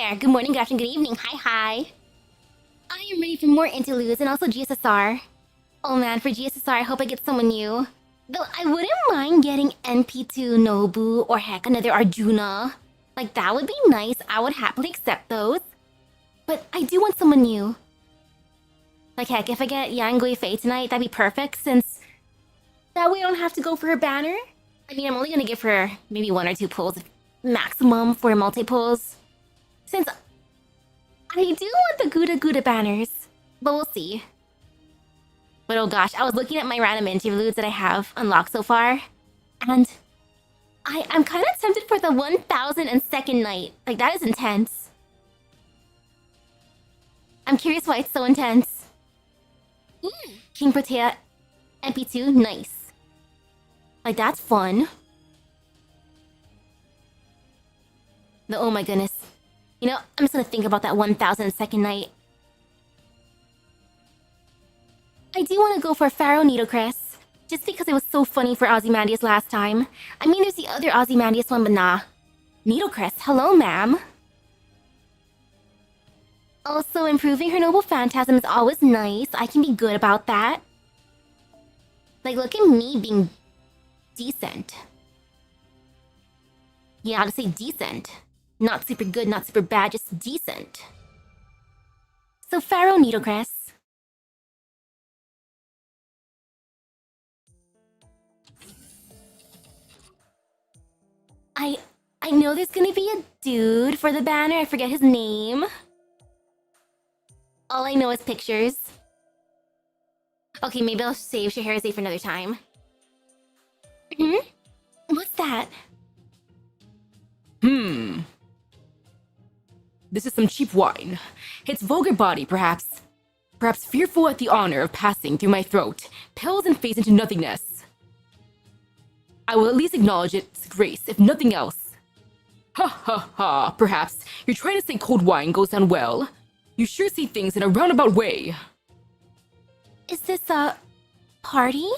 there! Good morning, good afternoon, good evening. Hi. I am ready for more interludes and also GSSR. Oh man, for GSSR, I hope I get someone new. Though I wouldn't mind getting NP2 Nobu or heck, another Arjuna. Like, that would be nice. I would happily accept those. But I do want someone new. Like, heck, if I get Yangui Fei tonight, that'd be perfect, since that way I don't have to go for her banner. I mean, I'm only gonna give her maybe 1 or 2 pulls maximum for multi-pulls. Since I do want the Gouda banners, but we'll see. But oh gosh, I was looking at my random interludes that I have unlocked so far, and I'm kind of tempted for the 1002nd night. Like, that is intense. I'm curious why it's so intense. King Protea MP2, nice. Like, that's fun. The oh my goodness. You know, I'm just gonna think about that 1002nd night. I do want to go for Pharaoh Needlecrest, just because it was so funny for Ozymandias last time. I mean, there's the other Ozymandias one, but nah. Needlecrest, hello, ma'am. Also, improving her noble phantasm is always nice. I can be good about that. Like, look at me being decent. Yeah, I'll just say decent. Not super good, not super bad, just decent. So, Pharaoh Needlecrest. I know there's gonna be a dude for the banner. I forget his name. All I know is pictures. Okay, maybe I'll save Scheherazade for another time. What's that? This is some cheap wine. Its vulgar body, perhaps fearful at the honor of passing through my throat, pales and fades into nothingness. I will at least acknowledge its grace, if nothing else. Ha ha ha, perhaps you're trying to say cold wine goes down well. You sure see things in a roundabout way. Is this a party?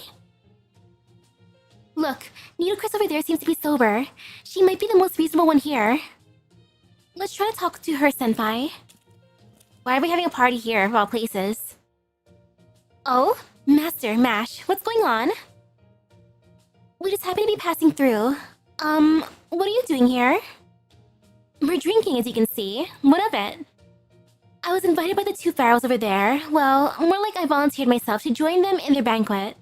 Look, Needlecrest over there seems to be sober. She might be the most reasonable one here. Let's try to talk to her, senpai. Why are we having a party here, of all places? Oh, Master, Mash, what's going on? We just happen to be passing through. What are you doing here? We're drinking, as you can see. What of it? I was invited by the 2 pharaohs over there. Well, more like I volunteered myself to join them in their banquet.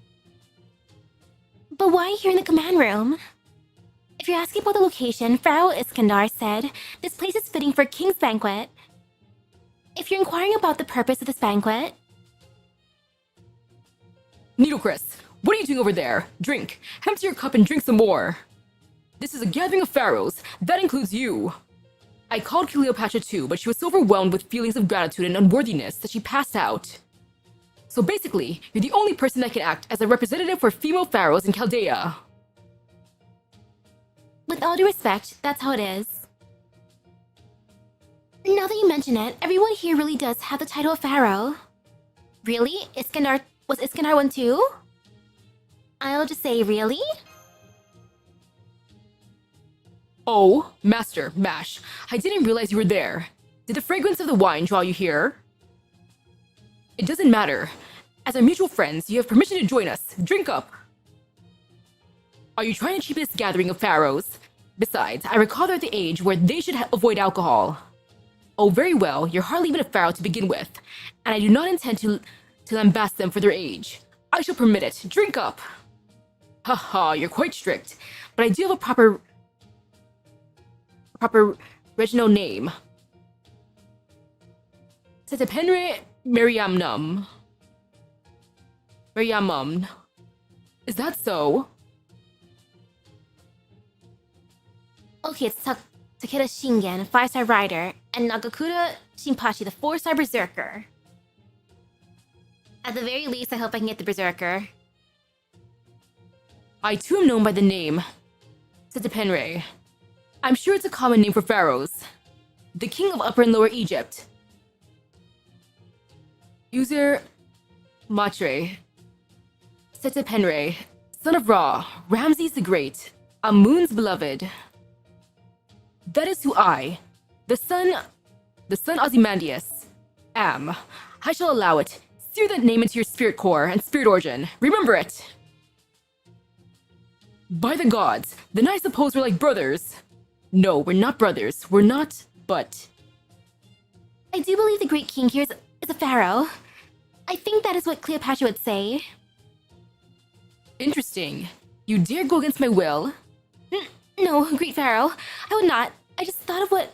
But why here in the command room? If you're asking about the location, Pharaoh Iskandar said this place is fitting for a king's banquet. If you're inquiring about the purpose of this banquet... Needlecrest, what are you doing over there? Drink. Empty your cup and drink some more. This is a gathering of pharaohs. That includes you. I called Cleopatra too, but she was so overwhelmed with feelings of gratitude and unworthiness that she passed out. So basically, you're the only person that can act as a representative for female pharaohs in Chaldea. With all due respect, that's how it is. Now that you mention it, everyone here really does have the title of pharaoh. Really? Was Iskandar one too? I'll just say, really? Oh, Master, Mash, I didn't realize you were there. Did the fragrance of the wine draw you here? It doesn't matter. As our mutual friends, you have permission to join us. Drink up! Are you trying to cheapen this gathering of pharaohs? Besides, I recall they're at the age where they should avoid alcohol. Oh, very well, you're hardly even a pharaoh to begin with, and I do not intend to lambast them for their age. I shall permit it. Drink up! Haha, you're quite strict, but I do have a proper regional name. Tetepenre Meriamnum. Meriamum. Is that so? Okay, it's Takeda Shingen, 5-star rider, and Nagakura Shinpachi, the 4-star berserker. At the very least, I hope I can get the berserker. I too am known by the name Tetepenre. I'm sure it's a common name for pharaohs. The king of Upper and Lower Egypt. User Matre. Tetepenre, son of Ra, Ramses the Great, Amun's beloved. That is who I, the son The sun Ozymandias. I shall allow it. Sear that name into your spirit core and spirit origin. Remember it! By the gods, then I suppose we're like brothers. No, we're not brothers. We're not, but... I do believe the great king here is a pharaoh. I think that is what Cleopatra would say. Interesting. You dare go against my will? No, great pharaoh. I would not. I just thought of what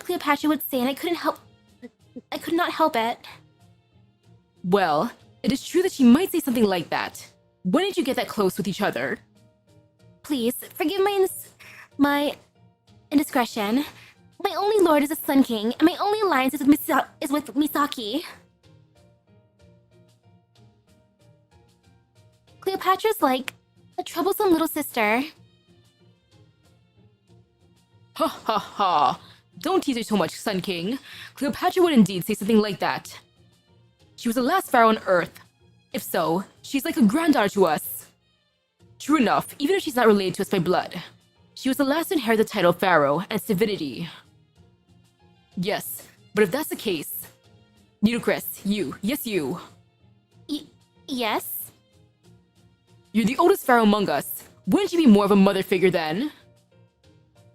Cleopatra would say and I could not help it. Well, it is true that she might say something like that. When did you get that close with each other? Please, forgive my indiscretion. My only lord is a Sun King, and my only alliance is with Misaki. Cleopatra's like a troublesome little sister. Ha ha ha. Don't tease her so much, Sun King. Cleopatra would indeed say something like that. She was the last pharaoh on Earth. If so, she's like a granddaughter to us. True enough, even if she's not related to us by blood. She was the last to inherit the title of pharaoh and its divinity. Yes, but if that's the case... Nitocris, you. Yes, you. Yes? You're the oldest pharaoh among us. Wouldn't you be more of a mother figure then?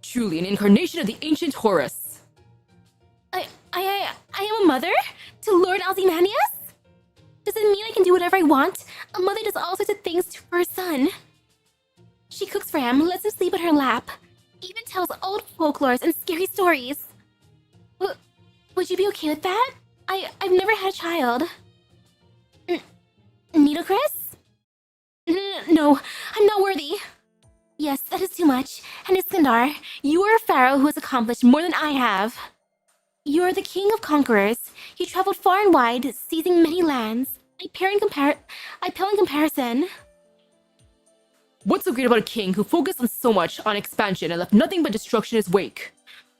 Truly an incarnation of the ancient Horus. I am a mother? To Lord Ozymandias? Does it mean I can do whatever I want? A mother does all sorts of things for her son. She cooks for him, lets him sleep in her lap, even tells old folklores and scary stories. Would you be okay with that? I've never had a child. Nitocris? No, I'm not worthy. Yes, that is too much. And Iskandar, you are a pharaoh who has accomplished more than I have. You are the king of conquerors. You traveled far and wide, seizing many lands. I pale in comparison. What's so great about a king who focused on so much on expansion and left nothing but destruction in his wake?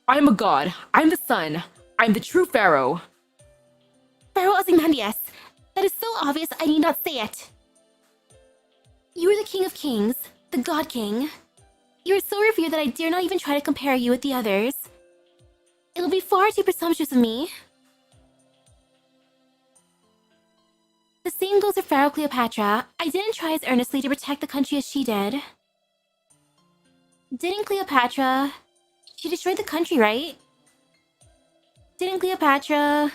I am a god. I am the sun. I am the true pharaoh. Pharaoh Ozymandias. That is so obvious I need not say it. You are the king of kings, the god king. You are so revered that I dare not even try to compare you with the others. It'll be far too presumptuous of me. The same goes for Pharaoh Cleopatra. I didn't try as earnestly to protect the country as she did. Didn't Cleopatra... She destroyed the country, right? Didn't Cleopatra...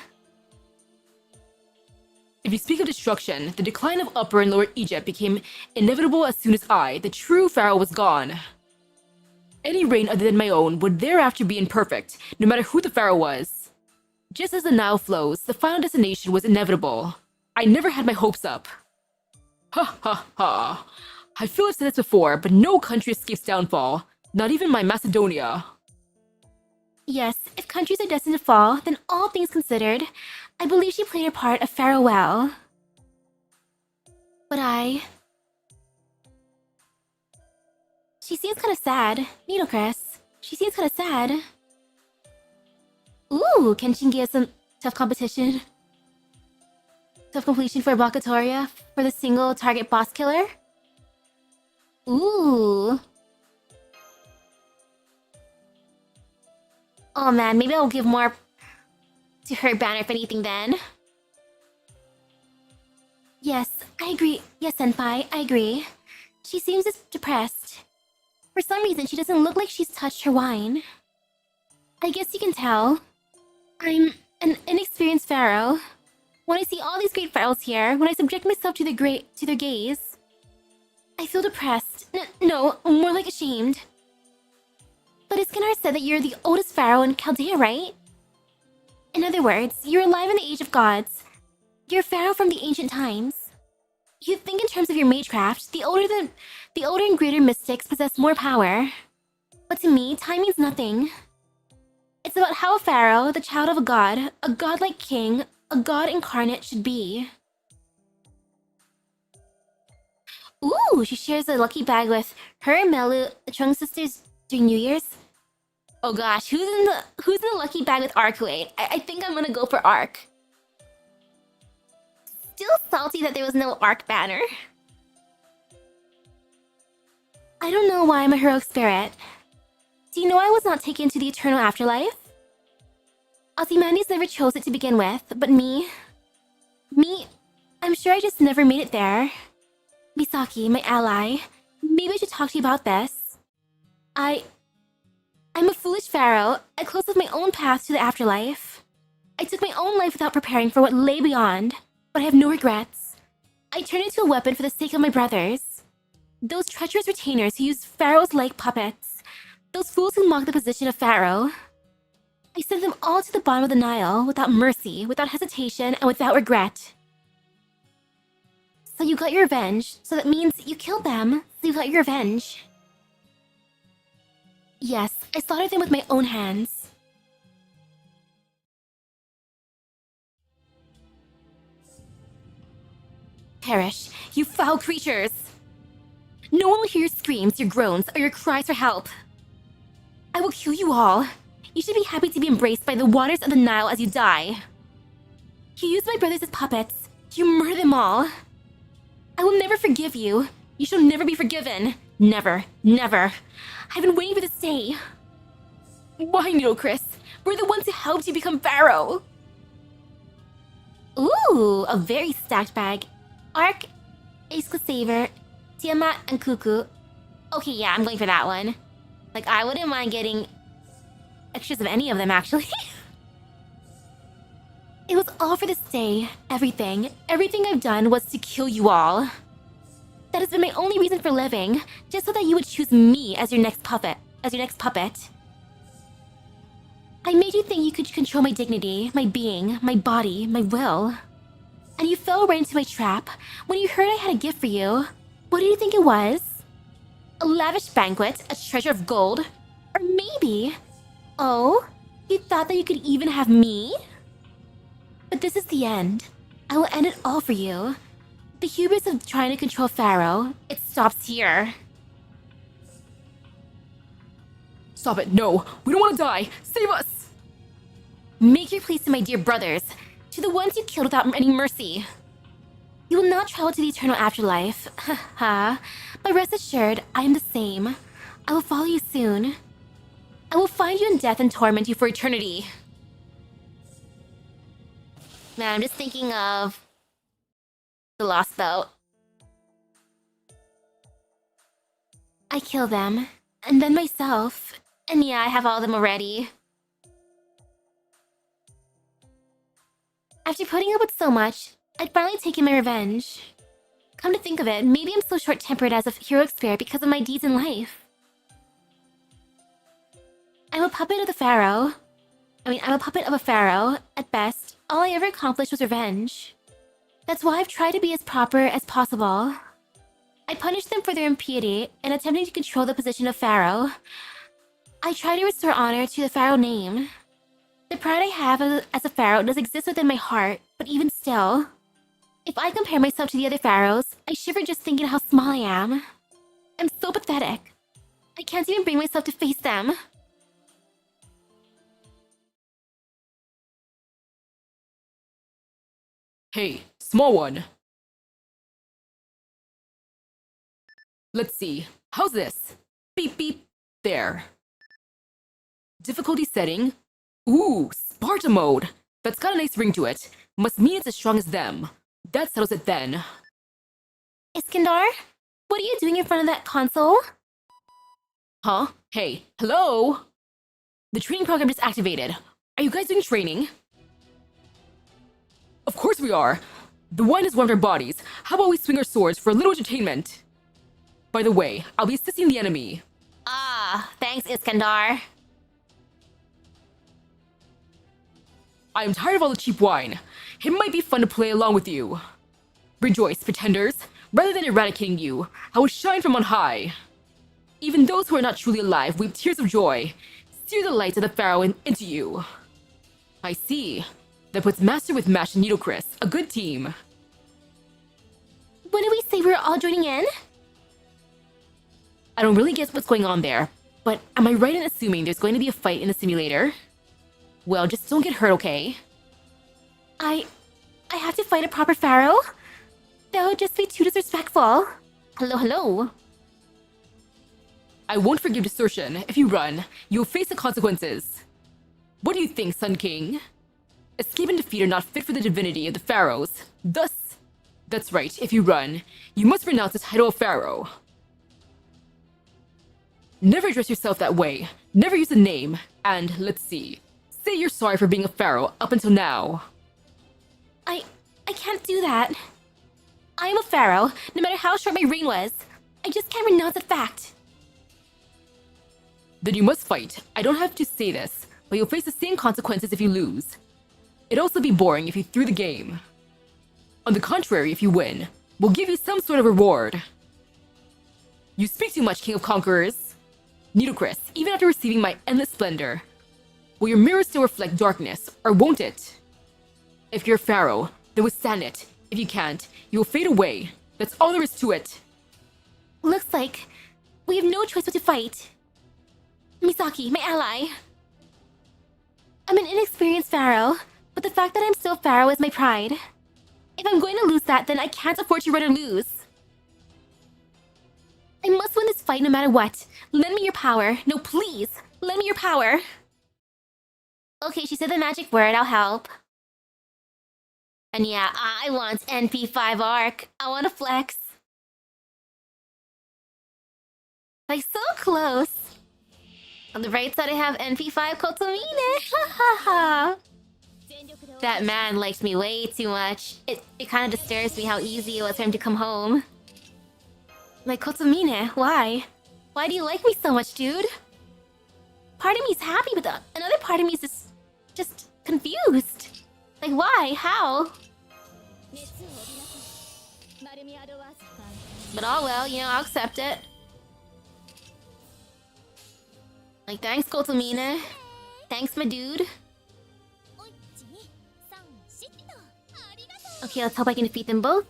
If you speak of destruction, the decline of Upper and Lower Egypt became inevitable as soon as I, the true pharaoh, was gone. Any reign other than my own would thereafter be imperfect, no matter who the pharaoh was. Just as the Nile flows, the final destination was inevitable. I never had my hopes up. Ha ha ha. I feel I've said this before, but no country escapes downfall, not even my Macedonia. Yes, if countries are destined to fall, then all things considered, I believe she played her part of pharaoh well. But She seems kind of sad. Nitocris. She seems kind of sad. Ooh, Kenshin gives some tough competition. Tough completion for Bakatoria for the single target boss killer. Ooh. Oh man, maybe I'll give more to her banner if anything then. Yes, I agree. Yes, Senpai, I agree. She seems depressed. For some reason, she doesn't look like she's touched her wine. I guess you can tell. I'm an inexperienced pharaoh. When I see all these great pharaohs here, when I subject myself to their gaze, I feel depressed. No, more like ashamed. But Iskandar said that you're the oldest pharaoh in Chaldea, right? In other words, you're alive in the age of gods. You're a pharaoh from the ancient times. You think in terms of your magecraft, the older and greater mystics possess more power. But to me, time means nothing. It's about how a pharaoh, the child of a godlike king, a god incarnate should be. Ooh, she shares a lucky bag with her and Melu, the Chung sisters, during New Year's. Oh gosh, who's in the lucky bag with Arcuate? I think I'm gonna go for Arc. Still salty that there was no Arc banner. I don't know why I'm a heroic spirit. Do you know I was not taken to the eternal afterlife? Ozymandias never chose it to begin with, but me... I'm sure I just never made it there. Misaki, my ally, maybe I should talk to you about this. I'm a foolish pharaoh. I closed off my own path to the afterlife. I took my own life without preparing for what lay beyond, but I have no regrets. I turned into a weapon for the sake of my brothers. Those treacherous retainers who used pharaohs like puppets. Those fools who mocked the position of pharaoh. I sent them all to the bottom of the Nile without mercy, without hesitation, and without regret. So you got your revenge, so that means you killed them, so you got your revenge. Yes, I slaughtered them with my own hands. Perish, you foul creatures! No one will hear your screams, your groans, or your cries for help. I will kill you all. You should be happy to be embraced by the waters of the Nile as you die. You used my brothers as puppets. You murdered them all. I will never forgive you. You shall never be forgiven. Never, never. I've been waiting for this day. Why, Chris? We're the ones who helped you become pharaoh. Ooh, a very stacked bag. Ark, Ace Saver, Tiamat, and Cuckoo. Okay, yeah, I'm going for that one. Like, I wouldn't mind getting extras of any of them, actually. It was all for this day. Everything I've done was to kill you all. That has been my only reason for living, just so that you would choose me as your next puppet. I made you think you could control my dignity, my being, my body, my will. And you fell right into my trap. When you heard I had a gift for you, what did you think it was? A lavish banquet, a treasure of gold? Or maybe... Oh, you thought that you could even have me? But this is the end. I will end it all for you. The hubris of trying to control Pharaoh, it stops here. Stop it, no! We don't want to die! Save us! Make your peace to my dear brothers, to the ones you killed without any mercy. You will not travel to the eternal afterlife, haha. But rest assured, I am the same. I will follow you soon. I will find you in death and torment you for eternity. Man, I'm just thinking of the Lost Boat. I kill them, and then myself. And yeah, I have all of them already. After putting up with so much, I'd finally taken my revenge. Come to think of it, maybe I'm so short-tempered as a heroic spirit because of my deeds in life. I'm a puppet of a pharaoh. At best, all I ever accomplished was revenge. That's why I've tried to be as proper as possible. I punished them for their impiety and attempting to control the position of pharaoh. I try to restore honor to the pharaoh name. The pride I have as a pharaoh does exist within my heart, but even still, if I compare myself to the other pharaohs, I shiver just thinking how small I am. I'm so pathetic. I can't even bring myself to face them. Hey, small one. Let's see. How's this? Beep beep. There. Difficulty setting. Ooh, Sparta mode. That's got a nice ring to it. Must mean it's as strong as them. That settles it then. Iskandar? What are you doing in front of that console? Huh? Hey, hello? The training program just activated. Are you guys doing training? Of course we are. The wine has warmed our bodies. How about we swing our swords for a little entertainment? By the way, I'll be assisting the enemy. Ah, thanks, Iskandar. I am tired of all the cheap wine. It might be fun to play along with you. Rejoice, pretenders. Rather than eradicating you, I will shine from on high. Even those who are not truly alive weep tears of joy. Sear the lights of the pharaoh into you. I see. That puts Master with Mash and Needlecris, a good team. When did we say we were all joining in? I don't really guess what's going on there, but am I right in assuming there's going to be a fight in the simulator? Well, just don't get hurt, okay? I have to fight a proper pharaoh? That would just be too disrespectful. Hello. I won't forgive desertion. If you run, you'll face the consequences. What do you think, Sun King? Escape and defeat are not fit for the divinity of the pharaohs. Thus, that's right, if you run, you must renounce the title of pharaoh. Never address yourself that way. Never use a name. And, let's see, say you're sorry for being a pharaoh up until now. I can't do that. I am a pharaoh, no matter how short my reign was. I just can't renounce the fact. Then you must fight. I don't have to say this, but you'll face the same consequences if you lose. It'd also be boring if you threw the game. On the contrary, if you win, we'll give you some sort of reward. You speak too much, King of Conquerors. Ludicrous, even after receiving my endless splendor. Will your mirror still reflect darkness, or won't it? If you're a pharaoh, then withstand it. If you can't, you will fade away. That's all there is to it. Looks like we have no choice but to fight. Misaki, my ally. I'm an inexperienced pharaoh, but the fact that I'm still pharaoh is my pride. If I'm going to lose that, then I can't afford to run or lose. I must win this fight no matter what. Lend me your power. No, please. Lend me your power. Okay, she said the magic word. I'll help. And yeah, I want NP5 arc. I want to flex. Like, so close. On the right side, I have NP5 Kotomine. Ha ha ha. That man liked me way too much. It kind of disturbs me how easy it was for him to come home. Like, Kotomine, why? Why do you like me so much, dude? Part of me is happy, but another part of me is just confused. Like, why? How? But oh well, you know, I'll accept it. Like, thanks, Kotomine. Thanks, my dude. Okay, let's hope I can defeat them both.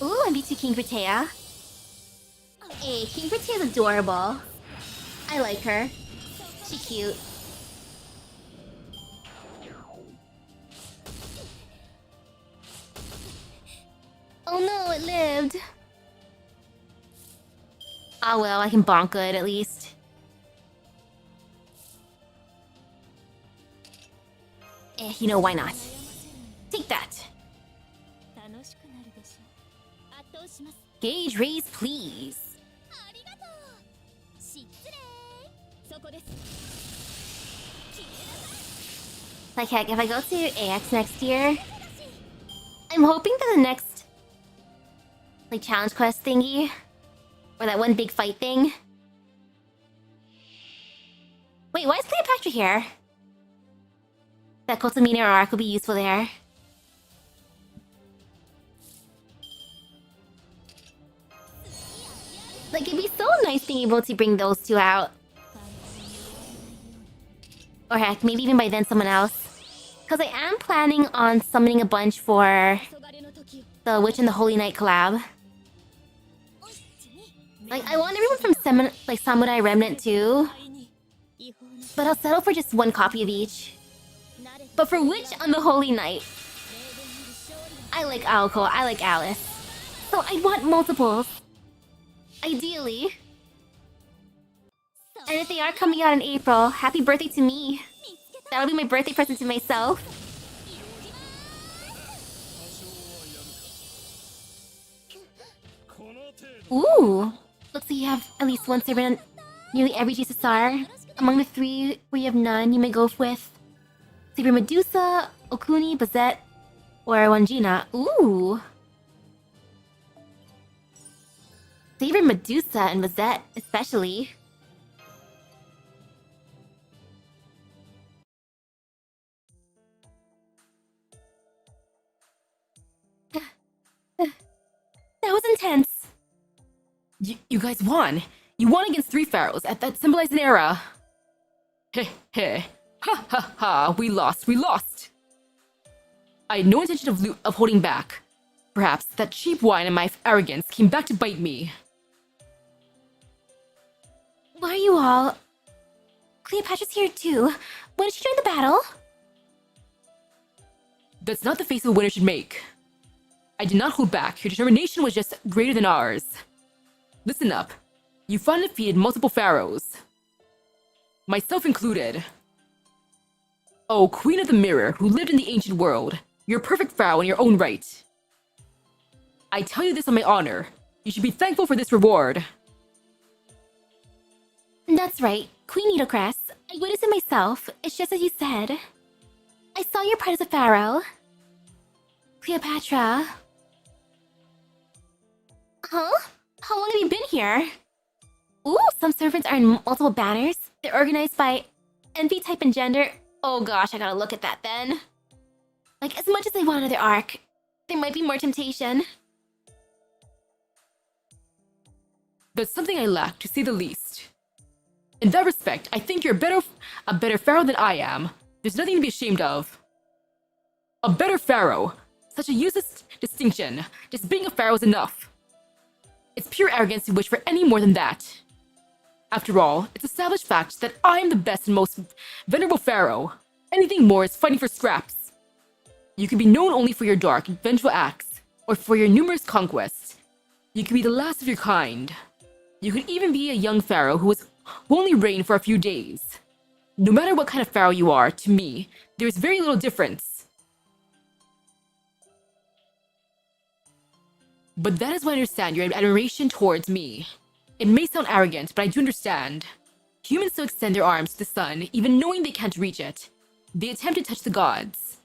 Ooh, I'm B2 King Protea. Hey, King Protea's adorable. I like her. She's cute. Oh no, it lived. Ah well, I can bonk it at least. You know, why not? Take that. Gauge raise, please. Like heck, if I go to AX next year, I'm hoping that the next like challenge quest thingy, or that one big fight thing. Wait, why is Cleopatra here? That Kotomine or arc will be useful there. Like, it'd be so nice being able to bring those two out. Or heck, maybe even by then someone else. Because I am planning on summoning a bunch for the Witch and the Holy Knight collab. Like, I want everyone from Samurai Remnant too. But I'll settle for just one copy of each. But for Witch and the Holy Knight, I like Aoko, I like Alice. So I want multiples. Ideally. And if they are coming out in April, happy birthday to me. That'll be my birthday present to myself. Ooh! Looks like you have at least one servant nearly every GSSR. Among the three where you have none, you may go with Saber Medusa, Okuni, Bazette, or Wanjina. Ooh! Saber Medusa and Bazette, especially. That was intense. You guys won. You won against 3 pharaohs. That symbolized an era. Heh heh. Ha ha ha. We lost. We lost. I had no intention of holding back. Perhaps that cheap wine and my arrogance came back to bite me. Why are you all... Cleopatra's here too. When did she join the battle? That's not the face a winner should make. I did not hold back. Your determination was just greater than ours. Listen up. You fought and defeated multiple pharaohs. Myself included. Oh, Queen of the Mirror, who lived in the ancient world. You're a perfect pharaoh in your own right. I tell you this on my honor. You should be thankful for this reward. That's right, Queen Nitocrest. I witnessed it myself. It's just as you said. I saw your pride as a pharaoh. Cleopatra. Huh? How long have you been here? Ooh, some servants are in multiple banners. They're organized by envy, type, and gender. Oh gosh, I gotta look at that then. Like, as much as they want another arc, there might be more temptation. That's something I lack, to say the least. In that respect, I think you're a better pharaoh than I am. There's nothing to be ashamed of. A better pharaoh. Such a useless distinction. Just being a pharaoh is enough. It's pure arrogance to wish for any more than that. After all, it's established fact that I am the best and most venerable pharaoh. Anything more is fighting for scraps. You can be known only for your dark, vengeful acts, or for your numerous conquests. You can be the last of your kind. You could even be a young pharaoh who only reign for a few days. No matter what kind of pharaoh you are, to me, there is very little difference. But that is why I understand your admiration towards me. It may sound arrogant, but I do understand. Humans still extend their arms to the sun, even knowing they can't reach it. They attempt to touch the gods.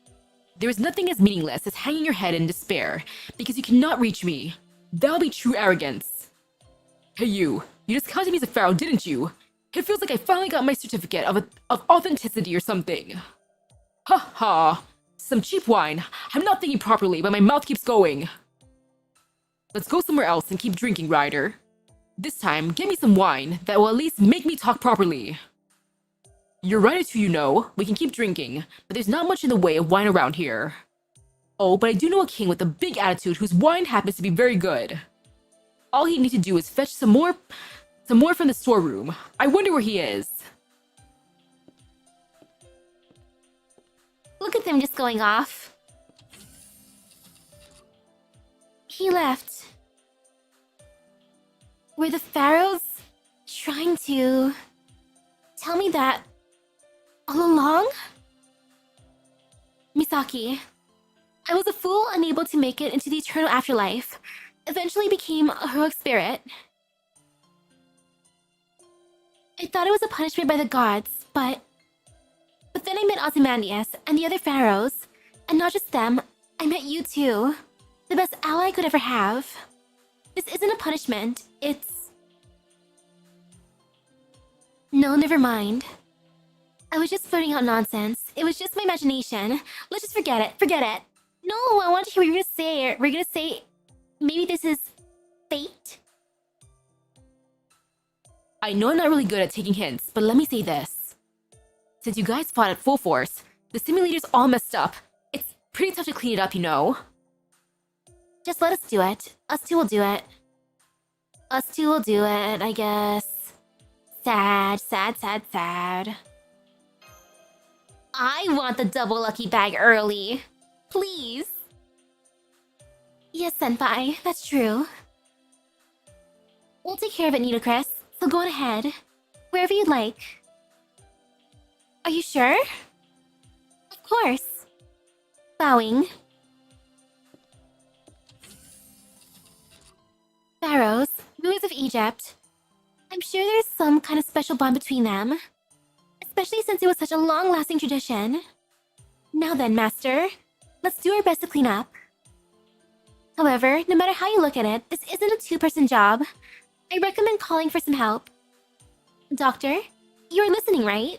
There is nothing as meaningless as hanging your head in despair because you cannot reach me. That'll be true arrogance. Hey you just counted me as a pharaoh, didn't you? It feels like I finally got my certificate of authenticity or something. Ha ha. Some cheap wine. I'm not thinking properly, but my mouth keeps going. Let's go somewhere else and keep drinking, Ryder. This time, get me some wine that will at least make me talk properly. You're right, it's who you know. We can keep drinking, but there's not much in the way of wine around here. Oh, but I do know a king with a big attitude whose wine happens to be very good. All he'd need to do is fetch some more from the storeroom. I wonder where he is. Look at them just going off. He left. Were the pharaohs trying to tell me that all along? Misaki, I was a fool unable to make it into the eternal afterlife. Eventually became a heroic spirit. I thought it was a punishment by the gods, but then I met Ozymandias and the other pharaohs, and not just them, I met you too. The best ally I could ever have. This isn't a punishment, it's... No, never mind. I was just flirting out nonsense. It was just my imagination. Let's just forget it, forget it. No, I want to hear what you're gonna say. We're gonna say... Maybe this is... fate? I know I'm not really good at taking hints, but let me say this. Since you guys fought at full force, the simulator's all messed up. It's pretty tough to clean it up, you know? Just let us do it. Us two will do it. Us two will do it, I guess. Sad, sad, sad, sad. I want the double lucky bag early. Please. Yes, senpai, that's true. We'll take care of it, Nitocrest, so go on ahead. Wherever you'd like. Are you sure? Of course. Bowing. Pharaohs, rulers of Egypt. I'm sure there's some kind of special bond between them. Especially since it was such a long-lasting tradition. Now then, Master. Let's do our best to clean up. However, no matter how you look at it, this isn't a two-person job. I recommend calling for some help. Doctor, you are listening, right?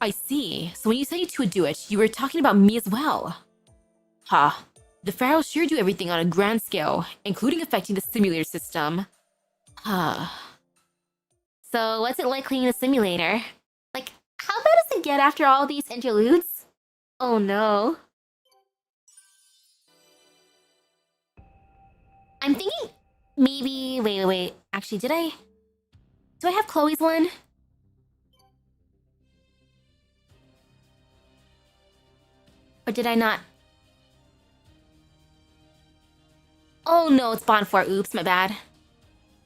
I see. So when you said you two would do it, you were talking about me as well. Ha. The pharaohs sure do everything on a grand scale, including affecting the simulator system. So what's it like cleaning the simulator? Like, how bad does it get after all these interludes? Oh no. I'm thinking maybe... Wait. Actually, do I have Chloe's one? Or did I not Oh no, it's Bond 4. Oops, my bad.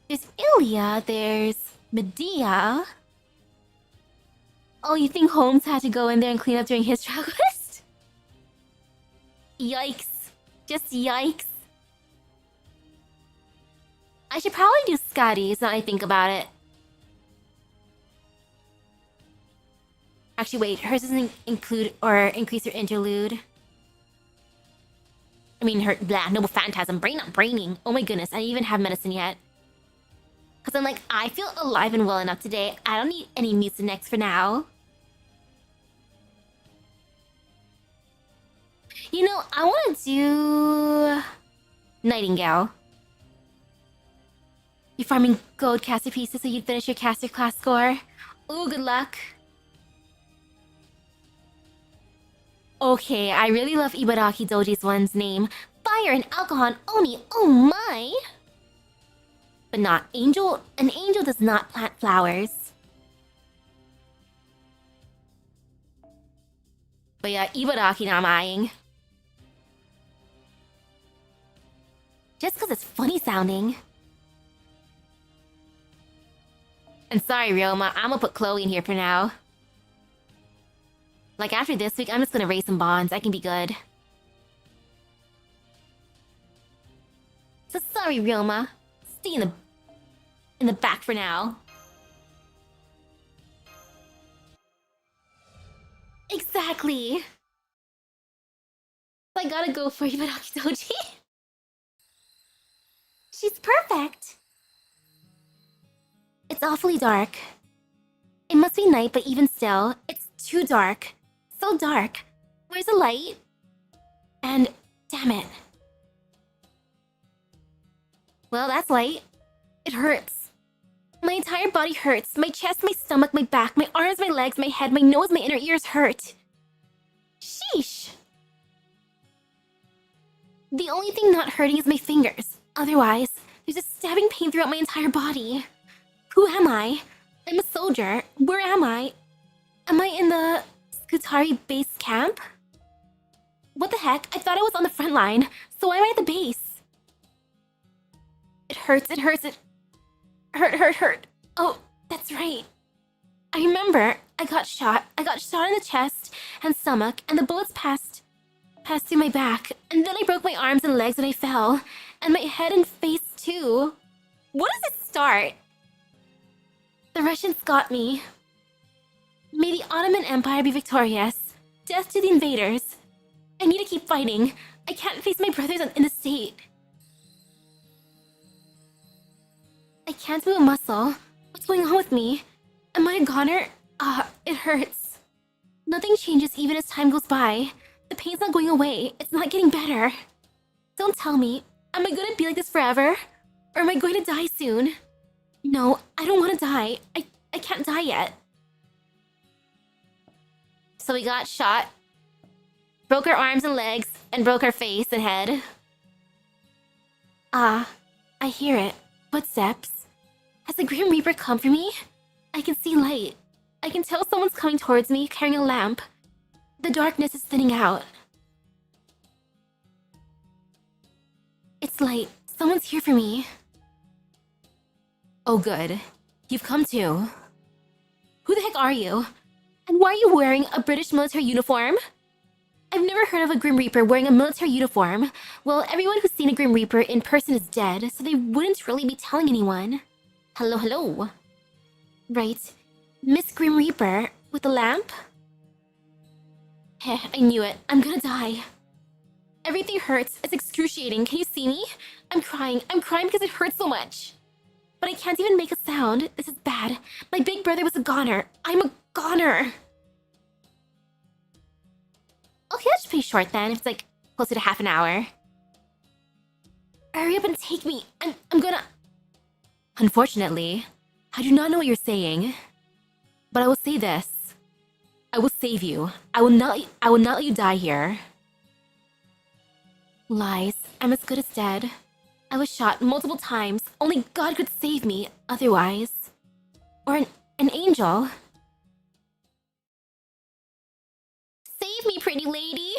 There's Ilya, there's Medea. Oh, you think Holmes had to go in there and clean up during his travel list? Yikes. Just yikes. I should probably do Scotty's now I think about it. Actually, wait, hers doesn't include or increase her interlude. I mean, her noble phantasm, brain not braining. Oh my goodness, I didn't even have medicine yet. Cause I'm like, I feel alive and well enough today. I don't need any Mucinex for now. You know, I want to do Nightingale. You're farming gold caster pieces so you'd finish your caster class score. Ooh, good luck. Okay, I really love Ibaraki Doji's one's name. Fire and alcohol and Oni, oh my! But not angel. An angel does not plant flowers. But yeah, Ibaraki not eyeing. Just because it's funny sounding. And sorry, Ryoma, I'm gonna put Chloe in here for now. Like after this week, I'm just gonna raise some bonds. I can be good. So sorry, Ryoma. Stay in the back for now. Exactly. I gotta go for Ibaraki Doji. She's perfect. It's awfully dark. It must be night, but even still, it's too dark. So dark. Where's the light? And damn it. Well, that's light. It hurts. My entire body hurts. My chest, my stomach, my back, my arms, my legs, my head, my nose, my inner ears hurt. Sheesh. The only thing not hurting is my fingers. Otherwise, there's a stabbing pain throughout my entire body. Who am I? I'm a soldier. Where am I? Am I in the Skutari base camp? What the heck? I thought I was on the front line. So why am I at the base? It hurts, it hurts, it... Hurt. Oh, that's right. I remember. I got shot. I got shot in the chest and stomach, and the bullets passed through my back. And then I broke my arms and legs when I fell. And my head and face, too. What does it start? The Russians got me. May the Ottoman Empire be victorious. Death to the invaders. I need to keep fighting. I can't face my brothers in the state. I can't move a muscle. What's going on with me? Am I a goner? It hurts. Nothing changes even as time goes by. The pain's not going away. It's not getting better. Don't tell me. Am I going to be like this forever? Or am I going to die soon? No, I don't want to die. I can't die yet. So we got shot. Broke our arms and legs. And broke our face and head. I hear it. Footsteps. Has the Grim Reaper come for me? I can see light. I can tell someone's coming towards me carrying a lamp. The darkness is thinning out. It's light. Someone's here for me. Oh good. You've come too. Who the heck are you? And why are you wearing a British military uniform? I've never heard of a Grim Reaper wearing a military uniform. Well, everyone who's seen a Grim Reaper in person is dead, so they wouldn't really be telling anyone. Hello. Right. Miss Grim Reaper, with a lamp? Heh, I knew it. I'm gonna die. Everything hurts. It's excruciating. Can you see me? I'm crying. I'm crying because it hurts so much. But I can't even make a sound. This is bad. My big brother was a goner. I'm a goner. Okay, that's pretty short then. It's like closer to half an hour. Hurry up and take me. I'm gonna... Unfortunately, I do not know what you're saying. But I will say this. I will save you. I will not let you die here. Lies. I'm as good as dead. I was shot multiple times. Only God could save me otherwise. Or an angel. Save me, pretty lady!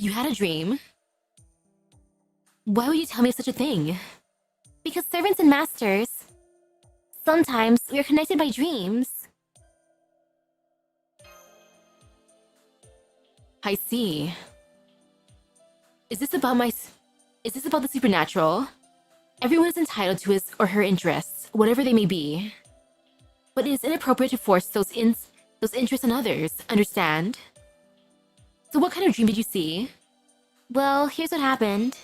You had a dream? Why would you tell me such a thing? Because servants and masters, sometimes we are connected by dreams. I see. Is this about the supernatural? Everyone is entitled to his or her interests, whatever they may be. But it is inappropriate to force those interests on others, understand? So what kind of dream did you see? Well, here's what happened.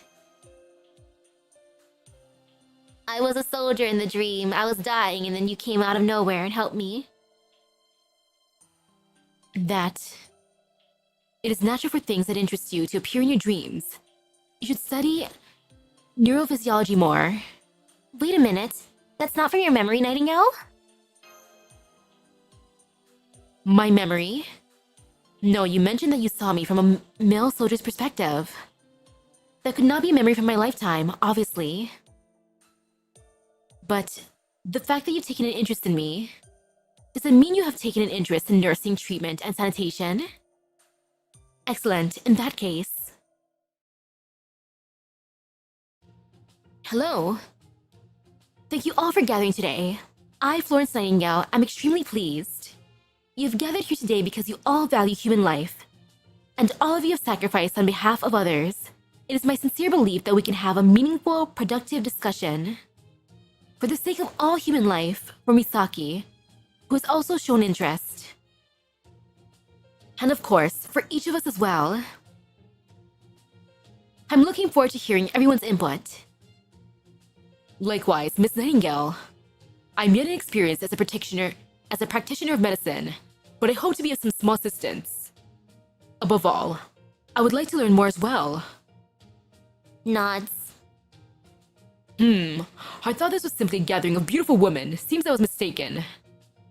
I was a soldier in the dream. I was dying, and then you came out of nowhere and helped me. That it is natural for things that interest you to appear in your dreams. You should study neurophysiology more. Wait a minute. That's not from your memory, Nightingale? My memory? No, you mentioned that you saw me from a male soldier's perspective. That could not be a memory from my lifetime, obviously. But the fact that you've taken an interest in me, does it mean you have taken an interest in nursing, treatment, and sanitation? Excellent, in that case. Hello. Thank you all for gathering today. I, Florence Nightingale, am extremely pleased. You've gathered here today because you all value human life, and all of you have sacrificed on behalf of others. It is my sincere belief that we can have a meaningful, productive discussion. For the sake of all human life, for Misaki, who has also shown interest. And of course, for each of us as well. I'm looking forward to hearing everyone's input. Likewise, Miss Nightingale. I'm yet inexperienced as a practitioner of medicine, but I hope to be of some small assistance. Above all, I would like to learn more as well. Nods. I thought this was simply a gathering of beautiful women. Seems I was mistaken.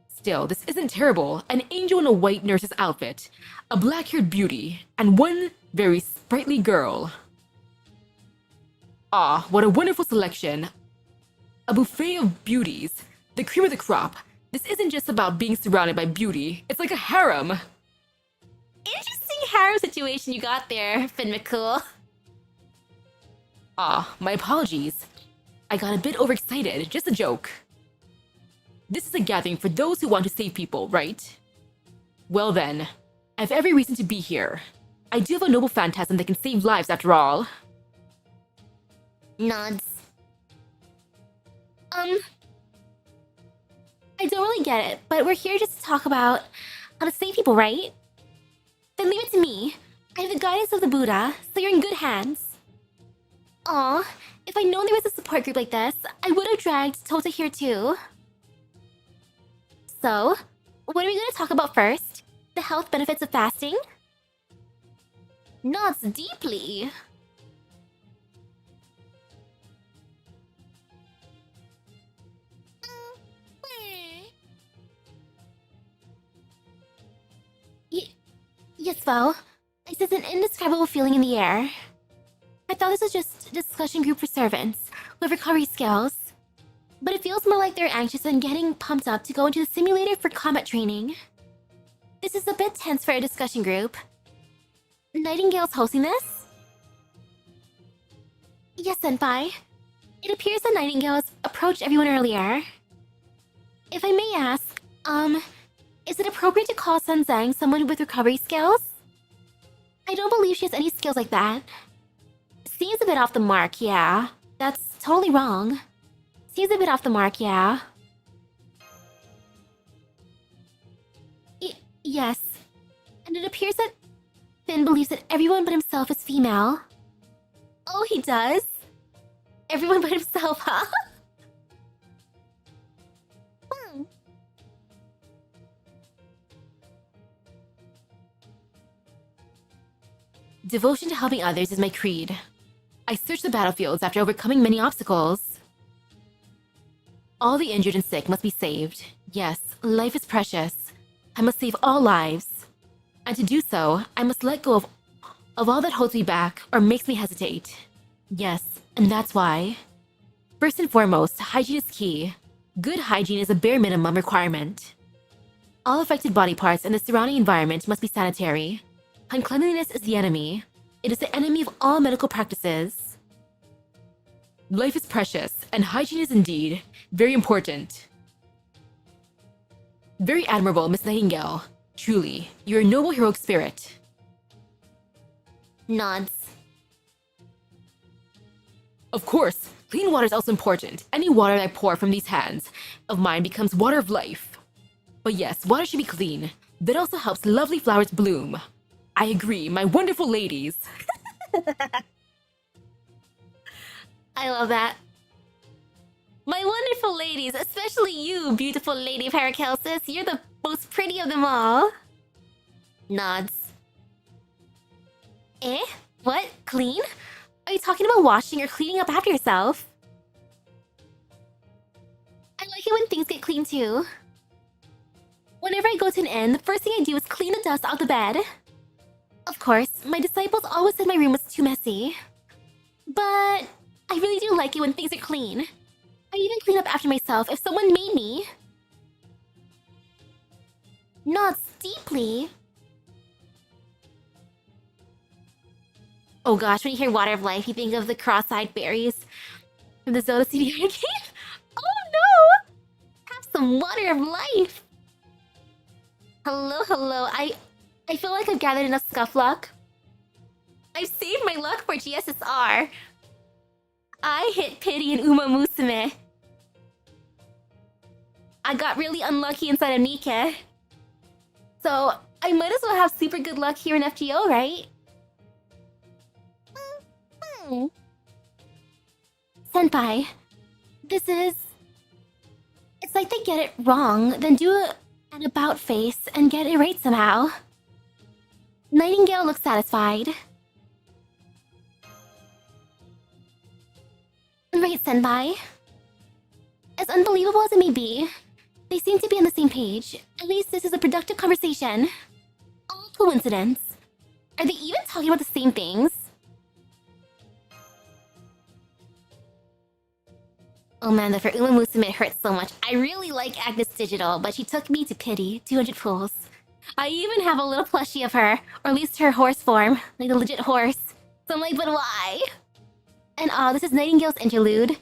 Still, this isn't terrible. An angel in a white nurse's outfit, a black-haired beauty, and one very sprightly girl. Ah, what a wonderful selection. A buffet of beauties, the cream of the crop. This isn't just about being surrounded by beauty. It's like a harem. Interesting harem situation you got there, Finn McCool. Ah, my apologies. I got a bit overexcited, just a joke. This is a gathering for those who want to save people, right? Well then, I have every reason to be here. I do have a noble phantasm that can save lives after all. Nods. I don't really get it, but we're here just to talk about how to save people, right? Then leave it to me. I have the guidance of the Buddha, so you're in good hands. Aw, if I'd known there was a support group like this, I would have dragged Tota here too. So, what are we going to talk about first? The health benefits of fasting? Nods deeply. Yes, Vo. I sense an indescribable feeling in the air. I thought this was just a discussion group for servants who have recovery skills. But it feels more like they're anxious and getting pumped up to go into the simulator for combat training. This is a bit tense for a discussion group. Nightingale's hosting this? Yes, Senpai. It appears that Nightingale has approached everyone earlier. If I may ask, is it appropriate to call Sun Zhang someone with recovery skills? I don't believe she has any skills like that. Seems a bit off the mark, yeah. That's totally wrong. Seems a bit off the mark, yeah. Yes. And it appears that Finn believes that everyone but himself is female. Oh, he does? Everyone but himself, huh? Devotion to helping others is my creed. I search the battlefields after overcoming many obstacles. All the injured and sick must be saved. Yes, life is precious. I must save all lives. And to do so, I must let go of all that holds me back or makes me hesitate. Yes, and that's why. First and foremost, hygiene is key. Good hygiene is a bare minimum requirement. All affected body parts and the surrounding environment must be sanitary. Uncleanliness is the enemy. It is the enemy of all medical practices. Life is precious, and hygiene is indeed very important. Very admirable, Miss Nightingale. Truly, you're a noble heroic spirit. Nods. Of course, clean water is also important. Any water that I pour from these hands of mine becomes water of life. But yes, water should be clean. That also helps lovely flowers bloom. I agree, my wonderful ladies. I love that. My wonderful ladies, especially you, beautiful lady Paracelsus. You're the most pretty of them all. Nods. Eh? What? Clean? Are you talking about washing or cleaning up after yourself? I like it when things get clean too. Whenever I go to an inn, the first thing I do is clean the dust off the bed. Of course, my disciples always said my room was too messy. But I really do like it when things are clean. I even clean up after myself if someone made me. Nods deeply. Oh gosh, when you hear Water of Life, you think of the cross-eyed berries from the Zelda CD arcade. Oh no! Have some Water of Life! Hello, hello. I feel like I've gathered enough scuff luck. I've saved my luck for GSSR. I hit pity in Uma Musume. I got really unlucky inside of Nike. So, I might as well have super good luck here in FGO, right? Senpai, this is... It's like they get it wrong, then do an about face and get it right somehow. Nightingale looks satisfied. Right, Senpai. As unbelievable as it may be, they seem to be on the same page. At least this is a productive conversation. All coincidence. Are they even talking about the same things? Oh man, the for Uma Musume hurts so much. I really like Agnes Digital, but she took me to pity. 200 pulls. I even have a little plushie of her, or at least her horse form, like the legit horse. So I'm like, but why? And this is Nightingale's interlude.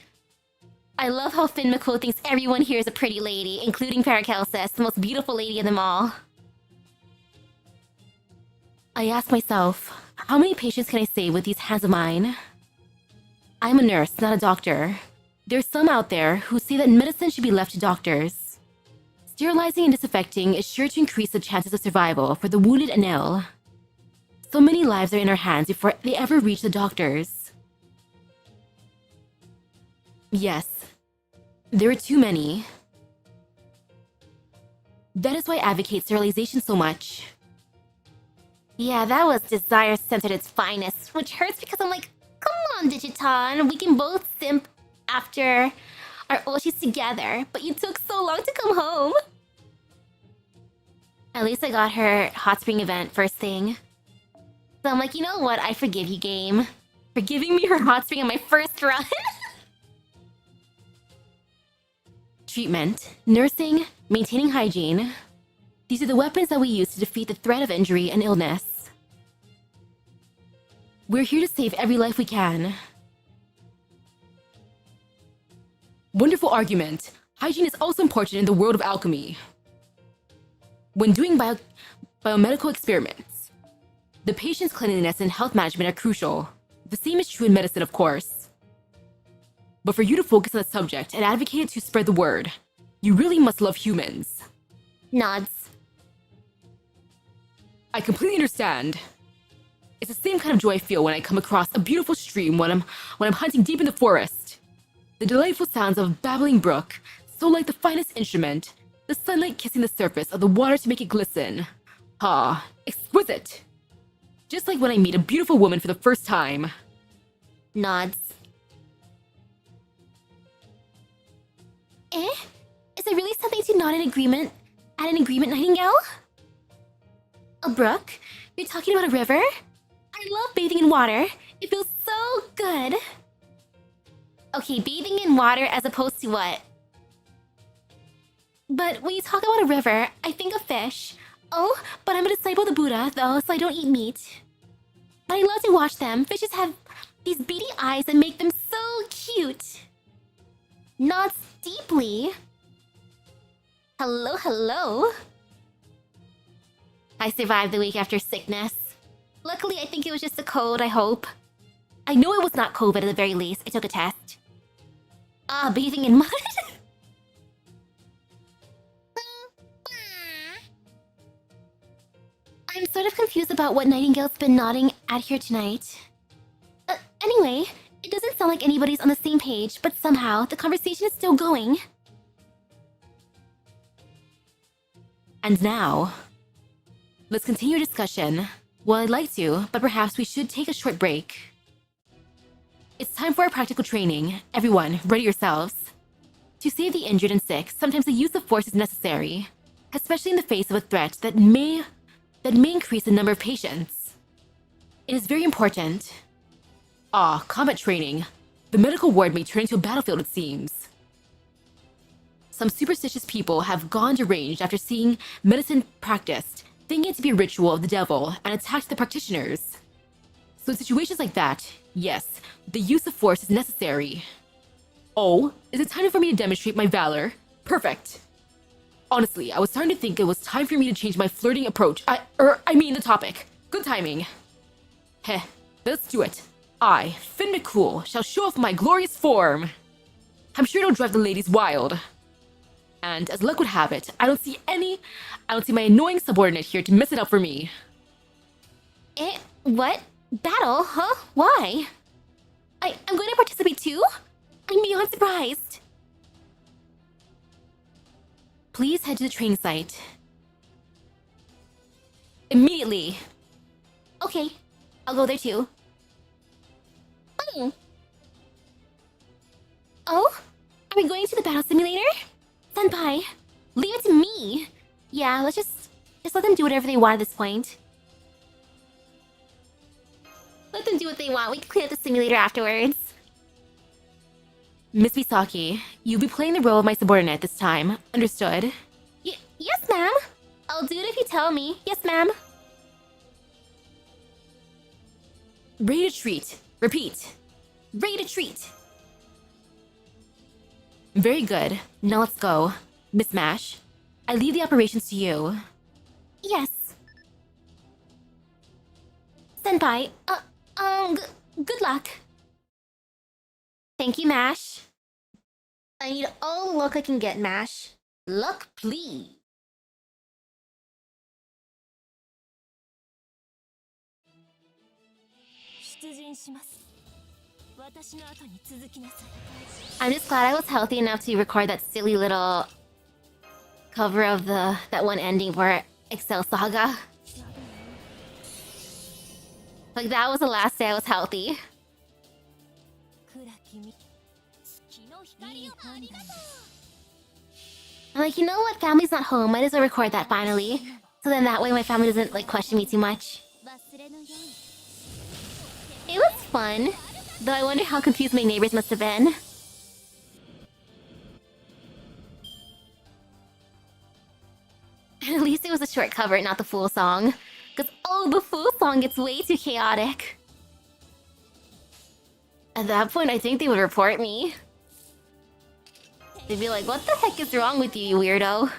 I love how Finn McCool thinks everyone here is a pretty lady, including Paracelsus, the most beautiful lady of them all. I ask myself, how many patients can I save with these hands of mine? I'm a nurse, not a doctor. There's some out there who say that medicine should be left to doctors. Sterilizing and disinfecting is sure to increase the chances of survival for the wounded and ill. So many lives are in our hands before they ever reach the doctors. Yes, there are too many. That is why I advocate sterilization so much. Yeah, that was desire centered at its finest, which hurts because I'm like, come on, Digiton, we can both simp after our Oshis together, but you took so long to come home. At least I got her hot spring event first thing. So I'm like, you know what? I forgive you, game. For giving me her hot spring on my first run. Treatment, nursing, maintaining hygiene. These are the weapons that we use to defeat the threat of injury and illness. We're here to save every life we can. Wonderful argument. Hygiene is also important in the world of alchemy. When doing biomedical experiments, the patient's cleanliness and health management are crucial. The same is true in medicine, of course. But for you to focus on the subject and advocate to spread the word, you really must love humans. Nods. I completely understand. It's the same kind of joy I feel when I come across a beautiful stream when I'm hunting deep in the forest. The delightful sounds of a babbling brook, so like the finest instrument, the sunlight kissing the surface of the water to make it glisten. Ah, exquisite. Just like when I meet a beautiful woman for the first time. Nods. Eh? Is there really something to nod in agreement at an agreement, Nightingale? A brook? You're talking about a river? I love bathing in water. It feels so good. Okay, bathing in water as opposed to what? But when you talk about a river, I think of fish. Oh, but I'm a disciple of the Buddha, though, so I don't eat meat. but I love to watch them. Fishes have these beady eyes that make them so cute. Nods deeply. Hello, hello. I survived the week after sickness. Luckily, I think it was just a cold, I hope. I know it was not COVID at the very least. I took a test. Bathing in mud? I'm sort of confused about what Nightingale's been nodding at here tonight. Anyway, it doesn't sound like anybody's on the same page, but somehow the conversation is still going. And now, let's continue our discussion. Well, I'd like to, but perhaps we should take a short break. It's time for our practical training. Everyone, ready yourselves. To save the injured and sick, sometimes the use of force is necessary, especially in the face of a threat that may increase the number of patients. It is very important. Combat training. The medical ward may turn into a battlefield, it seems. Some superstitious people have gone deranged after seeing medicine practiced, thinking it to be a ritual of the devil, and attacked the practitioners. So in situations like that, yes, the use of force is necessary. Oh, is it time for me to demonstrate my valor? Perfect. Honestly, I was starting to think it was time for me to change my flirting approach. I mean the topic. Good timing. Heh, let's do it. I, Finn McCool, shall show off my glorious form. I'm sure it'll drive the ladies wild. And as luck would have it, I don't see my annoying subordinate here to mess it up for me. What? Battle, huh? Why? I'm going to participate too? I'm beyond surprised. Please head to the training site. Immediately. Okay, I'll go there too. Oh? Are we going to the battle simulator? Senpai, leave it to me. Yeah, let's just let them do whatever they want at this point. Let them do what they want. We can clean up the simulator afterwards. Miss Misaki, you'll be playing the role of my subordinate this time. Understood? Yes, ma'am. I'll do it if you tell me. Yes, ma'am. Ready to treat. Repeat. Ready to treat. Very good. Now let's go. Miss Mash, I leave the operations to you. Yes. Senpai, good luck. Thank you, Mash. I need all the luck I can get, Mash. Luck, please. I'm just glad I was healthy enough to record that silly little cover of that one ending for Excel Saga. Like, that was the last day I was healthy. I'm like, you know what? Family's not home. Might as well record that finally. So then that way my family doesn't, like, question me too much. It was fun. Though I wonder how confused my neighbors must have been. At least it was a short cover, not the full song. Because, the full song gets way too chaotic. At that point, I think they would report me. They'd be like, what the heck is wrong with you, you weirdo?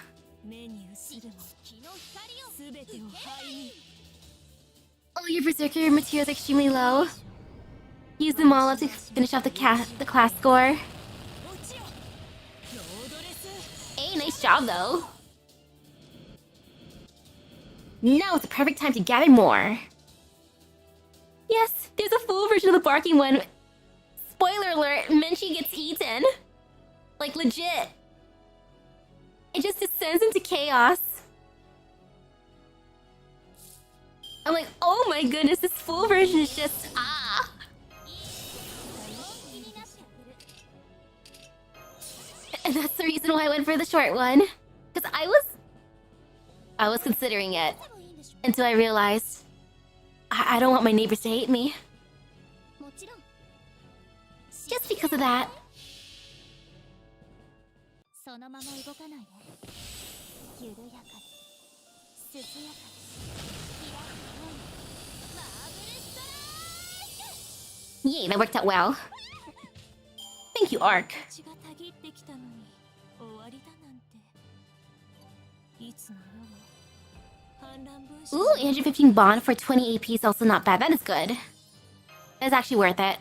Oh, your berserker material is extremely low. Use them all up to finish off the class score. Hey, nice job though. Now it's the perfect time to gather more. Yes, there's a full version of the barking one. Spoiler alert, Menchi gets eaten. Like, legit. It just descends into chaos. I'm like, oh my goodness, this full version is just, And that's the reason why I went for the short one. Because I was considering it. Until I realized, I don't want my neighbors to hate me. Just because of that. Yay, that worked out well. Thank you, Ark. 血がたぎってきたのに終わりだなんていつの世も反乱分子 Ooh, 815 bond for 20 AP is also not bad. That is good. That's actually worth it.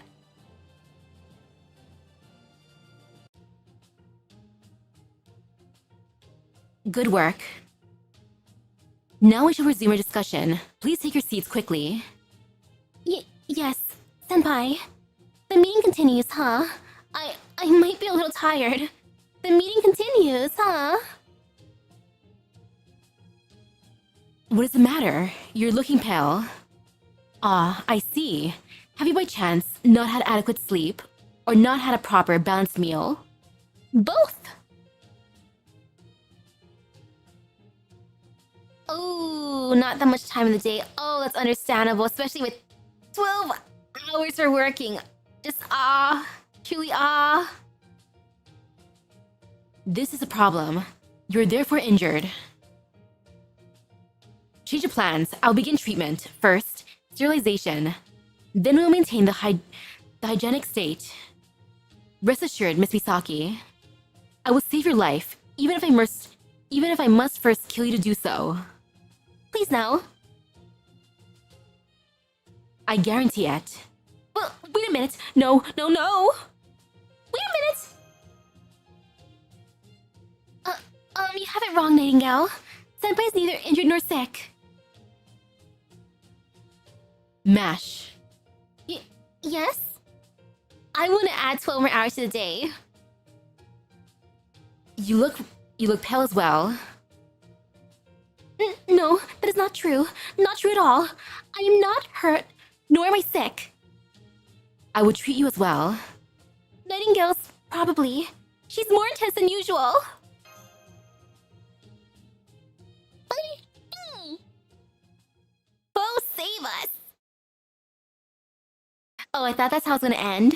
Good work. Now we shall resume our discussion. Please take your seats quickly. Yes, Senpai. The meeting continues, huh? I might be a little tired. The meeting continues, huh? What is the matter? You're looking pale. Ah, I see. Have you by chance not had adequate sleep? Or not had a proper balanced meal? Both! Oh, not that much time in the day. Oh, that's understandable, especially with 12 hours for working. Just truly This is a problem. You're therefore injured. Change of plans. I'll begin treatment. First, sterilization. Then we'll maintain the hygienic state. Rest assured, Miss Misaki. I will save your life, even if I must first kill you to do so. Please no. I guarantee it. Well, wait a minute. No. Wait a minute. You have it wrong, Nightingale. Senpai's neither injured nor sick. Mash. Yes? I want to add 12 more hours to the day. You look pale as well. No, that is not true. Not true at all. I am not hurt, nor am I sick. I would treat you as well. Nightingale's probably. She's more intense than usual. Bo, save us! Oh, I thought that's how it's gonna end.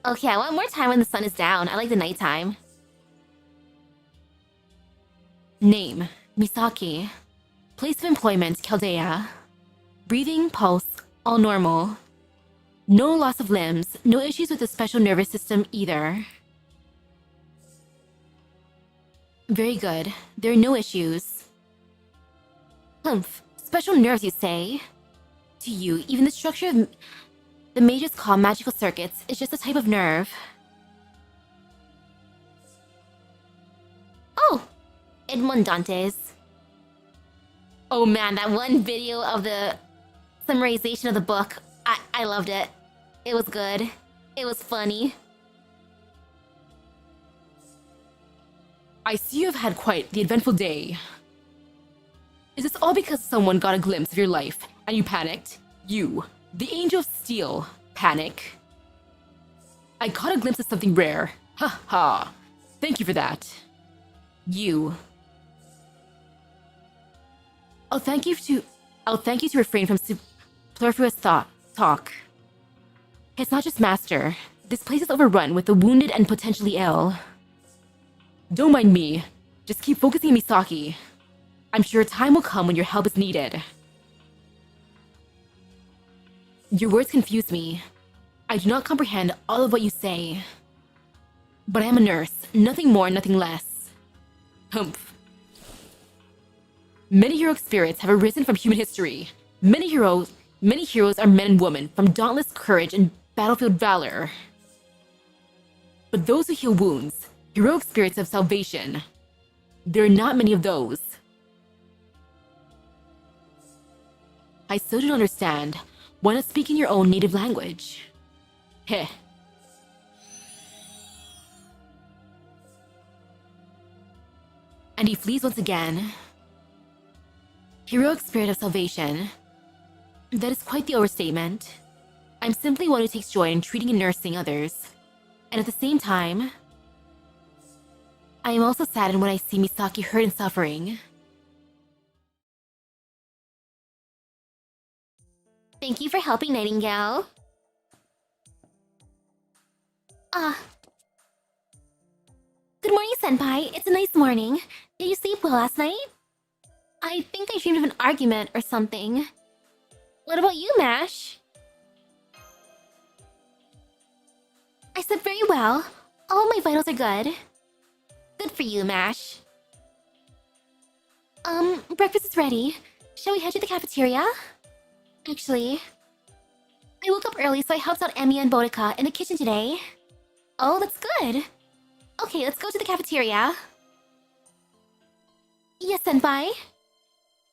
Okay, I want more time when the sun is down. I like the nighttime. Name, Misaki. Place of employment, Chaldea. Breathing, pulse, all normal. No loss of limbs, no issues with the special nervous system either. Very good. There are no issues. Humph. Special nerves, you say? To you, even the structure of the mages call magical circuits is just a type of nerve. Oh! Edmondantes. Oh man, that one video of the summarization of the book, I loved it. It was good. It was funny. I see you have had quite the eventful day. Is this all because someone got a glimpse of your life and you panicked? You, the Angel of Steel, panic. I caught a glimpse of something rare. Ha ha. Thank you for that. You. I'll thank you to refrain from superfluous talk. It's not just Master. This place is overrun with the wounded and potentially ill. Don't mind me. Just keep focusing on Misaki. I'm sure a time will come when your help is needed. Your words confuse me. I do not comprehend all of what you say. But I am a nurse, nothing more, nothing less. Humph. Many heroic spirits have arisen from human history. Many heroes are men and women from dauntless courage and battlefield valor. But those who heal wounds, heroic spirits of salvation, there are not many of those. I still don't understand. Why not speak in your own native language? Heh. And he flees once again. Heroic spirit of salvation. That is quite the overstatement. I'm simply one who takes joy in treating and nursing others. And at the same time, I am also saddened when I see Misaki hurt and suffering. Thank you for helping, Nightingale. Good morning, Senpai. It's a nice morning. Did you sleep well last night? I think I dreamed of an argument or something. What about you, Mash? I slept very well. All of my vitals are good. Good for you, Mash. Breakfast is ready. Shall we head to the cafeteria? Actually, I woke up early, so I helped out Emi and Boudica in the kitchen today. Oh, that's good. Okay, let's go to the cafeteria. Yes, Senpai.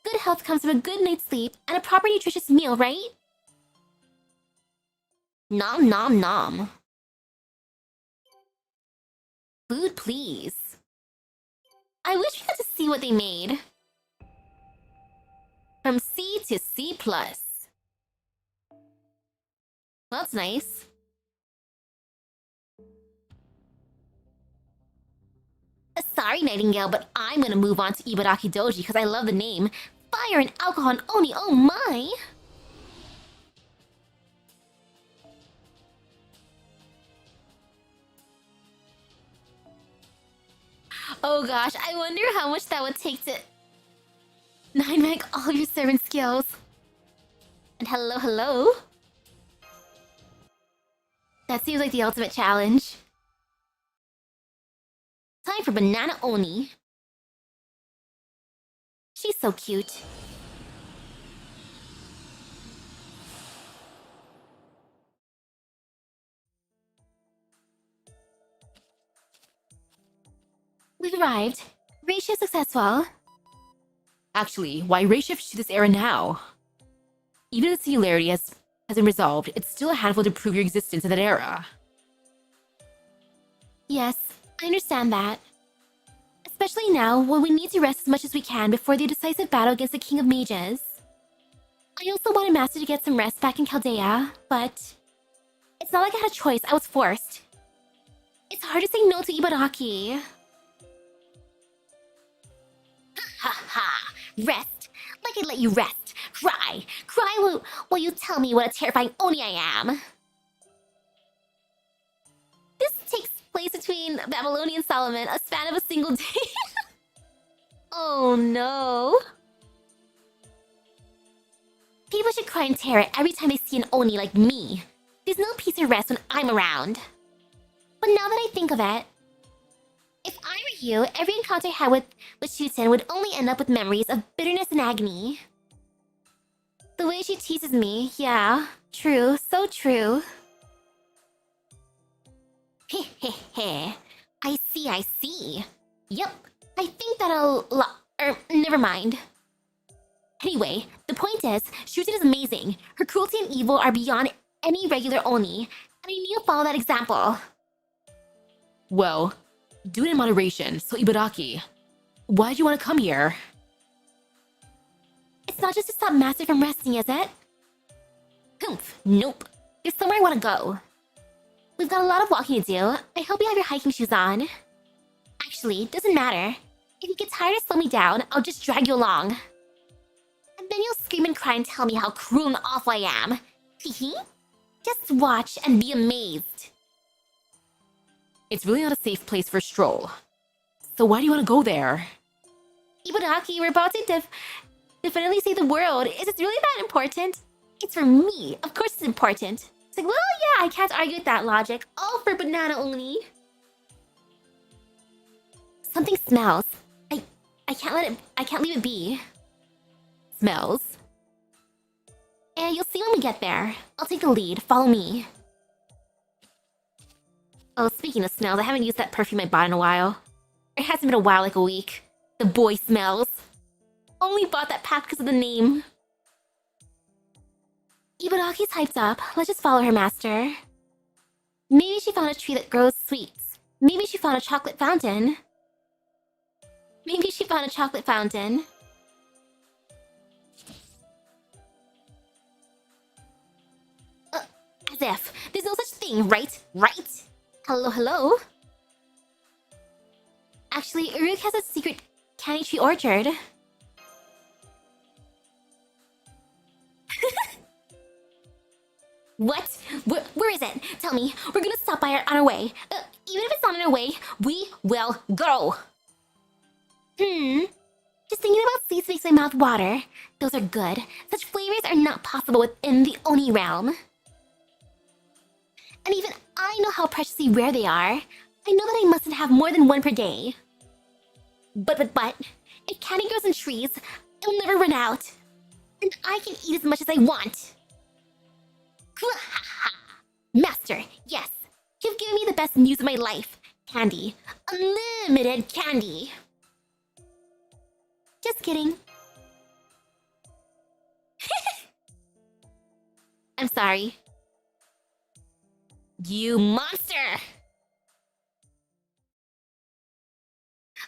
Good health comes from a good night's sleep and a proper nutritious meal, right? Nom nom nom. Food, please. I wish we got to see what they made. From C to C+. Well, that's nice. Sorry, Nightingale, but I'm gonna move on to Ibaraki Doji because I love the name. Fire and alcohol and Oni, oh my! Oh gosh, I wonder how much that would take to 9-rank all your servant skills. And hello, hello? That seems like the ultimate challenge. Time for Banana Oni. She's so cute. We've arrived. Ratio successful. Actually, why race shift to this era now? Even if the singularity has been resolved, it's still a handful to prove your existence in that era. Yes, I understand that. Especially now, when we need to rest as much as we can before the decisive battle against the King of Mages. I also wanted Master to get some rest back in Chaldea, but it's not like I had a choice, I was forced. It's hard to say no to Ibaraki. Ha ha! Rest? Like I'd let you rest. Cry! Cry while you tell me what a terrifying Oni I am! This takes place between Babylonian and Solomon, a span of a single day. Oh no. People should cry in terror every time they see an Oni like me. There's no peace or rest when I'm around. But now that I think of it, if I were you, every encounter I had with Shuten would only end up with memories of bitterness and agony. The way she teases me, yeah, true, so true. Heh heh heh. I see. Yup, I think that'll never mind. Anyway, the point is, Shuten is amazing. Her cruelty and evil are beyond any regular Oni, and I need to follow that example. Well, do it in moderation, so Ibaraki. Why'd you want to come here? It's not just to stop Master from resting, is it? Humph, nope. There's somewhere I want to go. We've got a lot of walking to do. I hope you have your hiking shoes on. Actually, doesn't matter. If you get tired or slow me down, I'll just drag you along. And then you'll scream and cry and tell me how cruel and awful I am. Hehe. Just watch and be amazed. It's really not a safe place for a stroll. So why do you want to go there? Ibaraki, we're about to definitely save the world. Is it really that important? It's for me. Of course it's important. It's like, well, yeah, I can't argue with that logic. All for Banana Oni. Something smells. I can't leave it be. Smells? And you'll see when we get there. I'll take the lead. Follow me. Oh, speaking of smells, I haven't used that perfume I bought in a while. It hasn't been a while, like a week. The boy smells. Only bought that pack because of the name. Ibaraki's hyped up. Let's just follow her, Master. Maybe she found a tree that grows sweets. Maybe she found a chocolate fountain. Maybe she found a chocolate fountain. As if. There's no such thing, right? Right? Hello, hello? Actually, Uruk has a secret candy tree orchard. What? Where is it? Tell me. We're gonna stop by on our way. Even if it's not on our way, we will go. Just Just thinking about sweets makes my mouth water. Those are good. Such flavors are not possible within the Oni realm. And even I know how preciously rare they are. I know that I mustn't have more than one per day. But, if candy grows in trees, it'll never run out. And I can eat as much as I want. Master, yes. You've given me the best news of my life. Candy. Unlimited candy. Just kidding. I'm sorry. You monster!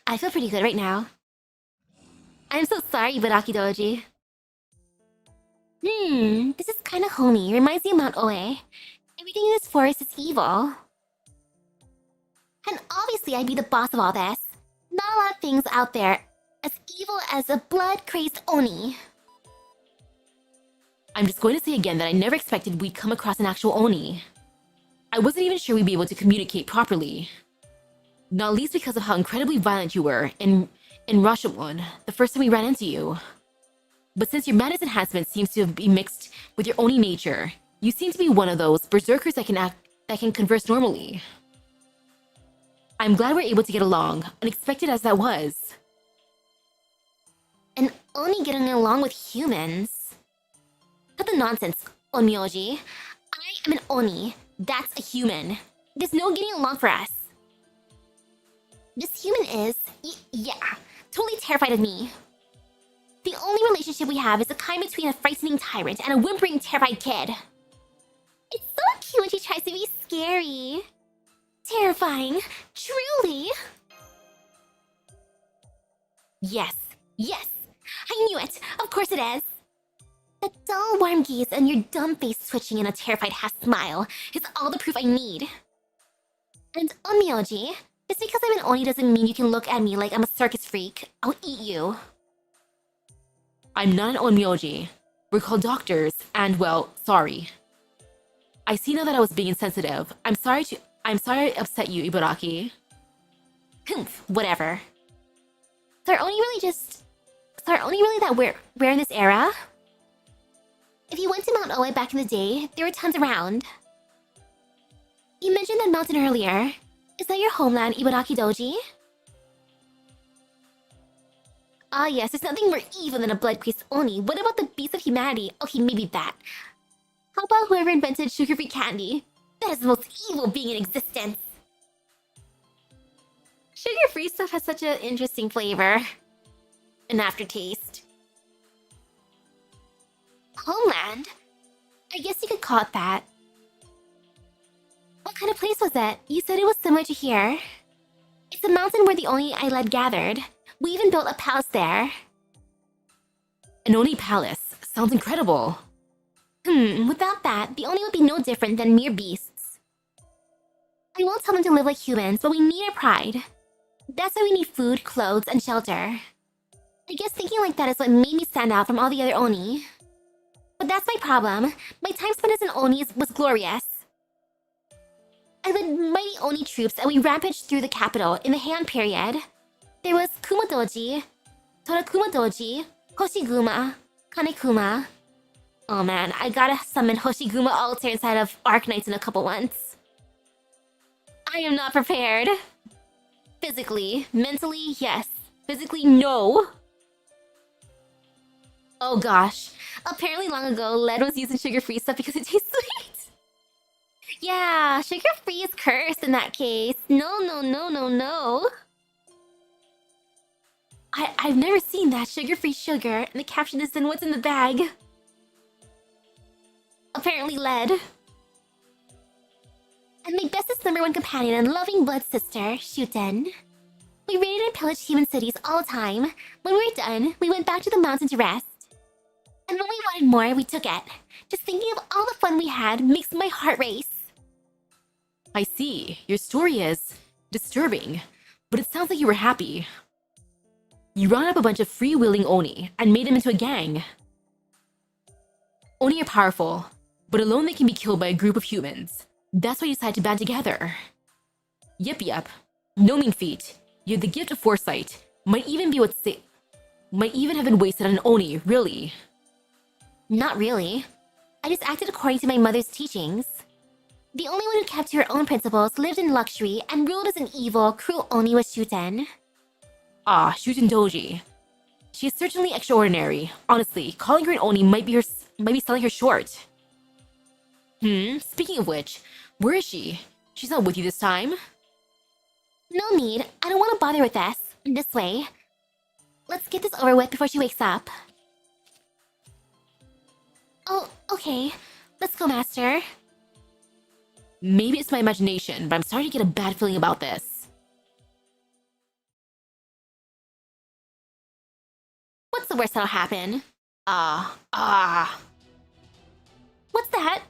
I feel pretty good right now. I'm so sorry, Baraki Doji. This is kinda homey. Reminds me of Mount Oe. Everything in this forest is evil. And obviously I'd be the boss of all this. Not a lot of things out there as evil as a blood-crazed Oni. I'm just going to say again that I never expected we'd come across an actual Oni. I wasn't even sure we'd be able to communicate properly. Not least because of how incredibly violent you were in Rashomon the first time we ran into you. But since your madness enhancement seems to be mixed with your Oni nature, you seem to be one of those berserkers that can converse normally. I'm glad we're able to get along, unexpected as that was. An Oni getting along with humans? Cut the nonsense, Onmyoji. I am an Oni. That's a human. There's no getting along for us. This human is, yeah, totally terrified of me. The only relationship we have is a kind between a frightening tyrant and a whimpering, terrified kid. It's so cute when she tries to be scary. Terrifying, truly. Yes, I knew it. Of course it is. That dull, warm gaze and your dumb face twitching in a terrified half-smile is all the proof I need. And Onmyoji, just because I'm an Oni doesn't mean you can look at me like I'm a circus freak. I'll eat you. I'm not an Onmyoji. We're called doctors, and well, sorry. I see now that I was being insensitive. I'm sorry I upset you, Ibaraki. Humph, whatever. So are Oni really that rare in this era? If you went to Mount Oe back in the day, there were tons around. You mentioned that mountain earlier. Is that your homeland, Ibaraki Doji? Ah yes, there's nothing more evil than a blood-crazed Oni. What about the beast of humanity? Okay, maybe that. How about whoever invented sugar-free candy? That is the most evil being in existence. Sugar-free stuff has such an interesting flavor. An aftertaste. Homeland? I guess you could call it that. What kind of place was it? You said it was similar to here. It's a mountain where the Oni I led gathered. We even built a palace there. An Oni palace. Sounds incredible. Without that, the Oni would be no different than mere beasts. I won't tell them to live like humans, but we need our pride. That's why we need food, clothes, and shelter. I guess thinking like that is what made me stand out from all the other Oni. But that's my problem. My time spent as an Oni was glorious. I led mighty Oni troops and we rampaged through the capital in the Heian period. There was Kumadoji, Torakumadoji, Hoshiguma, Kanekuma. Oh man, I gotta summon Hoshiguma altar inside of Arknights in a couple months. I am not prepared. Physically, mentally, yes. Physically, no. Oh gosh. Apparently long ago, lead was used in sugar-free stuff because it tastes sweet. Yeah, sugar-free is cursed in that case. No. I've never seen that sugar-free sugar, and the caption is then what's in the bag. Apparently lead. And my bestest #1 companion and loving blood sister, Shuten. We raided and pillaged human cities all the time. When we were done, we went back to the mountain to rest. And when we wanted more, we took it. Just thinking of all the fun we had makes my heart race. I see. Your story is disturbing, but it sounds like you were happy. You rounded up a bunch of free-wheeling Oni and made them into a gang. Oni are powerful, but alone they can be killed by a group of humans. That's why you decided to band together. Yep. No mean feat. You had the gift of foresight. Might even be what might even have been wasted on an Oni, really. Not really. I just acted according to my mother's teachings. The only one who kept to her own principles, lived in luxury, and ruled as an evil, cruel Oni was Shuten. Ah, Shuten Doji. She is certainly extraordinary. Honestly, calling her an Oni might be selling her short. Speaking of which, where is she? She's not with you this time? No need. I don't want to bother with this. This way. Let's get this over with before she wakes up. Oh, okay. Let's go, Master. Maybe it's my imagination, but I'm starting to get a bad feeling about this. What's the worst that'll happen? What's that?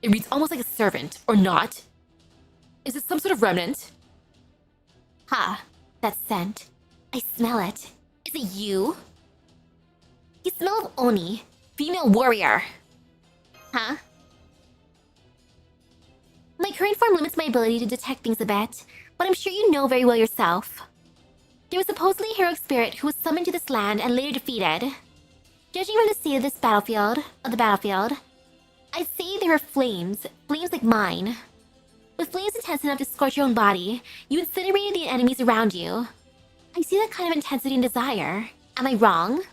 It reads almost like a servant, or not. Is it some sort of remnant? Ha, that scent. I smell it. Is it you? You smell of Oni, female warrior. Huh? My current form limits my ability to detect things a bit, but I'm sure you know very well yourself. There was supposedly a heroic spirit who was summoned to this land and later defeated. Judging from the state of the battlefield, I'd say there were flames like mine. With flames intense enough to scorch your own body, you incinerated the enemies around you. I see that kind of intensity and desire. Am I wrong?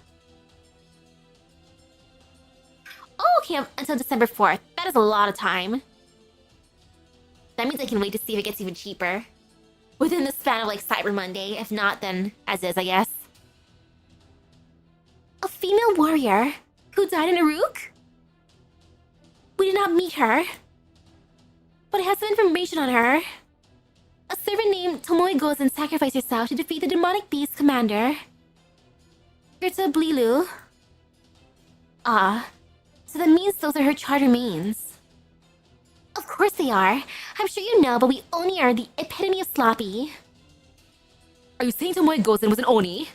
Oh, okay, until December 4th. That is a lot of time. That means I can wait to see if it gets even cheaper. Within the span of like Cyber Monday. If not, then as is, I guess. A female warrior who died in Uruk? We did not meet her. But I have some information on her. A servant named Tomoe Gozen sacrificed herself to defeat the demonic beast commander, Gerta Blilu. Ah, so that means those are her charred remains. Of course they are. I'm sure you know, but we Oni are the epitome of sloppy. Are you saying Tomoe Gozen was an Oni?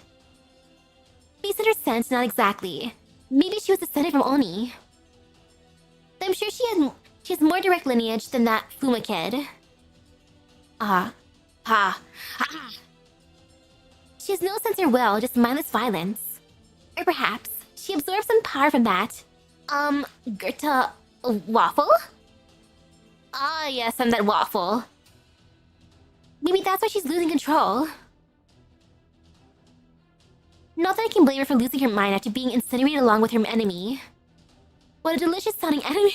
Based on her sense, not exactly. Maybe she was descended from Oni. I'm sure she has more direct lineage than that Fuma kid. She has no sense or will, just mindless violence. Or perhaps she absorbed some power from that. Gerta Waffle? Ah, yes, I'm that waffle. Maybe that's why she's losing control. Not that I can blame her for losing her mind after being incinerated along with her enemy. What a delicious sounding enemy!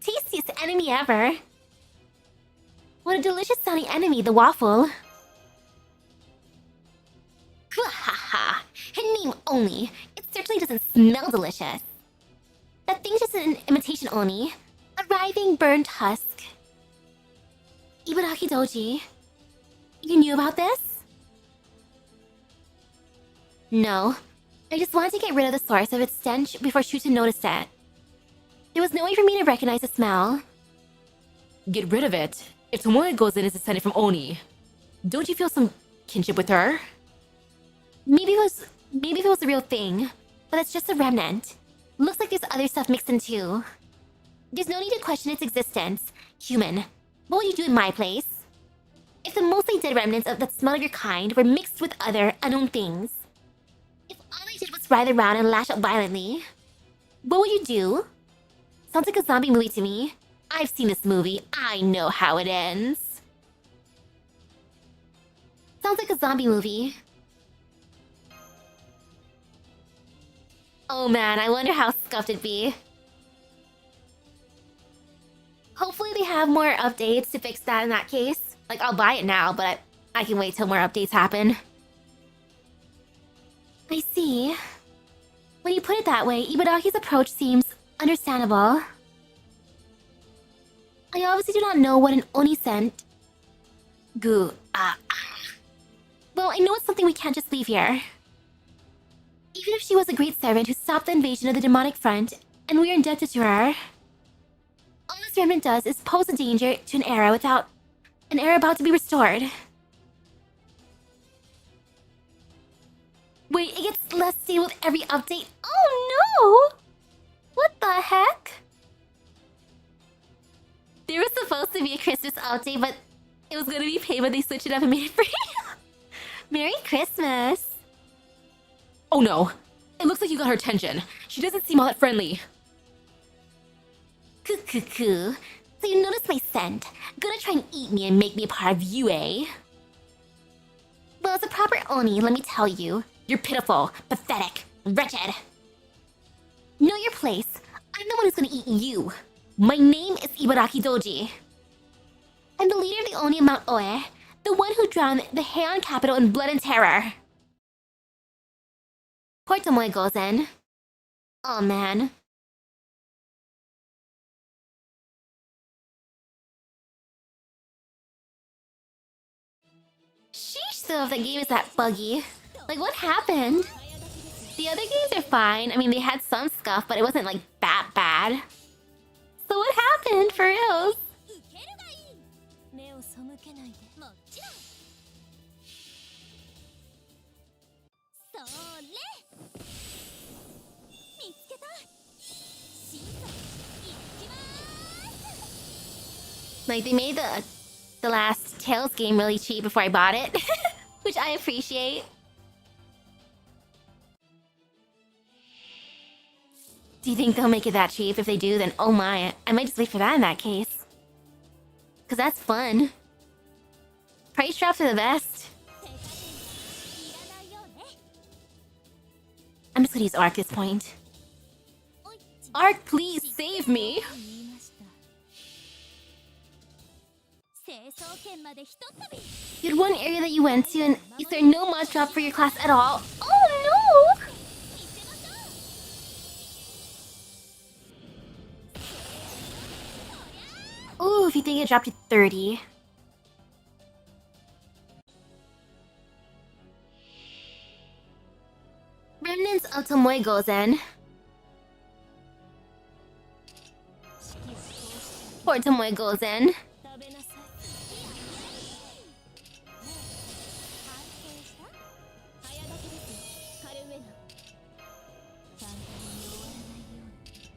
Tastiest enemy ever! What a delicious sounding enemy, the waffle! Ha! Her name only. It certainly doesn't smell delicious. That thing's just an imitation Oni. A writhing, burned husk. Ibaraki Doji. You knew about this? No. I just wanted to get rid of the source of its stench before Shuten noticed it. There was no way for me to recognize the smell. Get rid of it? If Tomoe Gozen is descended from Oni, don't you feel some kinship with her? Maybe if it was the real thing, but it's just a remnant. Looks like there's other stuff mixed in too. There's no need to question its existence. Human, what would you do in my place? If the mostly dead remnants of that smell of your kind were mixed with other unknown things? If all I did was writhe around and lash out violently? What would you do? Sounds like a zombie movie to me. I've seen this movie. I know how it ends. Sounds like a zombie movie. Oh man, I wonder how scuffed it'd be. Hopefully they have more updates to fix that in that case. Like, I'll buy it now, but I can wait till more updates happen. I see. When you put it that way, Ibaraki's approach seems understandable. I obviously do not know what an Oni scent... Goo. Well, I know it's something we can't just leave here. Even if she was a great servant who stopped the invasion of the demonic front, and we are indebted to her, all this remnant does is pose a danger to an era about to be restored. Wait, it gets less stable with every update. Oh no! What the heck? There was supposed to be a Christmas update, but it was gonna be paid, but they switched it up and made it free. Merry Christmas! Oh no, it looks like you got her attention. She doesn't seem all that friendly. Cuckoo. So you noticed my scent. Gonna try and eat me and make me a part of you, eh? Well, as a proper Oni, let me tell you, you're pitiful, pathetic, wretched. Know your place. I'm the one who's gonna eat you. My name is Ibaraki Doji. I'm the leader of the Oni of Mount Oe, the one who drowned the Heian capital in blood and terror. Poor Tomoe Gozen. Oh man. Sheesh though, if that game is that buggy. Like, what happened? The other games are fine. I mean, they had some scuff, but it wasn't like that bad. So what happened, for reals? 目を背けないでもちろんそれ見つけたシーソー行きまーす Like, they made the last Tales game really cheap before I bought it. Which I appreciate. Do you think they'll make it that cheap? If they do, then oh my, I might just wait for that in that case. Cause that's fun. Price drops are the best. I'm just gonna use Arc this point. Arc, please save me! 成層圏までひとっ飛び You had one area that you went to, and is there no mod drop for your class at all? Oh no! Ooh, if you think it dropped to 30. Remnants of Tomoe Gozen. Poor Tomoe Gozen. 食べなさい反省した早炊きですカルメナ簡単に終わらないよ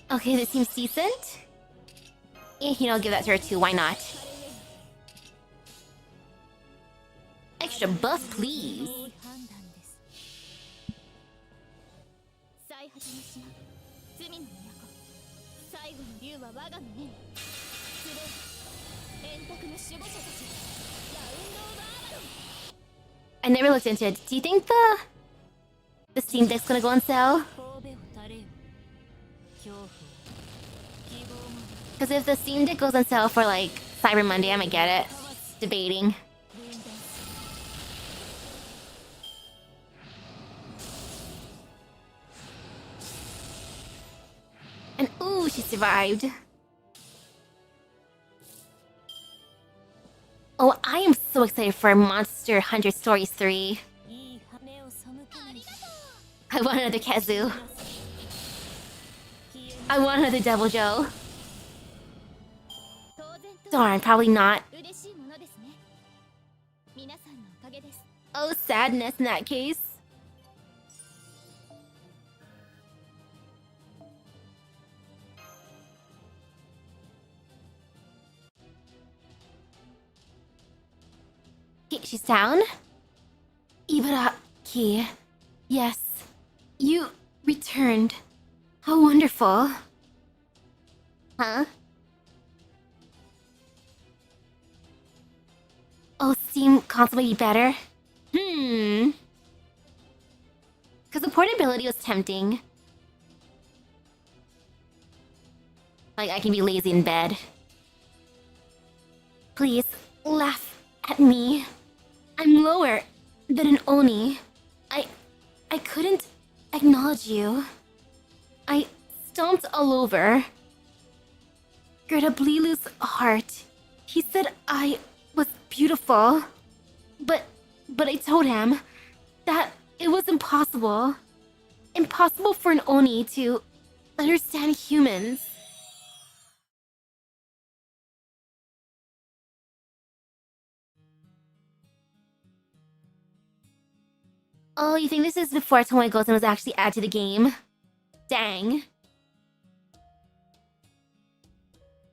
うに Okay, this seems decent. Eh, you know, I'll give that to her too, why not? Extra buff, please. いい判断です最果ての島罪の都最後の竜は我がの目に集え円卓の守護者たちラウンドオブアバロン I never looked into it. Do you think the Steam Deck's gonna go on sale? 神戸を垂れよ恐怖を希望も Because if the Steam Deck goes on sale for like Cyber Monday, I might get it. Debating. 分断する And ooh, she survived. Oh, I am so excited for Monster Hunter Stories 3. いい目を背けないで I want another Kazu. I want another Devil Joe. 当然と Darn, probably not. 嬉しいものですね皆さんのおかげです Oh, sadness in that case. Okay, she's down. Ibaraki. Yes. You returned. How wonderful. Huh? Oh, Steam console might be better. Because the portability was tempting. Like, I can be lazy in bed. Please, laugh at me. I'm lower than an Oni. I couldn't acknowledge you. I stomped all over. Gerda Blilu's heart. He said I was beautiful. But I told him that it was impossible. Impossible for an Oni to understand humans. Oh, you think this is before Tomoe Gozen was actually added to the game? Dang.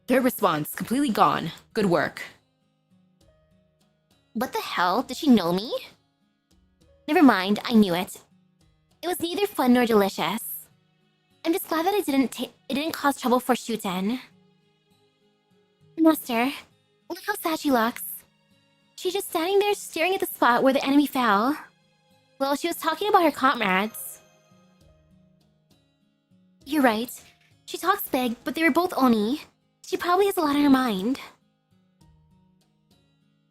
Their response completely gone. Good work. What the hell? Did she know me? Never mind, I knew it. It was neither fun nor delicious. I'm just glad that it didn't cause trouble for Shuten. Master, look how sad she looks. She's just standing there staring at the spot where the enemy fell. Well, she was talking about her comrades. You're right. She talks big, but they were both Oni. She probably has a lot on her mind.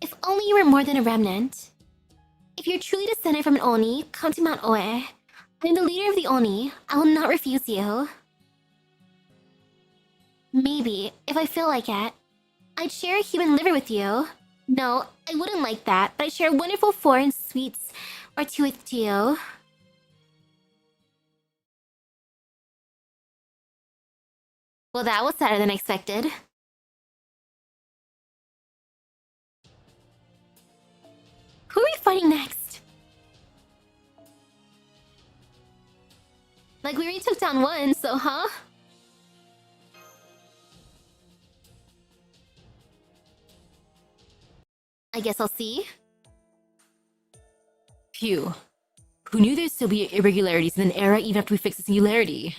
If only you were more than a remnant. If you're truly descended from an Oni, come to Mount Oe. I'm the leader of the Oni. I will not refuse you. Maybe, if I feel like it, I'd share a human liver with you. No, I wouldn't like that, but I'd share a wonderful foreign sweets or two with you. Well, that was sadder than expected. Who are we fighting next? Like, we already took down one, so huh? I guess I'll see. Phew. Who knew there'd still be irregularities in an era even after we fixed the singularity?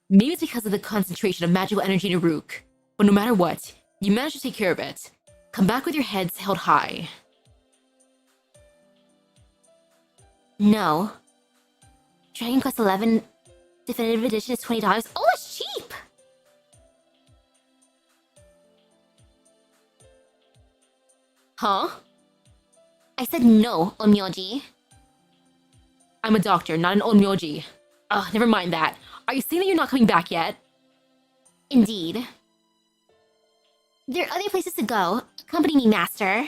Maybe it's because of the concentration of magical energy in Uruk. But no matter what, you managed to take care of it. Come back with your heads held high. No. Dragon Quest XI Definitive Edition is $20. Oh, it's cheap! Huh? I said no, Onmyoji. I'm a doctor, not an onmyoji. Ugh, never mind that. Are you saying that you're not coming back yet? Indeed. There are other places to go. Accompany me, master.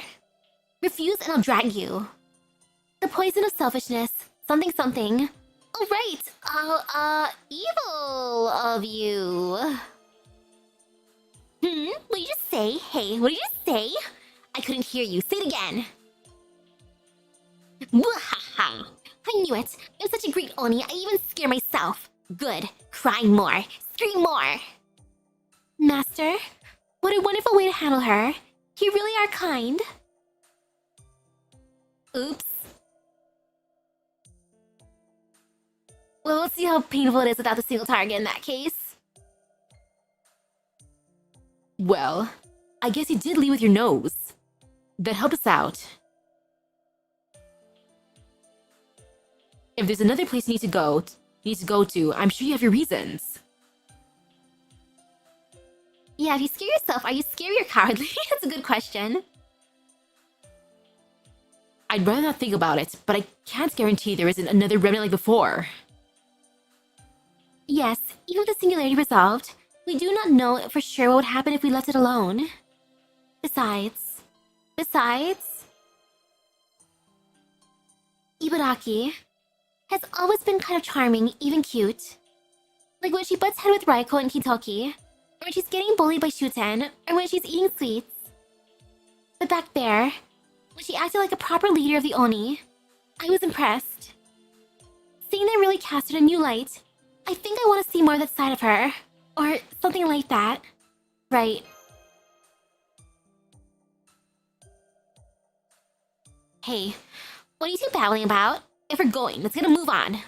Refuse and I'll drag you. The poison of selfishness. Something something. Oh, right. Evil of you. What did you just say? Hey, what did you just say? I couldn't hear you. Say it again. Bwahaha. I knew it. I'm such a great Oni, I even scare myself. Good. Cry more. Scream more. Master, what a wonderful way to handle her. You really are kind. Oops. Well, let's see how painful it is without the single target in that case. Well, I guess you did lead with your nose. That helped us out. If there's another place you need to go to, I'm sure you have your reasons. Yeah, if you scare yourself, are you scary or cowardly? That's a good question. I'd rather not think about it, but I can't guarantee there isn't another remnant like before. Yes, even with the singularity resolved, we do not know for sure what would happen if we left it alone. Besides... Ibaraki has always been kind of charming, even cute. Like when she butts head with Raiko and Kitoki, or when she's getting bullied by Shuten, or when she's eating sweets. But back there, when she acted like a proper leader of the Oni, I was impressed. Seeing that really cast her in a new light, I think I want to see more of that side of her. Or something like that. Right. Hey, what are you two battling about? If we're going, let's get a move on.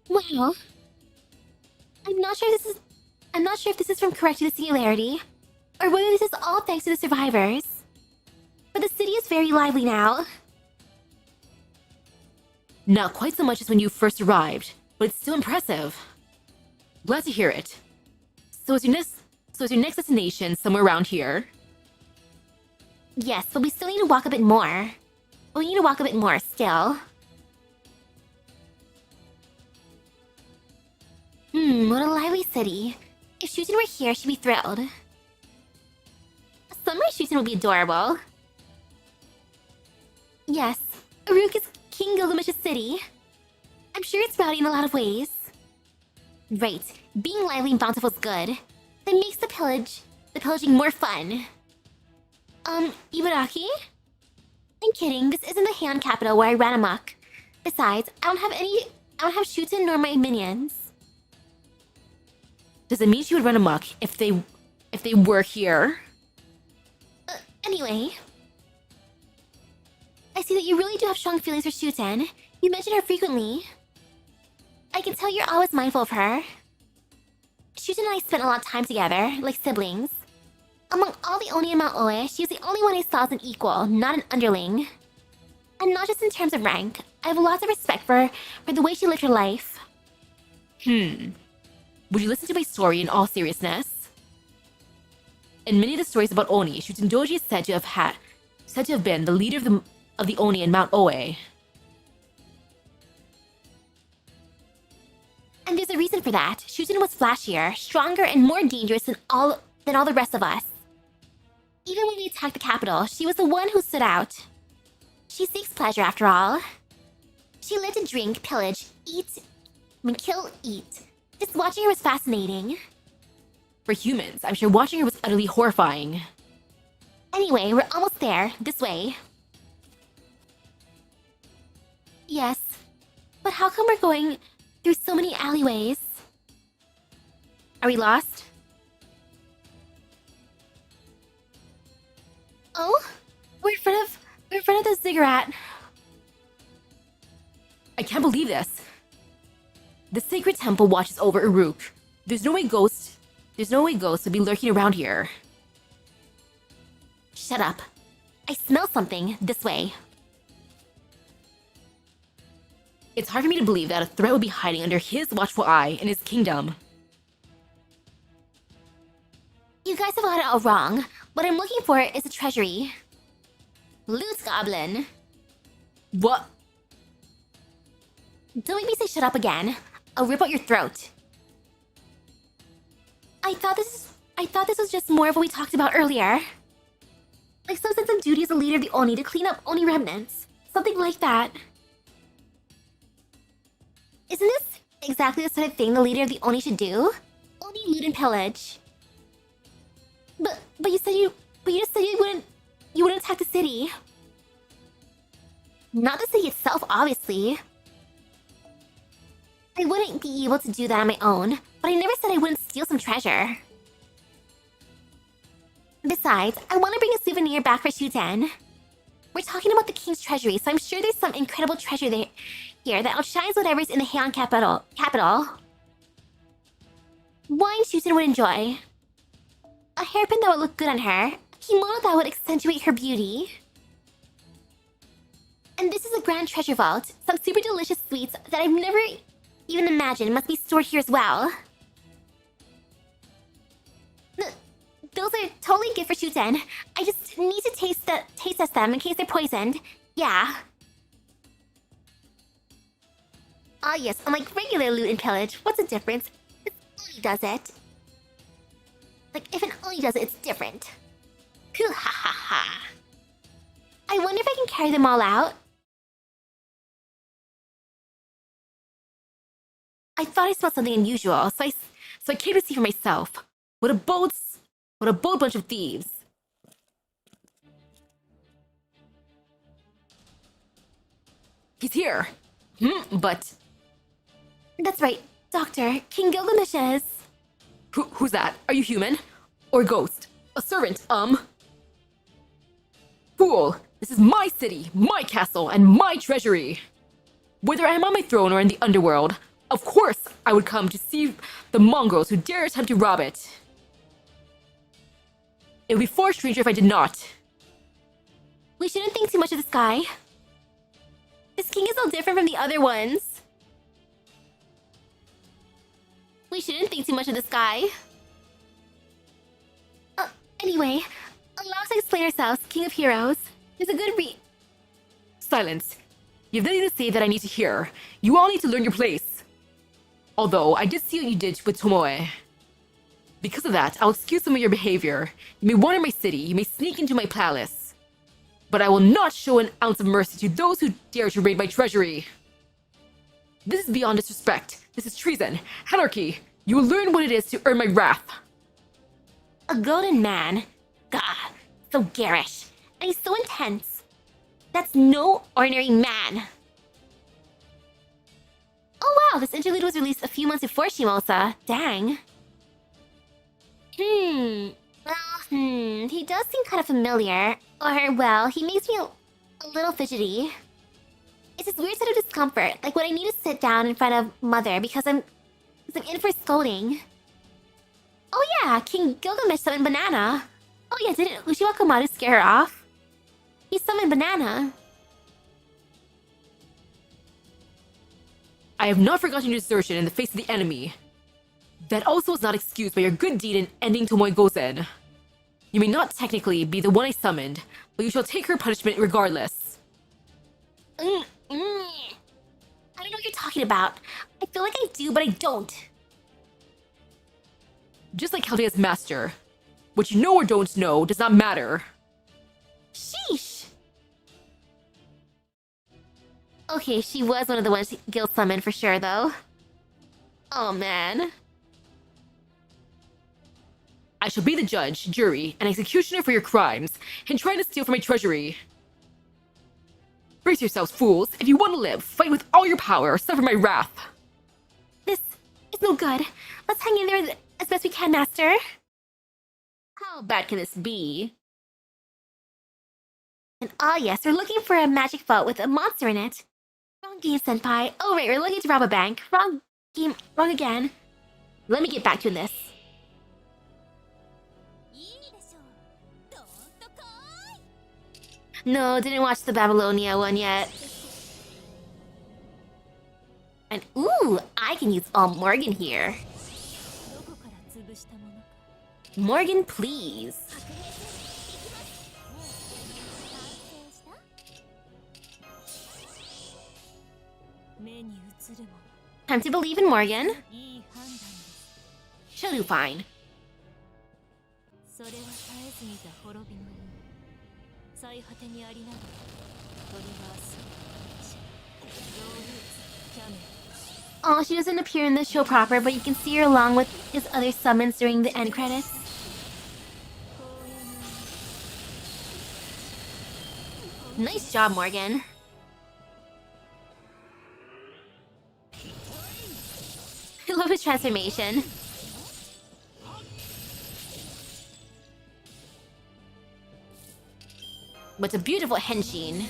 Wow. I'm not sure if this is from correcting the singularity, or whether this is all thanks to the survivors. But the city is very lively now. Not quite so much as when you first arrived, but it's still impressive. Glad to hear it. So is your next destination somewhere around here? Yes, but we still need to walk a bit more. We need to walk a bit more still. What a lively city. If Shuten were here, she'd be thrilled. A sunrise Shuten would be adorable. Yes, Uruk is King Gilgamesh's city. I'm sure it's rowdy in a lot of ways. Right, being lively and bountiful is good. That makes the pillaging more fun. Ibaraki? I'm kidding, this isn't the Heian capital where I ran amok. Besides, I don't have Shuten nor my minions. Does it mean she would run amok if they were here? Anyway, I see that you really do have strong feelings for Shuten. You mention her frequently. I can tell you're always mindful of her. Shuten and I spent a lot of time together, like siblings. Among all the Oni in Mount Oe, she was the only one I saw as an equal, not an underling. And not just in terms of rank. I have lots of respect for the way she lived her life. Would you listen to my story in all seriousness? In many of the stories about Oni, Shutendoji is said to have been the leader of the Oni in Mount Oe. And there's a reason for that. Shuten was flashier, stronger, and more dangerous than all the rest of us. Even when we attacked the capital, she was the one who stood out. She seeks pleasure after all. She lived to drink, pillage, kill, eat. Just watching her was fascinating. For humans, I'm sure watching her was utterly horrifying. Anyway, we're almost there. This way. Yes. But how come we're going through so many alleyways? Are we lost? Oh? We're in front of the ziggurat. I can't believe this. The sacred temple watches over Uruk. There's no way ghosts would be lurking around here. Shut up. I smell something this way. It's hard for me to believe that a threat would be hiding under his watchful eye in his kingdom. You guys have got it all wrong. What I'm looking for is a treasury. Loot goblin. What? Don't make me say shut up again. I'll rip out your throat. I thought this was just more of what we talked about earlier. Like some sense of duty as a leader of the Oni to clean up Oni remnants. Something like that. Isn't this exactly the sort of thing the leader of the Oni should do? Oni loot and pillage. But you just said you wouldn't attack the city. Not the city itself, obviously. I wouldn't be able to do that on my own, but I never said I wouldn't steal some treasure. Besides, I want to bring a souvenir back for Shuten. We're talking about the king's treasury, so I'm sure there's some incredible treasure here that outshines whatever's in the Heian capital. Wine Shuten would enjoy. A hairpin that would look good on her. A kimono that would accentuate her beauty. And this is a grand treasure vault. Some super delicious sweets that I've never even imagined must be stored here as well. Those are totally good for Shuten. I just need to taste test them in case they're poisoned. Yeah. Ah yes, unlike regular loot and pillage, what's the difference? If Oni does it. Like, if an Oni does it, it's different. Hoo ha ha ha. I wonder if I can carry them all out. I thought I smelled something unusual, so I came to see for myself. What a bold bunch of thieves. He's here. But... That's right, Doctor. King Gilgamesh is... Who's that? Are you human? Or ghost? A servant, Fool! This is my city, my castle, and my treasury! Whether I am on my throne or in the underworld, of course I would come to see the mongrels who dare attempt to rob it. It would be far stranger if I did not. We shouldn't think too much of this guy. This king is so different from the other ones. We shouldn't think too much of this guy. Anyway, allow us to explain ourselves, King of Heroes. There's a good Silence. You have nothing to say that I need to hear. You all need to learn your place. Although, I did see what you did with Tomoe. Because of that, I'll excuse some of your behavior. You may wander my city, you may sneak into my palace. But I will not show an ounce of mercy to those who dare to raid my treasury. This is beyond disrespect. This is treason, anarchy. You will learn what it is to earn my wrath. A golden man. Gah, so garish. And he's so intense. That's no ordinary man. Oh wow, this interlude was released a few months before Shimosa. Dang. He does seem kind of familiar. Or, well, he makes me a little fidgety. It's this weird sort of discomfort, like when I need to sit down in front of Mother because I'm in for scolding. Oh yeah, King Gilgamesh summoned Banana. Oh yeah, didn't Uchiwa Komaru scare her off? He summoned Banana. I have not forgotten your desertion in the face of the enemy. That also is not excused by your good deed in ending Tomoe Gozen. You may not technically be the one I summoned, but you shall take her punishment regardless. I don't know what you're talking about. I feel like I do, but I don't. Just like Caldea's master. What you know or don't know does not matter. Sheesh! Okay, she was one of the ones Gil summoned for sure, though. Oh, man. I shall be the judge, jury, and executioner for your crimes, and trying to steal from my treasury. Brace yourselves, fools. If you want to live, fight with all your power or suffer my wrath. This is no good. Let's hang in there as best we can, Master. How bad can this be? And yes, we're looking for a magic boat with a monster in it. Wrong game, Senpai. Oh, right, we're looking to rob a bank. Wrong game, wrong again. Let me get back to this. いいでしょう。どーんとこーい。 No, didn't watch the Babylonia one yet. And ooh, I can use all Morgan here. どこから潰したものか。 Morgan, please. 完成した目に映るも Time to believe in Morgan. の。いい判断です。 She'll do fine. それは絶えず見た滅びの夢。最果てにありながらトリガースロールーツキャメル Oh, she doesn't appear in the show proper, but you can see her along with his other summons during the end credits. こういう Nice job, Morgan. I love his transformation. What's a beautiful henshin.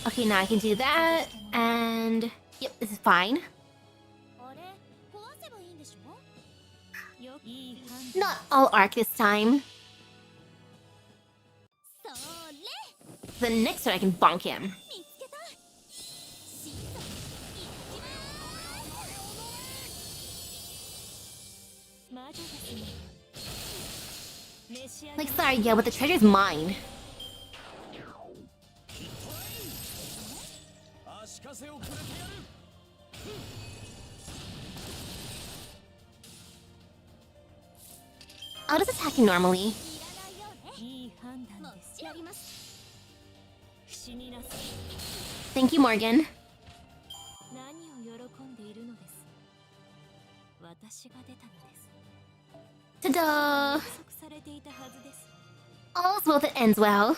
Okay, now I can do that, and yep, this is fine. あれ壊せばいいんでしょよいい判断 Not all arc this time. それ The next one I can bonk him. 見つけたシーソーいきまーす魔女ですね召し上が Like, sorry, yeah, but the treasure's mine. I'll just attack him normally. いらないようねいい判断ですやります死になさい Thank you, Morgan. 何を喜んでいるのです私が出たのです Ta-da! 約束されていたはずです All's well that ends well.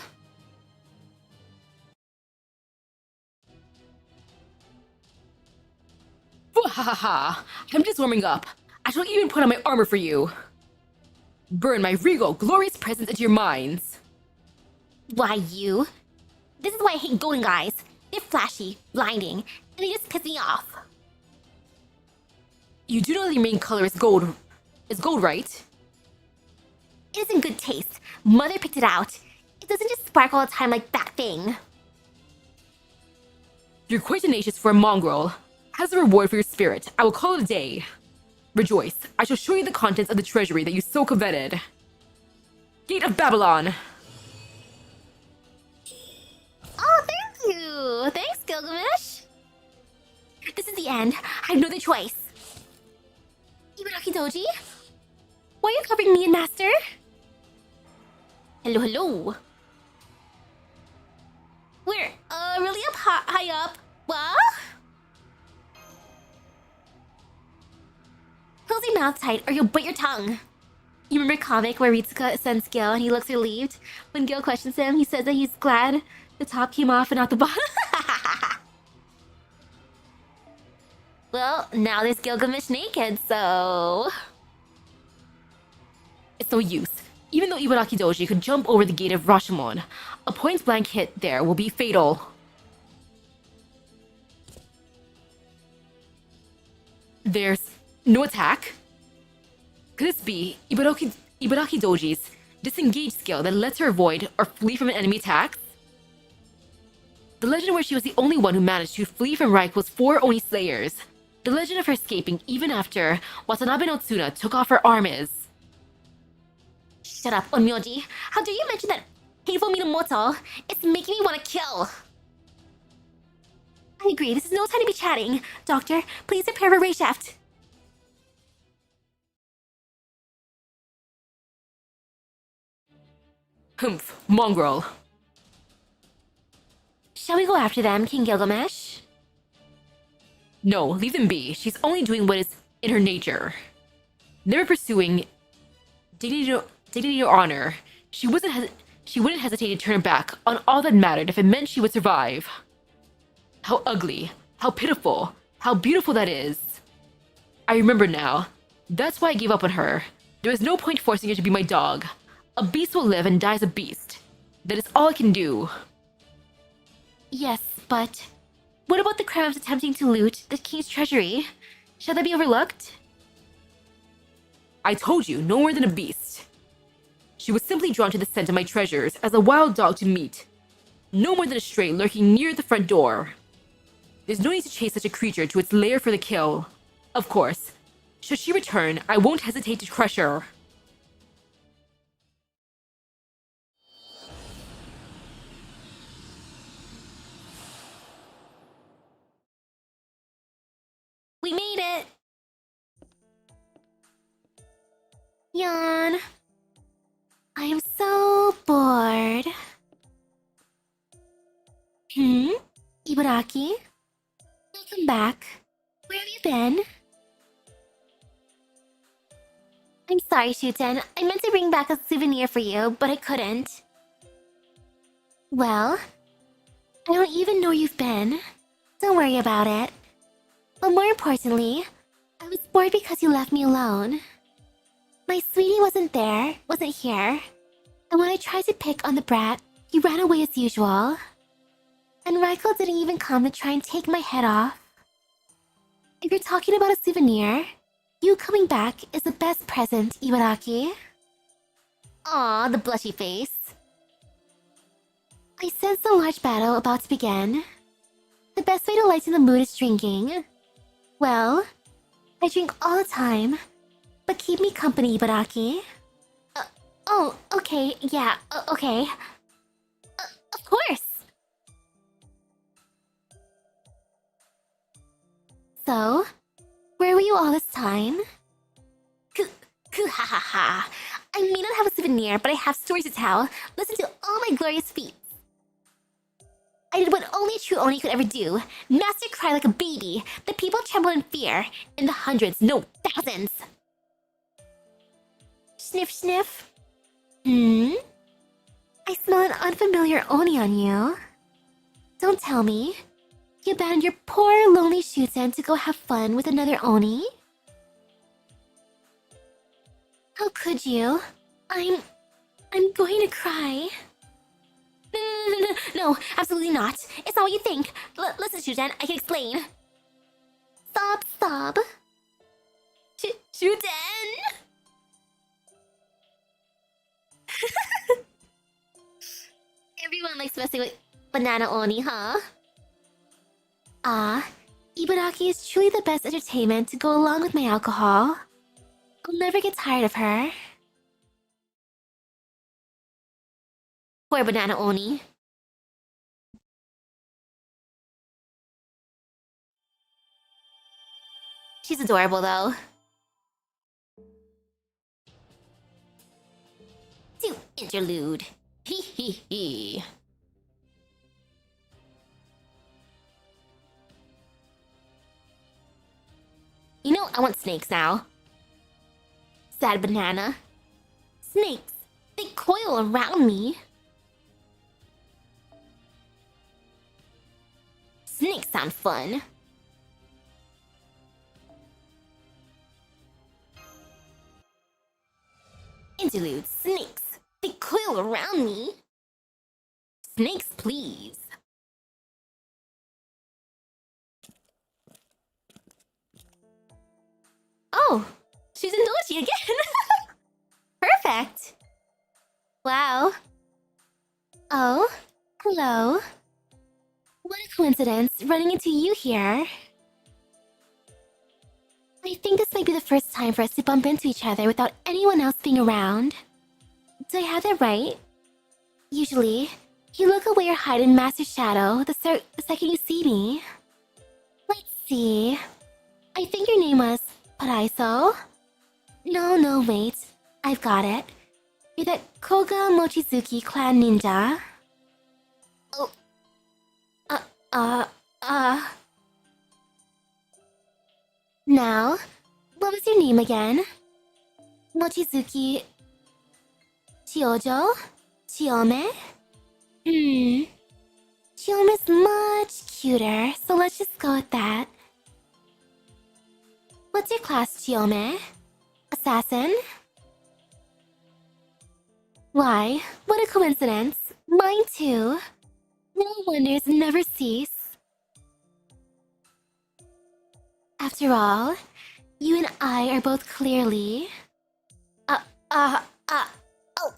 Wahaha! I'm just warming up. I shall even put on my armor for you. Burn my regal, glorious presence into your minds. Why, you? This is why I hate golden guys. They're flashy, blinding, and they just piss me off. You do know that your main color is gold. Is gold, right? It is in good taste. Mother picked it out. It doesn't just sparkle all the time like that thing. You're quite tenacious for a mongrel. As a reward for your spirit, I will call it a day. Rejoice, I shall show you the contents of the treasury that you so coveted. Gate of Babylon! Oh, thank you! Thanks, Gilgamesh! This is the end. I have no other choice. Ibaraki Doji? Why are you covering me and Master? Hello, hello. We're, really up high up. What? Close your mouth tight or you'll bite your tongue. You remember comic where Ritsuka sends Gil and he looks relieved? When Gil questions him, he says that he's glad the top came off and not the bottom. Well, now there's Gilgamesh naked, so... It's no use. Even though Ibaraki Doji could jump over the gate of Rashomon, a point-blank hit there will be fatal. There's no attack? Could this be Ibaraki Doji's disengage skill that lets her avoid or flee from an enemy attack? The legend where she was the only one who managed to flee from Raiku's 4 Oni Slayers. The legend of her escaping even after Watanabe no Tsuna took off her arm is... Shut up, Onmyoji. How dare you mention that hateful Minamoto? It's making me want to kill. I agree, this is no time to be chatting. Doctor, please repair her ray shaft. Humph, mongrel. Shall we go after them, King Gilgamesh? No, leave them be. She's only doing what is in her nature. Never pursuing dignity or honor. She wouldn't hesitate to turn her back on all that mattered if it meant she would survive. How ugly, how pitiful, how beautiful that is. I remember now. That's why I gave up on her. There was no point forcing her to be my dog. A beast will live and die as a beast. That is all I can do. Yes, but what about the crime of attempting to loot the king's treasury? Shall that be overlooked? I told you, no more than a beast. She was simply drawn to the scent of my treasures as a wild dog to meat. No more than a stray lurking near the front door. There's no need to chase such a creature to its lair for the kill. Of course, should she return, I won't hesitate to crush her. We made it! Yawn. I am so bored. Ibaraki? Welcome back. Where have you been? I'm sorry, Shuten. I meant to bring back a souvenir for you, but I couldn't. Well, I don't even know where you've been. Don't worry about it. But more importantly, I was bored because you left me alone. My sweetie wasn't here. And when I tried to pick on the brat, he ran away as usual. And Raiko didn't even come to try and take my head off. If you're talking about a souvenir, you coming back is the best present, Ibaraki. Aw, the blushy face. I sense a large battle about to begin. The best way to lighten the mood is drinking. Well, I drink all the time, but keep me company, Ibaraki. Oh, okay, yeah, okay. Of course! So, where were you all this time? Ha ha ha. I may not have a souvenir, but I have stories to tell. Listen to all my glorious feats. I did what only a true Oni could ever do. Master cry like a baby. The people trembled in fear. In the hundreds, no, thousands. Sniff, sniff. I smell an unfamiliar Oni on you. Don't tell me. You abandoned your poor, lonely Shuten to go have fun with another Oni? How could you? I'm going to cry. No, absolutely not. It's not what you think. Listen, Shuten, I can explain. Sob. Shuten! Everyone likes messing with Banana Oni, huh? Ibaraki is truly the best entertainment to go along with my alcohol. I'll never get tired of her. Poor Banana Oni. She's adorable, though. To interlude. Hee hee hee. You know, I want snakes now. Sad banana. Snakes, they coil around me. Snakes sound fun. Interludes, snakes. They coil around me. Snakes, please. Oh, she's in Doji again. Perfect. Wow. Oh, hello. What a coincidence, running into you here. I think this might be the first time for us to bump into each other without anyone else being around. Do I have that right? Usually, you look away or hide in Master Shadow the second you see me. Let's see. I think your name was Paraiso? No, wait. I've got it. You're that Koga Mochizuki clan ninja. Oh. Now, what was your name again? Mochizuki... Chiojo? Chiome? Chiome's much cuter, so let's just go with that. What's your class, Chiome? Assassin? Why, what a coincidence. Mine too. Little wonders never cease. After all, you and I are both clearly... Oh.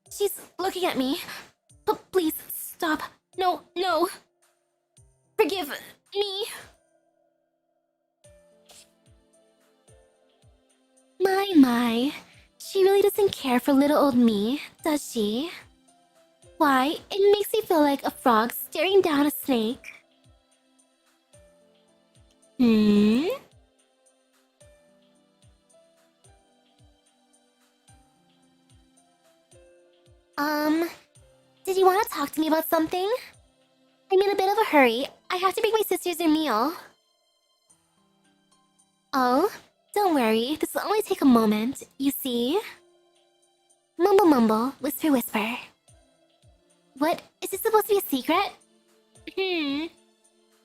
She's looking at me. But please, stop. No. Forgive me. My. She really doesn't care for little old me, does she? Why, it makes me feel like a frog staring down a snake. Did you want to talk to me about something? I'm in a bit of a hurry. I have to bring my sisters their meal. Oh, don't worry. This will only take a moment, you see? Mumble, whisper. What? Is this supposed to be a secret?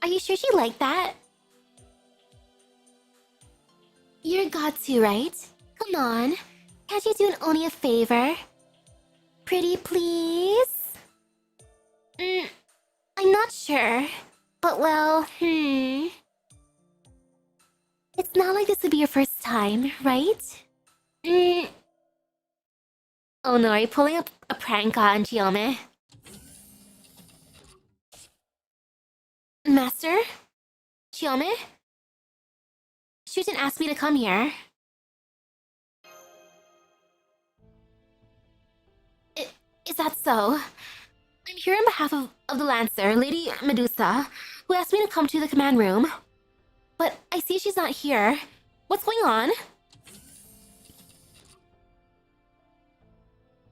Are you sure she'd like that? You're a god too, right? Come on. Can't you do an Oni a favor? Pretty please? I'm not sure. But well, It's not like this would be your first time, right? Oh no, are you pulling up a prank on Chiome? Master? Chiome? She didn't ask me to come here. Is that so? I'm here on behalf of the Lancer, Lady Medusa, who asked me to come to the command room. But I see she's not here. What's going on?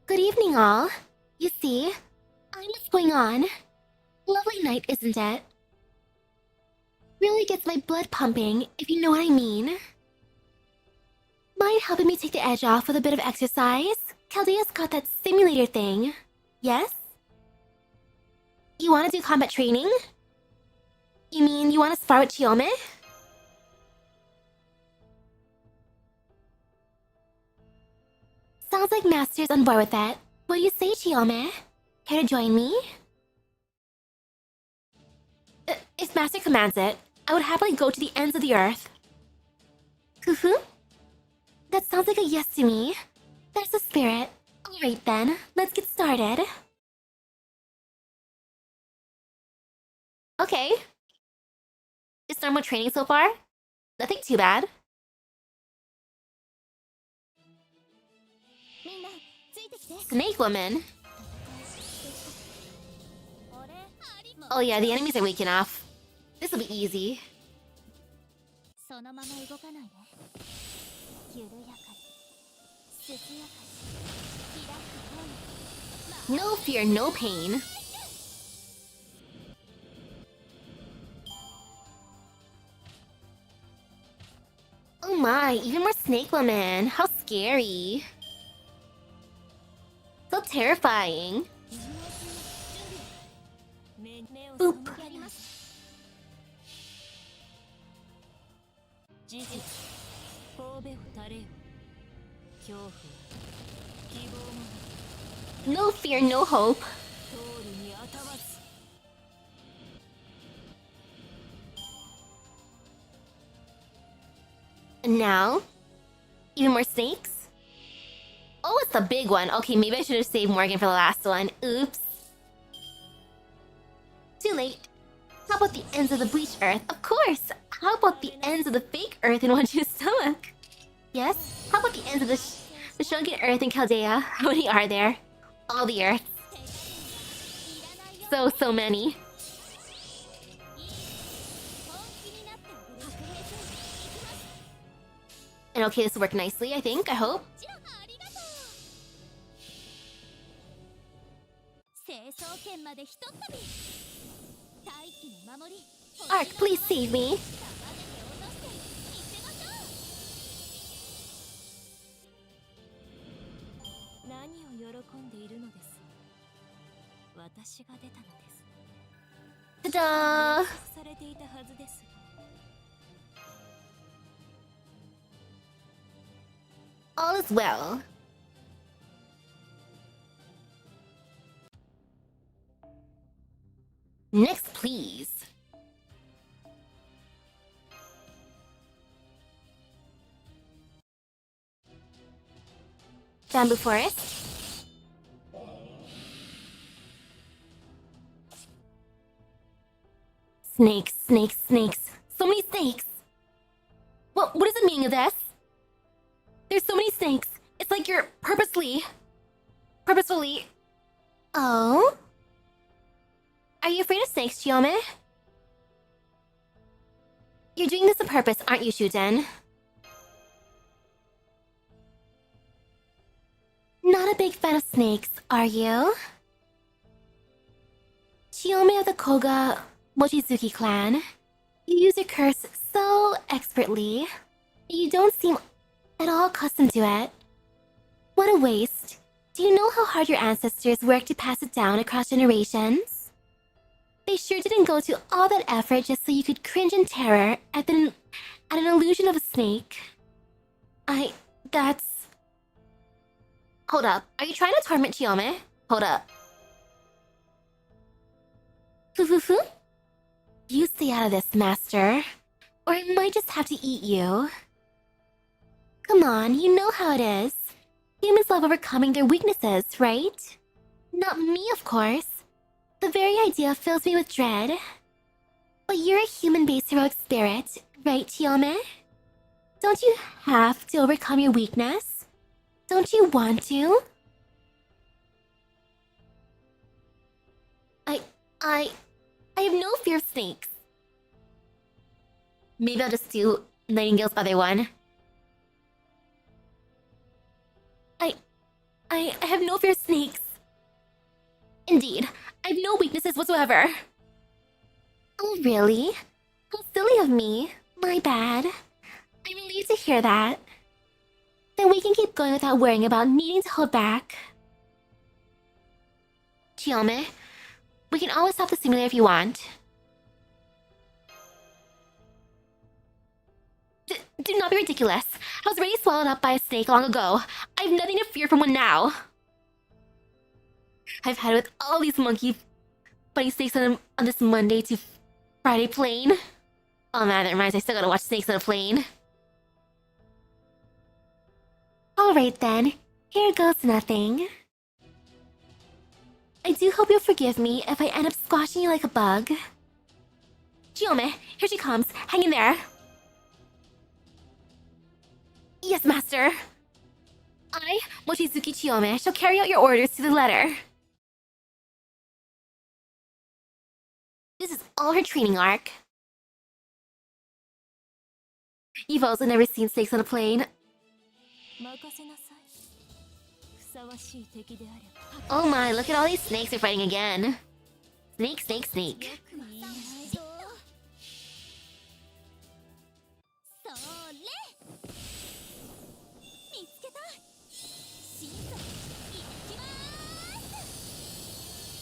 Good evening, all. You see, I know what's going on. Lovely night, isn't it? Really gets my blood pumping, if you know what I mean. Mind helping me take the edge off with a bit of exercise? Caldea's got that simulator thing. Yes? You want to do combat training? You mean you want to spar with Chiome? Sounds like Master's on board with that. What do you say, Chiome? Care to join me? If Master commands it, I would happily go to the ends of the earth. That sounds like a yes to me. That's the spirit. Alright then, let's get started. Okay. Just normal training so far? Nothing too bad. Snake woman? Oh yeah, the enemies are weak enough. This'll be easy. No fear, no pain. Oh my, even more snake woman. How scary. So terrifying. Boop. No fear, no hope. And now, even more snakes? Oh, it's the big one. Okay, maybe I should have saved Morgan for the last one. Oops. Too late. How about the ends of the bleached earth? Of course! How about the ends of the fake earth in Wanju's stomach? Yes? How about the ends of the shrunken earth in Chaldea? How many are there? All the earths. So many. And okay, this will work nicely, I think, I hope. Ark, please save me. Ta-da! All is well. Next, please. Bamboo forest. Snakes, snakes, snakes. So many snakes. What is the meaning of this? There's so many snakes. It's like you're purposefully... Oh? Are you afraid of snakes, Chiyome? You're doing this on purpose, aren't you, Shuten? Not a big fan of snakes, are you? Chiyome of the Koga Mochizuki clan. You use your curse so expertly. You don't seem at all accustomed to it. What a waste. Do you know how hard your ancestors worked to pass it down across generations? They sure didn't go to all that effort just so you could cringe in terror at an illusion of a snake. That's... Hold up. Are you trying to torment Chiyome? Hold up. Fufufu? You stay out of this, master. Or I might just have to eat you. Come on, you know how it is. Humans love overcoming their weaknesses, right? Not me, of course. The very idea fills me with dread. But you're a human-based heroic spirit, right, Chiyome? Don't you have to overcome your weakness? Don't you want to? I have no fear of snakes. Maybe I'll just do Nightingale's other one. I have no fear of snakes. Indeed, I have no weaknesses whatsoever. Oh, really? How silly of me. My bad. I'm relieved to hear that. Then we can keep going without worrying about needing to hold back. Chiyome, we can always stop the simulator if you want. Do not be ridiculous. I was already swallowed up by a snake long ago. I have nothing to fear from one now. I've had it with all these monkey funny snakes on this Monday to Friday plane. Oh man, that reminds me, I still gotta watch Snakes on a Plane. Alright then, here goes nothing. I do hope you'll forgive me if I end up squashing you like a bug. Chiyome, here she comes. Hang in there. Yes, master. I, Mochizuki Chiyome, shall carry out your orders to the letter. This is all her training arc. You've also never seen snakes on a plane. Oh my, look at all these snakes are fighting again. Snake, snake, snake.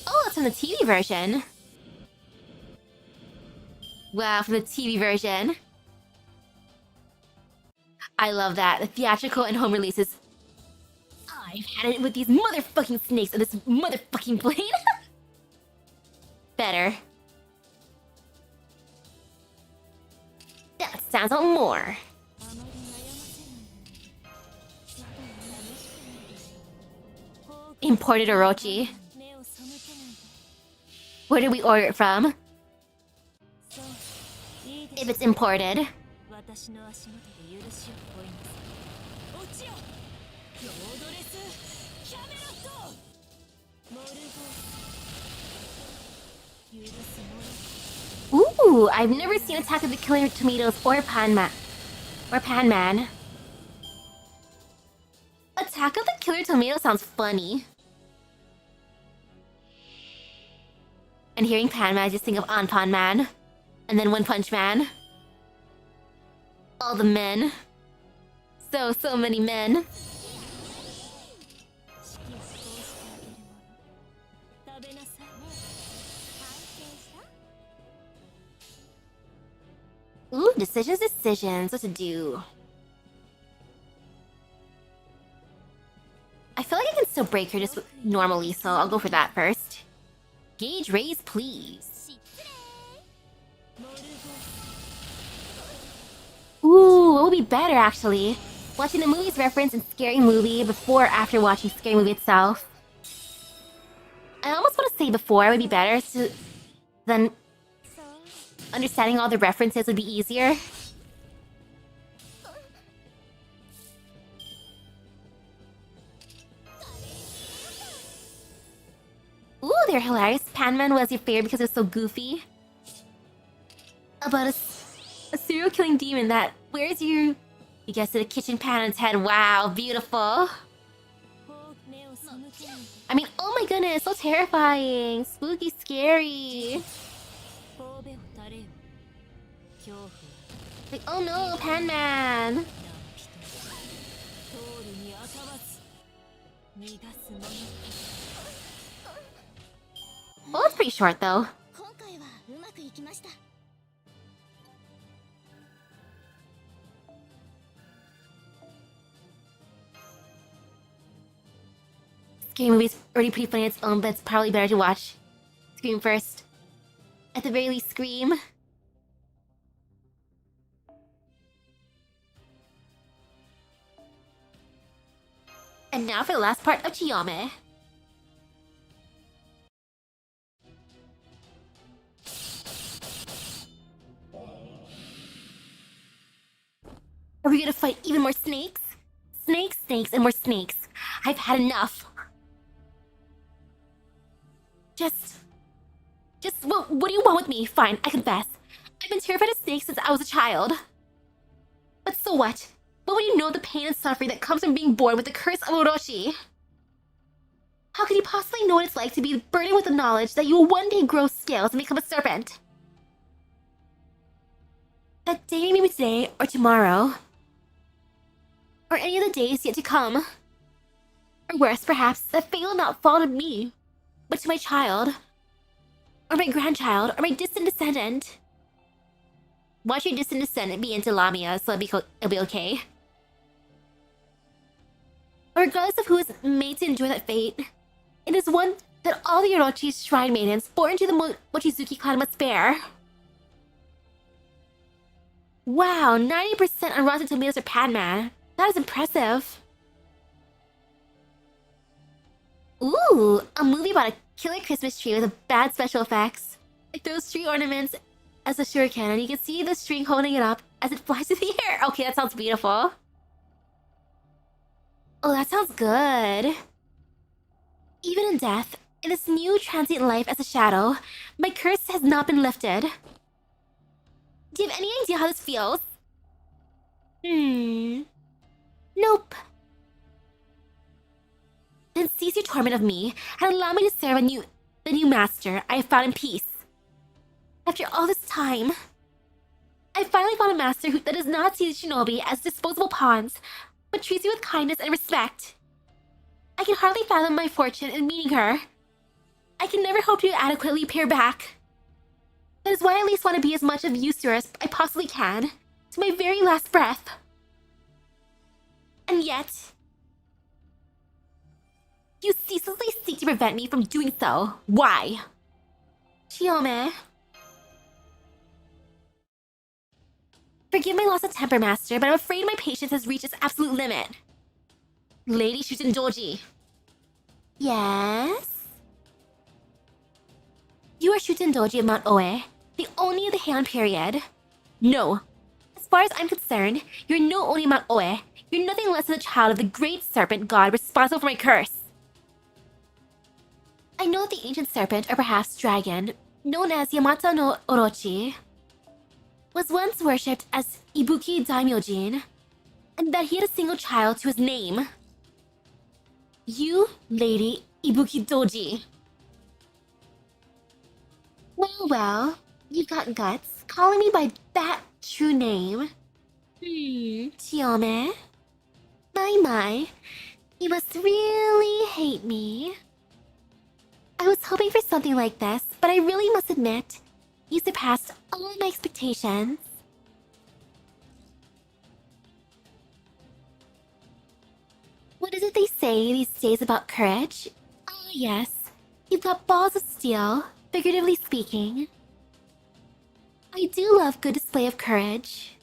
Oh, it's from the TV version. Wow, from the TV version. I love that. The theatrical and home releases I've had it with these motherfucking snakes on this motherfucking plane. Better. That sounds out more. Imported orochi. Where did we order it from? If it's imported. Ooh, I've never seen Attack of the Killer Tomatoes or Pan-Man. Attack of the Killer Tomatoes sounds funny. And hearing Pan-Man, I just think of Anpan Man. And then One Punch Man. All the men. So many men. Ooh, decisions. What to do? I feel like I can still break her just normally, so I'll go for that first. Gauge raise, please. Ooh, what would be better, actually? Watching the movie's reference in Scary Movie before or after watching Scary Movie itself? I almost want to say before would be better, so then understanding all the references would be easier. Ooh, they're hilarious. Pan-Man was your favorite because it was so goofy. About a serial killing demon that wears you guessed it, a kitchen pan on its head. Wow, beautiful. I mean, oh my goodness, so terrifying. Spooky, scary. Like, oh no, Pan-Man. Well, it's pretty short though. Scary Movie's already pretty funny on its own, but it's probably better to watch Scream first. At the very least, Scream. And now for the last part of Chiyame. Are we gonna fight even more snakes? Snakes, and more snakes. I've had enough. What do you want with me? Fine, I confess. I've been terrified of snakes since I was a child. But so what? What would you know the pain and suffering that comes from being born with the curse of Orochi? How could you possibly know what it's like to be burdened with the knowledge that you will one day grow scales and become a serpent? That day may be today or tomorrow. Or any of the days yet to come. Or worse, perhaps, that fate will not fall to me, but to my child. Or my grandchild, or my distant descendant. Watch your distant descendant be into Lamia, so it'll be okay. Regardless of who is made to enjoy that fate, it is one that all the Orochi's shrine maidens born to the Mochizuki clan must bear. Wow, 90% on Rotten Tomatoes for Pan-Man. That is impressive. Ooh, a movie about a killer Christmas tree with bad special effects. It throws tree ornaments as a shuriken, and you can see the string holding it up as it flies through the air. Okay, that sounds beautiful. Oh, that sounds good. Even in death, in this new transient life as a shadow, my curse has not been lifted. Do you have any idea how this feels? Nope. Then cease your torment of me, and allow me to serve the new master I have found in peace. After all this time, I finally found a master that does not see the shinobi as disposable pawns, but treats you with kindness and respect. I can hardly fathom my fortune in meeting her. I can never hope to adequately pay her back. That is why I at least want to be as much of use to her as I possibly can, to my very last breath. And yet, You ceaselessly seek to prevent me from doing so. Why? Chiome. Forgive my loss of temper, Master, but I'm afraid my patience has reached its absolute limit. Lady Shutendoji. Yes? You are Shutendoji of Mount Oe, the Oni of the Heian period. No. As far as I'm concerned, you're no Oni of Mount Oe. You're nothing less than a child of the great serpent god responsible for my curse. I know that the ancient serpent, or perhaps dragon, known as Yamata no Orochi, was once worshipped as Ibuki Daimyojin, and that he had a single child to his name. You, Lady Ibuki Doji. Well, you've got guts, calling me by that true name. Chiome. My, you must really hate me. I was hoping for something like this, but I really must admit, you surpassed all of my expectations. What is it they say these days about courage? Ah, yes. You've got balls of steel, figuratively speaking. I do love good display of courage.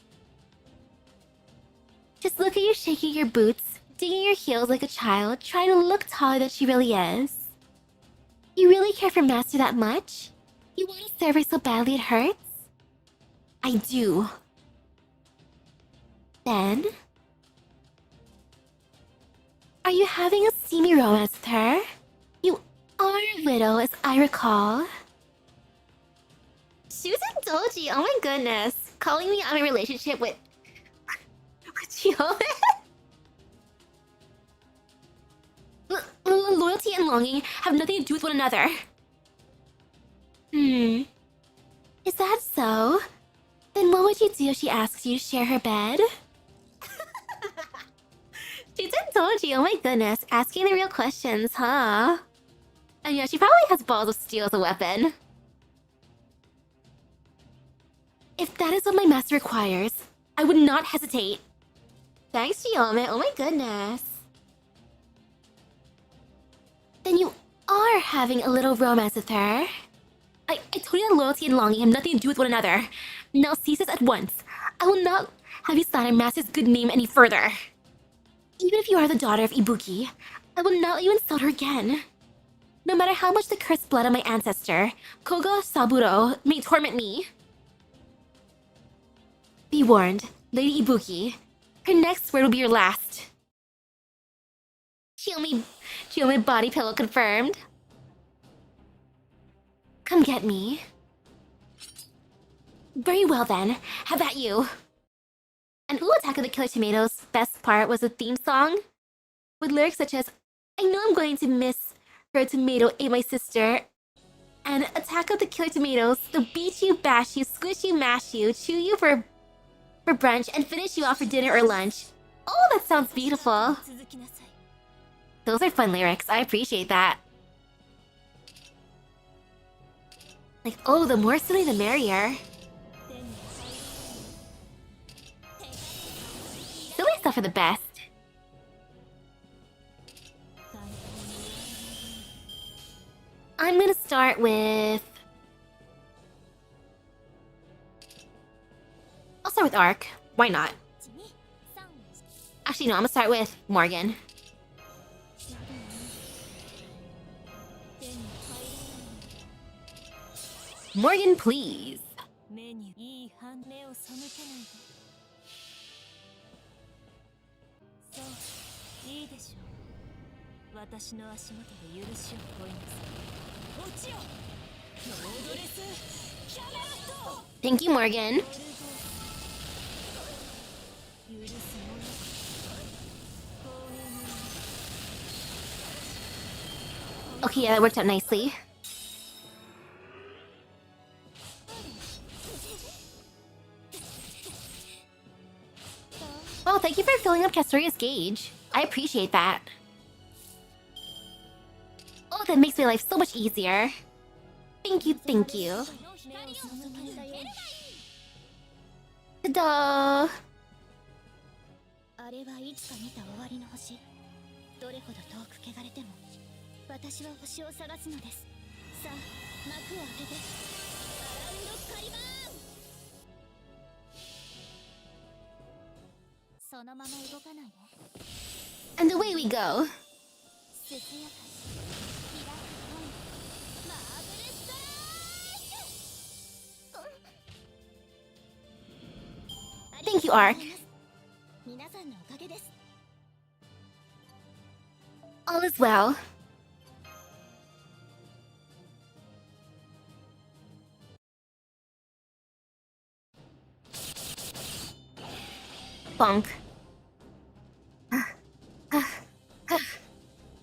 Just look at you shaking your boots, digging your heels like a child, trying to look taller than she really is. You really care for Master that much? You want to serve her so badly it hurts? I do. Then? Are you having a steamy romance with her? You are a widow, as I recall. Shutendoji, oh my goodness. Calling me on a relationship with Chiome? Loyalty and longing have nothing to do with one another. Is that so? Then what would you do if she asks you to share her bed? Shutendoji, oh my goodness, asking the real questions, huh? And yeah, she probably has balls of steel as a weapon. If that is what my master requires, I would not hesitate. Thanks, Chiome, oh my goodness. Then you are having a little romance with her. I told you that loyalty and longing have nothing to do with one another. Now cease this at once. I will not have you slander Master's good name any further. Even if you are the daughter of Ibuki, I will not let you insult her again. No matter how much the cursed blood of my ancestor, Koga Saburo, may torment me. Be warned, Lady Ibuki. Her next word will be your last. Chiome body pillow confirmed. Come get me. Very well then, have at you. And Attack of the Killer Tomatoes' best part was the theme song, with lyrics such as, I know I'm going to miss her tomato ate my sister, and Attack of the Killer Tomatoes, they'll beat you, bash you, squish you, mash you, chew you for brunch, and finish you off for dinner or lunch. Oh, that sounds beautiful. Those are fun lyrics, I appreciate that. Like, oh, the more silly the merrier. Silly stuff are the best. I'm gonna start with... I'll start with Arc. Why not? Actually, no, I'm gonna start with Morgan. Morgan, please. Thank you, Morgan. Okay, yeah, that worked out nicely. Well, thank you for filling up Castoria's gauge. I appreciate that. Oh, that makes my life so much easier. Thank you, thank you. Ta-da! あれはいつか見た終わりの星。どれほど遠く汚れても私は星を探すのです。さあ、幕を開けて。アラウンドスカイバーン。そのまま動かないで。 And away we go. 涼やかに開く本。マーブルストライク。 Thank you, Ark. 皆さんのおかげです。 All is well. Bonk.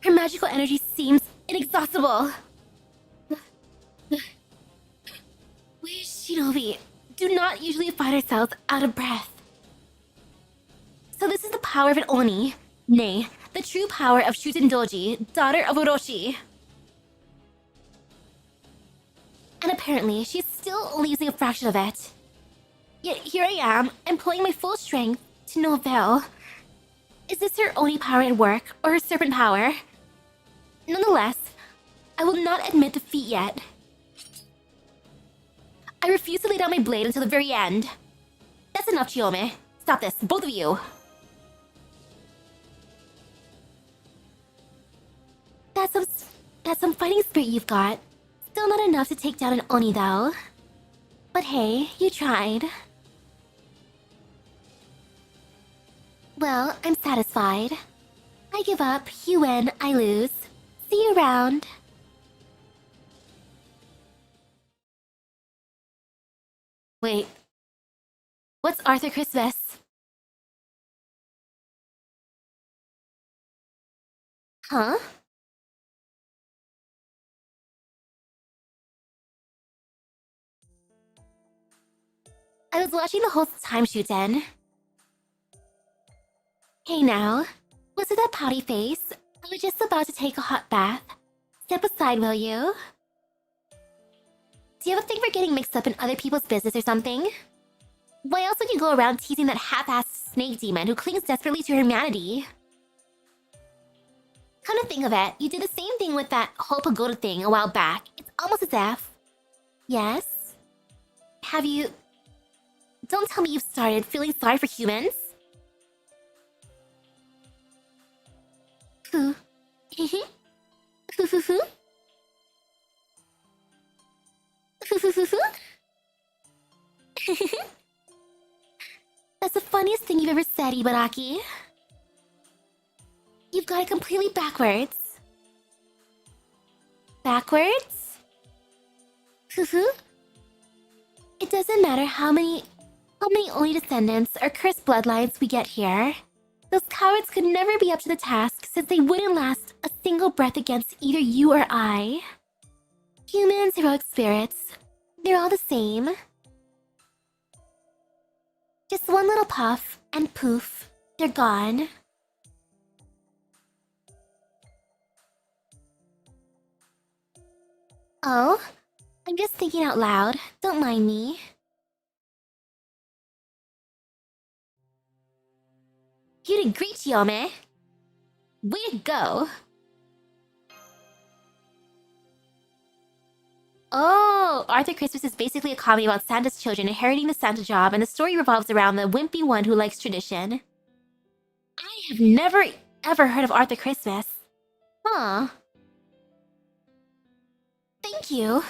Her magical energy seems inexhaustible. We shinobi do not usually find ourselves out of breath. So this is the power of an Oni. Nay, the true power of Shuten Doji, daughter of Orochi. And apparently, she's still only using a fraction of it. Yet here I am, employing my full strength to no avail. Is this her Oni power at work, or her serpent power? Nonetheless, I will not admit defeat yet. I refuse to lay down my blade until the very end. That's enough, Chiyome. Stop this, both of you. That's some fighting spirit you've got. Still not enough to take down an Oni, though. But hey, you tried. Well, I'm satisfied. I give up, you win, I lose. See you around. Wait. What's Arthur Christmas? Huh? I was watching the whole time, Shuten. Hey now, was it that pouty face? I was just about to take a hot bath. Step aside, will you? Do you have a thing for getting mixed up in other people's business or something? Why else would you go around teasing that half-assed snake demon who clings desperately to humanity? Come to think of it, you did the same thing with that whole pagoda thing a while back. It's almost as if... Yes? Have you... Don't tell me you've started feeling sorry for humans? Hoo. Hoo hoo hoo. Hoo hoo hoo hoo. That's the funniest thing you've ever said, Ibaraki. You've got it completely backwards. Backwards? Hoo hoo. It doesn't matter how many Oni descendants or cursed bloodlines we get here. Those cowards could never be up to the task since they wouldn't last a single breath against either you or I. Humans, heroic spirits, they're all the same. Just one little puff, and poof, they're gone. Oh, I'm just thinking out loud. Don't mind me. You did great, Chiyome. Way to go. Oh, Arthur Christmas is basically a comedy about Santa's children inheriting the Santa job, and the story revolves around the wimpy one who likes tradition. I have never ever heard of Arthur Christmas. Huh. Thank you.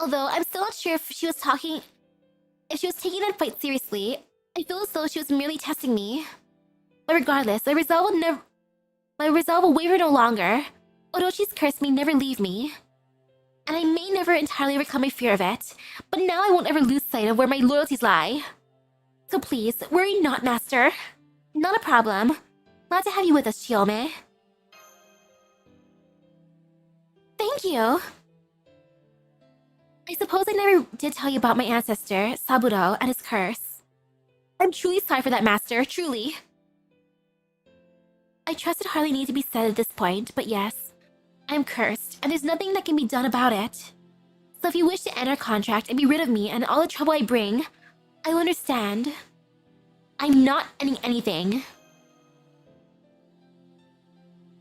Although I'm still not sure if she was taking that fight seriously. I feel as though she was merely testing me. But regardless, my resolve will waver no longer. Orochi's curse may never leave me. And I may never entirely overcome my fear of it, but now I won't ever lose sight of where my loyalties lie. So please, worry not, Master. Not a problem. Glad to have you with us, Chiyome. Thank you. I suppose I never did tell you about my ancestor, Saburo, and his curse. I'm truly sorry for that, Master, truly. I trust it hardly need to be said at this point, but yes, I'm cursed, and there's nothing that can be done about it. So if you wish to end our contract and be rid of me and all the trouble I bring, I will understand. I'm not ending anything.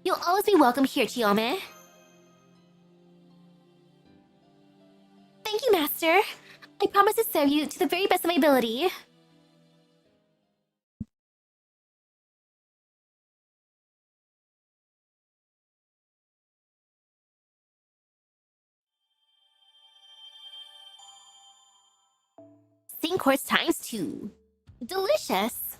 You'll always be welcome here, Chiyome. Thank you, Master. I promise to serve you to the very best of my ability. Same course times 2. Delicious.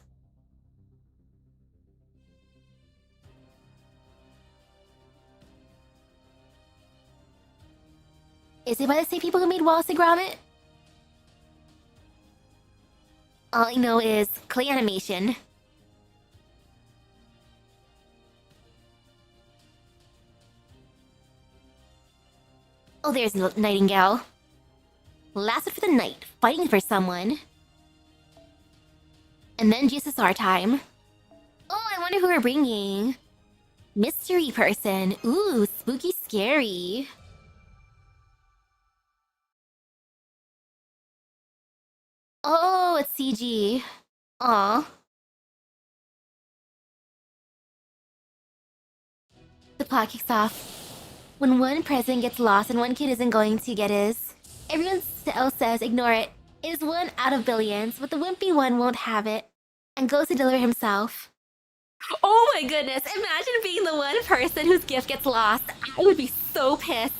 Is it by the same people who made Wallace and Gromit? All I know is clay animation. Oh, there's Nightingale. Lasted for the night, fighting for someone. And then GSSR time. Oh, I wonder who we're bringing. Mystery person. Ooh, spooky scary. Oh, it's CG. Aw. The plot kicks off. When one present gets lost and one kid isn't going to get his, everyone else says ignore it. It is one out of billions, but the wimpy one won't have it and goes to deliver himself. Oh my goodness, imagine being the one person whose gift gets lost. I would be so pissed.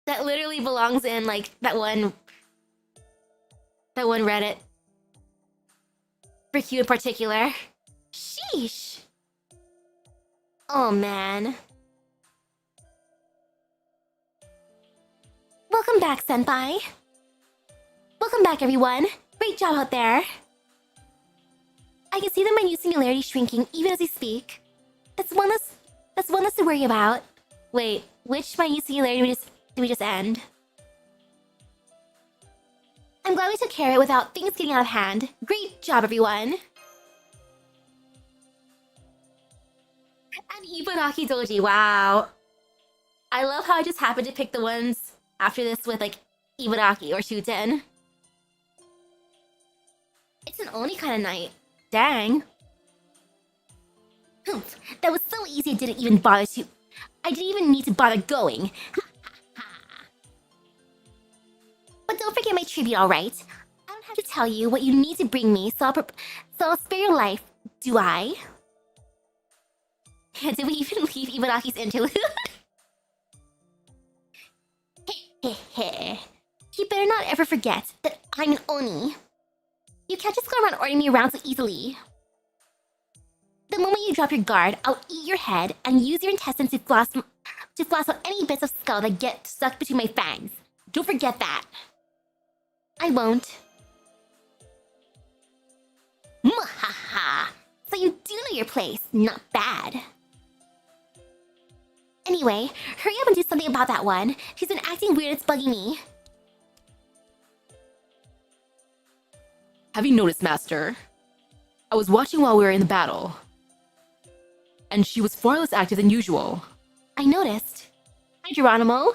That literally belongs in, like, that one Reddit. For you in particular. Sheesh. Oh, man. Welcome back, Senpai. Welcome back, everyone. Great job out there. I can see the minute singularity shrinking even as we speak. That's one less to worry about. Wait, which minute singularity did we just end? I'm glad we took care of it without things getting out of hand. Great job, everyone. And Ibaraki Doji, wow. I love how I just happened to pick the ones after this with, like, Ibaraki or Shuten. It's an Oni kind of night. Dang. Humph, that was so easy I didn't even bother to... I didn't even need to bother going. But don't forget my tribute, alright? I don't have to tell you what you need to bring me, so I'll spare your life, do I? Did we even leave Ibaraki's interlude? You better not ever forget that I'm an Oni. You can't just go around ordering me around so easily. The moment you drop your guard, I'll eat your head and use your intestines to floss out any bits of skull that get stuck between my fangs. Don't forget that. I won't. Mwahaha! So you do know your place. Not bad. Anyway, hurry up and do something about that one. She's been acting weird, it's bugging me. Have you noticed, Master? I was watching while we were in the battle, and she was far less active than usual. I noticed. Hi, Geronimo.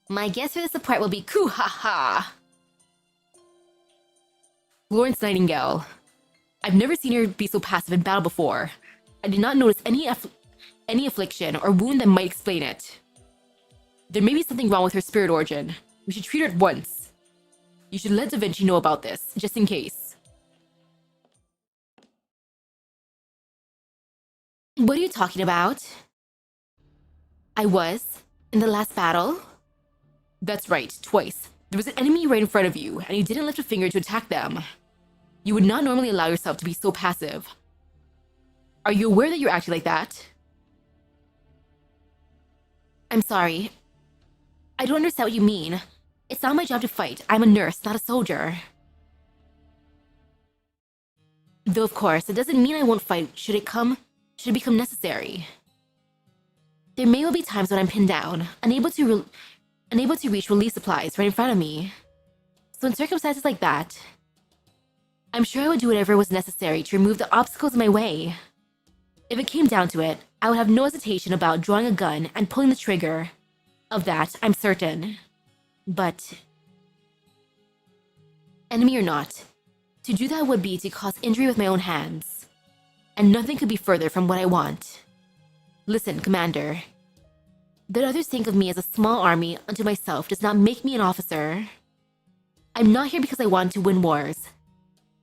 My guess for the support will be Kuhaha. Florence Nightingale. I've never seen her be so passive in battle before. I did not notice any affliction or wound that might explain it. There may be something wrong with her spirit origin. We should treat her at once. You should let Da Vinci know about this, just in case. What are you talking about? I was? In the last battle? That's right, twice. There was an enemy right in front of you, and you didn't lift a finger to attack them. You would not normally allow yourself to be so passive. Are you aware that you're acting like that? I'm sorry. I don't understand what you mean. It's not my job to fight. I'm a nurse, not a soldier. Though, of course, it doesn't mean I won't fight should it become necessary. There may well be times when I'm pinned down, unable to reach relief supplies right in front of me. So in circumstances like that, I'm sure I would do whatever was necessary to remove the obstacles in my way. If it came down to it, I would have no hesitation about drawing a gun and pulling the trigger. Of that, I'm certain. But Enemy or not, to do that would be to cause injury with my own hands. And nothing could be further from what I want. Listen, Commander. That others think of me as a small army unto myself does not make me an officer. I'm not here because I want to win wars.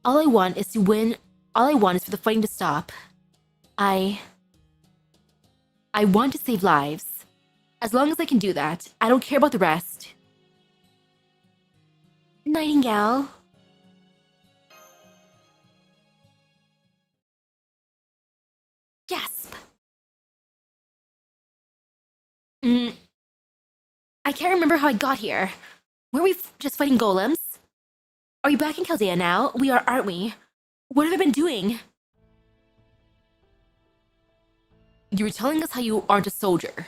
All I want is for the fighting to stop. I want to save lives. As long as I can do that, I don't care about the rest. Nightingale. Gasp. I can't remember how I got here. Were we just fighting golems? Are we back in Chaldea now? We are, aren't we? What have I been doing? You were telling us how you aren't a soldier.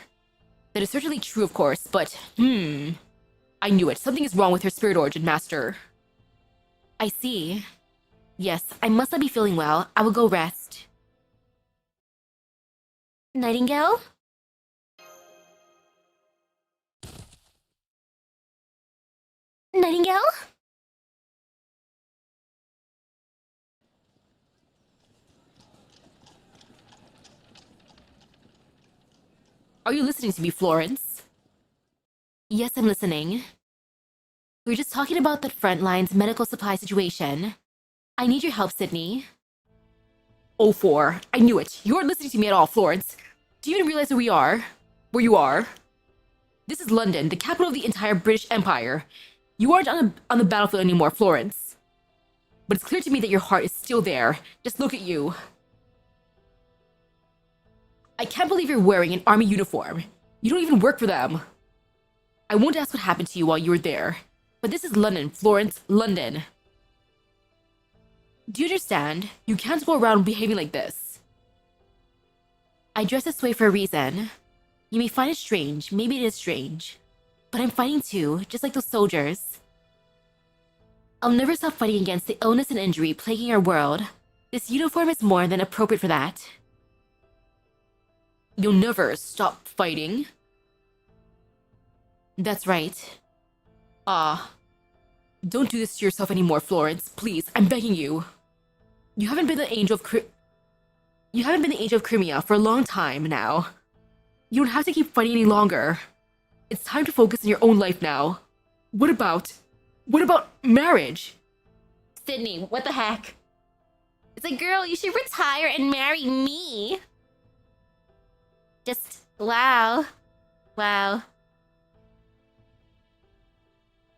That is certainly true, of course, but I knew it. Something is wrong with your spirit origin, Master. I see. Yes, I must not be feeling well. I will go rest. Nightingale? Nightingale? Are you listening to me, Florence? Yes, I'm listening. We were just talking about the front line's medical supply situation. I need your help, Sydney. 04. I knew it. You aren't listening to me at all, Florence. Do you even realize where we are? Where you are? This is London, the capital of the entire British Empire. You aren't on the battlefield anymore, Florence. But it's clear to me that your heart is still there. Just look at you. I can't believe you're wearing an army uniform. You don't even work for them. I won't ask what happened to you while you were there. But this is London, Florence, London. Do you understand? You can't go around behaving like this. I dress this way for a reason. You may find it strange, maybe it is strange. But I'm fighting too, just like those soldiers. I'll never stop fighting against the illness and injury plaguing our world. This uniform is more than appropriate for that. You'll never stop fighting? That's right. Don't do this to yourself anymore, Florence. Please, I'm begging you. You haven't been the angel of Crimea for a long time now. You don't have to keep fighting any longer. It's time to focus on your own life now. What about marriage? Sydney, what the heck? It's like, girl, you should retire and marry me. Just, wow. Wow.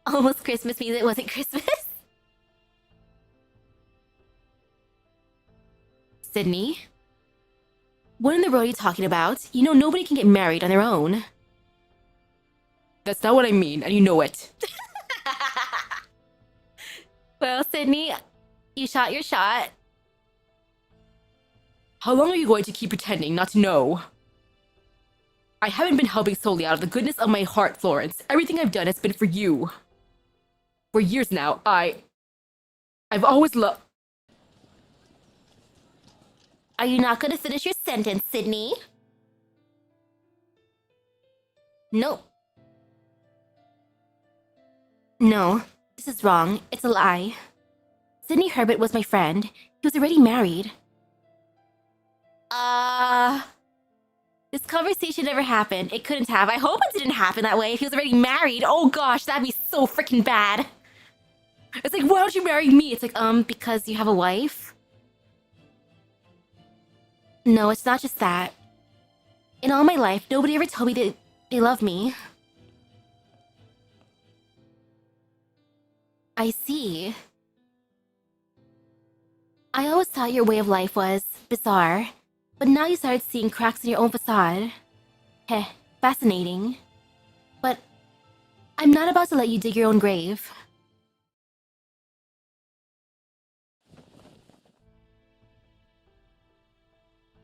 Almost Christmas means it wasn't Christmas. Sydney? What in the world are you talking about? You know nobody can get married on their own. That's not what I mean, and you know it. Well, Sydney, you shot your shot. How long are you going to keep pretending not to know? I haven't been helping solely out of the goodness of my heart, Florence. Everything I've done has been for you. For years now, I've always loved... Are you not going to finish your sentence, Sydney? Nope. No, this is wrong. It's a lie. Sydney Herbert was my friend. He was already married. This conversation never happened. It couldn't have. I hope it didn't happen that way. If he was already married, oh gosh, that'd be so freaking bad. It's like, why don't you marry me? It's like, because you have a wife? No, it's not just that. In all my life, nobody ever told me that they love me. I see. I always thought your way of life was bizarre, but now you started seeing cracks in your own facade. Heh, fascinating. But I'm not about to let you dig your own grave.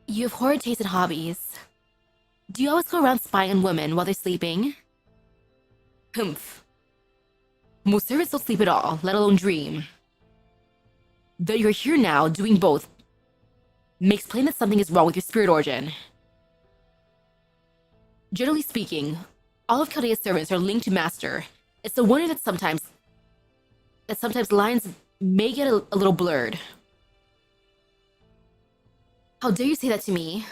You have horrid taste in hobbies. Do you always go around spying on women while they're sleeping? Humph. Most servants don't sleep at all, let alone dream. That you're here now, doing both, makes plain that something is wrong with your spirit origin. Generally speaking, all of Chaldea's servants are linked to Master. It's no wonder that sometimes that sometimes lines may get a little blurred. How dare you say that to me?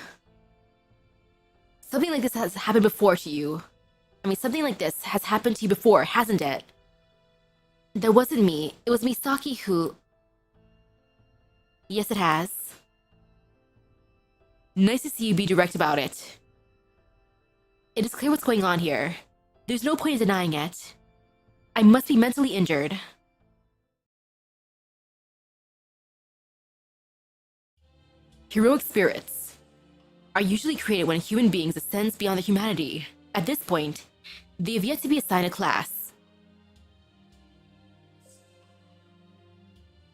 Something like this has happened before to you. I mean, something like this has happened to you before, hasn't it? That wasn't me. It was Misaki who... Yes, it has. Nice to see you be direct about it. It is clear what's going on here. There's no point in denying it. I must be mentally injured. Heroic spirits are usually created when human beings ascend beyond their humanity. At this point, they have yet to be assigned a class.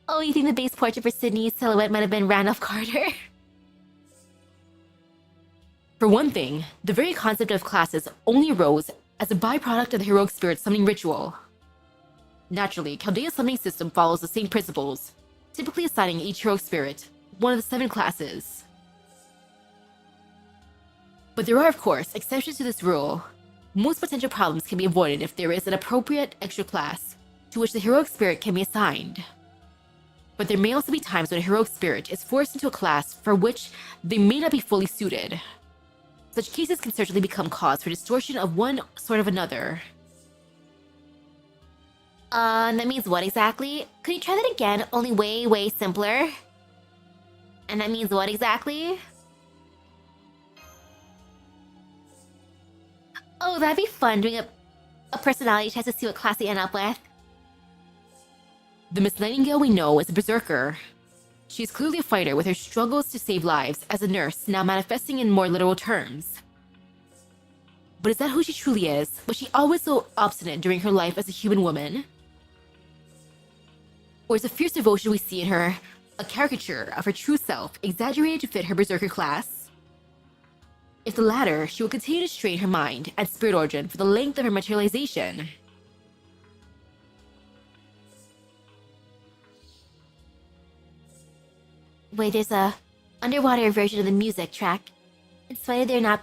Oh, you think the base portrait for Sydney's silhouette might have been Randolph Carter? For one thing, the very concept of classes only arose as a byproduct of the heroic spirit summoning ritual. Naturally, Chaldea's summoning system follows the same principles, typically assigning each heroic spirit one of the 7 classes. But there are, of course, exceptions to this rule. Most potential problems can be avoided if there is an appropriate extra class to which the heroic spirit can be assigned. But there may also be times when a heroic spirit is forced into a class for which they may not be fully suited. Such cases can certainly become cause for distortion of one sort of another. That means what exactly? Could you try that again, only way, way simpler? And that means what exactly? Oh, that'd be fun, doing a personality test to see what class you end up with. The Miss Nightingale we know is a berserker. She is clearly a fighter with her struggles to save lives as a nurse now manifesting in more literal terms. But is that who she truly is? Was she always so obstinate during her life as a human woman? Or is the fierce devotion we see in her a caricature of her true self, exaggerated to fit her berserker class? If the latter, she will continue to strain her mind and spirit origin for the length of her materialization. Wait, there's a underwater version of the music track. In spite of there not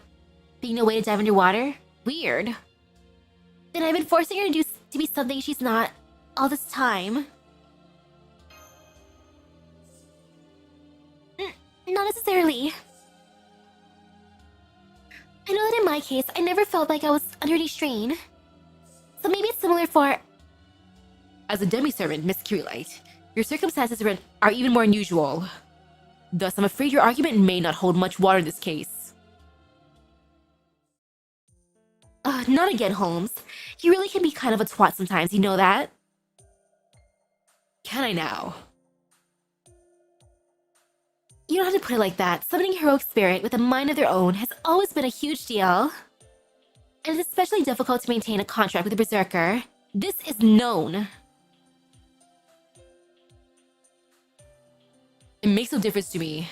being no way to dive underwater? Weird. Then I've been forcing her to be something she's not all this time. Not necessarily. I know that in my case, I never felt like I was under any strain. So maybe it's similar for... As a demi-servant, Miss Curelite, your circumstances are even more unusual. Thus, I'm afraid your argument may not hold much water in this case. Not again, Holmes. You really can be kind of a twat sometimes, you know that? Can I now? You don't have to put it like that. Summoning a heroic spirit with a mind of their own has always been a huge deal. And it's especially difficult to maintain a contract with a berserker. This is known. It makes no difference to me.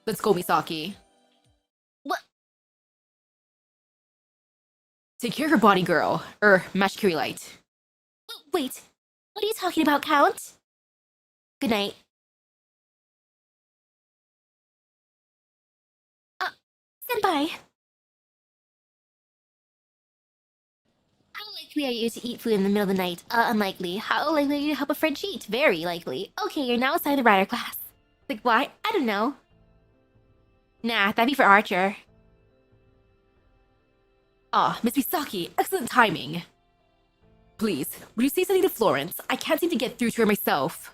Let's go, Misaki. What? Take care of her body, girl. Match Curelite. Wait, what are you talking about, Count? Good night. Senpai. How likely are you to eat food in the middle of the night? Unlikely. How likely are you to help a friend cheat? Very likely. Okay, you're now assigned the rider class. Like, why? I don't know. Nah, that'd be for Archer. Ah, Miss Misaki, excellent timing. Please, would you say something to Florence? I can't seem to get through to her myself.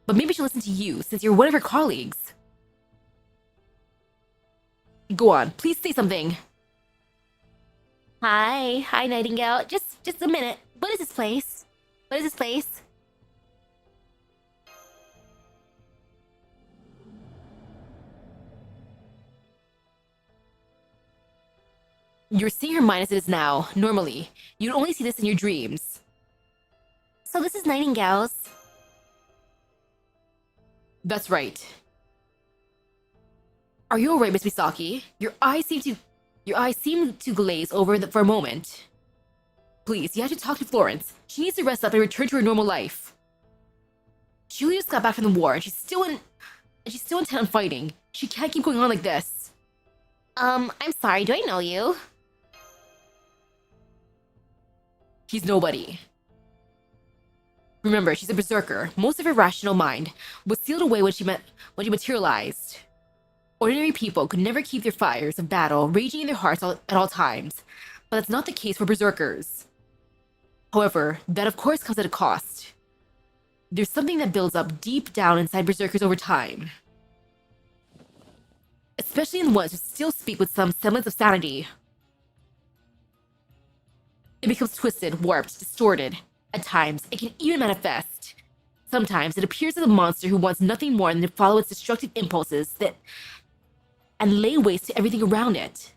But maybe she'll listen to you, since you're one of her colleagues. Go on, please say something. Hi, Nightingale. Just a minute. What is this place? What is this place? You're seeing her mind as it is now. Normally, you'd only see this in your dreams. So this is Nightingale's. That's right. Are you alright, Miss Misaki? Your eyes seem to glaze over for a moment. Please, you have to talk to Florence. She needs to rest up and return to her normal life. Julie just got back from the war, and she's still intent on fighting. She can't keep going on like this. I'm sorry. Do I know you? He's nobody. Remember, she's a berserker. Most of her rational mind was sealed away when she materialized. Ordinary people could never keep their fires of battle raging in their hearts at all times, but that's not the case for berserkers. However, that of course comes at a cost. There's something that builds up deep down inside berserkers over time. Especially in the ones who still speak with some semblance of sanity. It becomes twisted, warped, distorted. At times, it can even manifest. Sometimes it appears as a monster who wants nothing more than to follow its destructive impulses and lay waste to everything around it.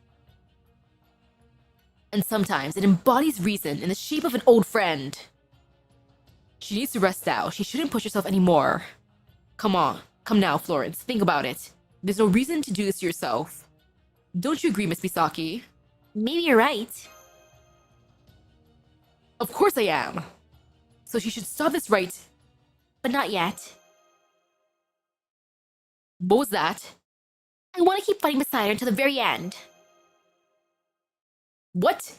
And sometimes it embodies reason in the shape of an old friend. She needs to rest now. She shouldn't push herself anymore. Come on. Come now, Florence. Think about it. There's no reason to do this to yourself. Don't you agree, Miss Misaki? Maybe you're right. Of course I am. So she should stop this right. But not yet. What was that? I want to keep fighting beside her until the very end. What?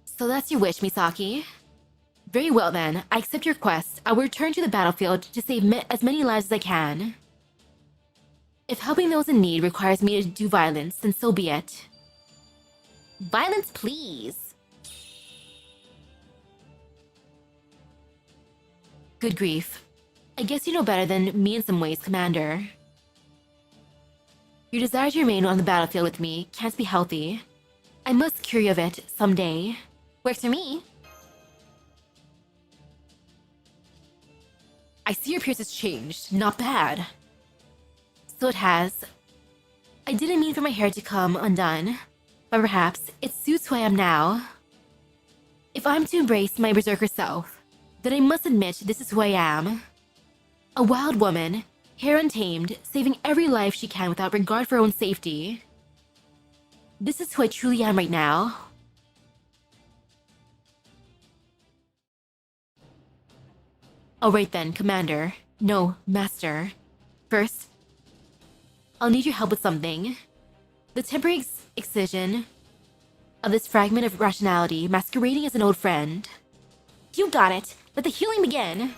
So that's your wish, Misaki. Very well then, I accept your request. I will return to the battlefield to save as many lives as I can. If helping those in need requires me to do violence, then so be it. Violence, please. Good grief. I guess you know better than me in some ways, Commander. Your desire to remain on the battlefield with me can't be healthy. I must cure you of it someday. Works for me. I see your appearance has changed. Not bad. So it has. I didn't mean for my hair to come undone, but perhaps it suits who I am now. If I'm to embrace my berserker self, then I must admit this is who I am. A wild woman, hair untamed, saving every life she can without regard for her own safety. This is who I truly am right now. Alright then, Commander. No, Master. First, I'll need your help with something. The temporary excision of this fragment of rationality masquerading as an old friend. You got it. Let the healing begin.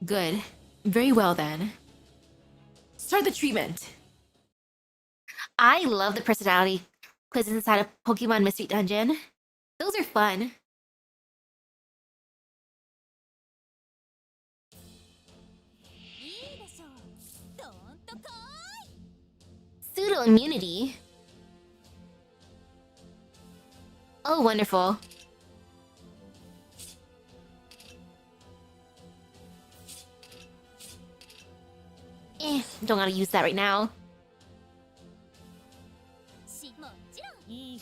Good. Very well then. Start the treatment. I love the personality quizzes inside of Pokemon Mystery Dungeon. Those are fun. Pseudo immunity. Oh, wonderful. Don't gotta use that right now.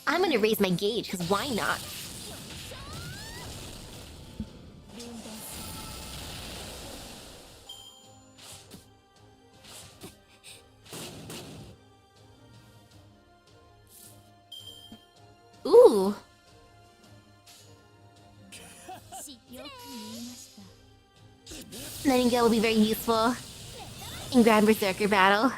I'm gonna raise my gauge, because why not? Ooh. Nightingale will be very useful in Grand Berserker battle.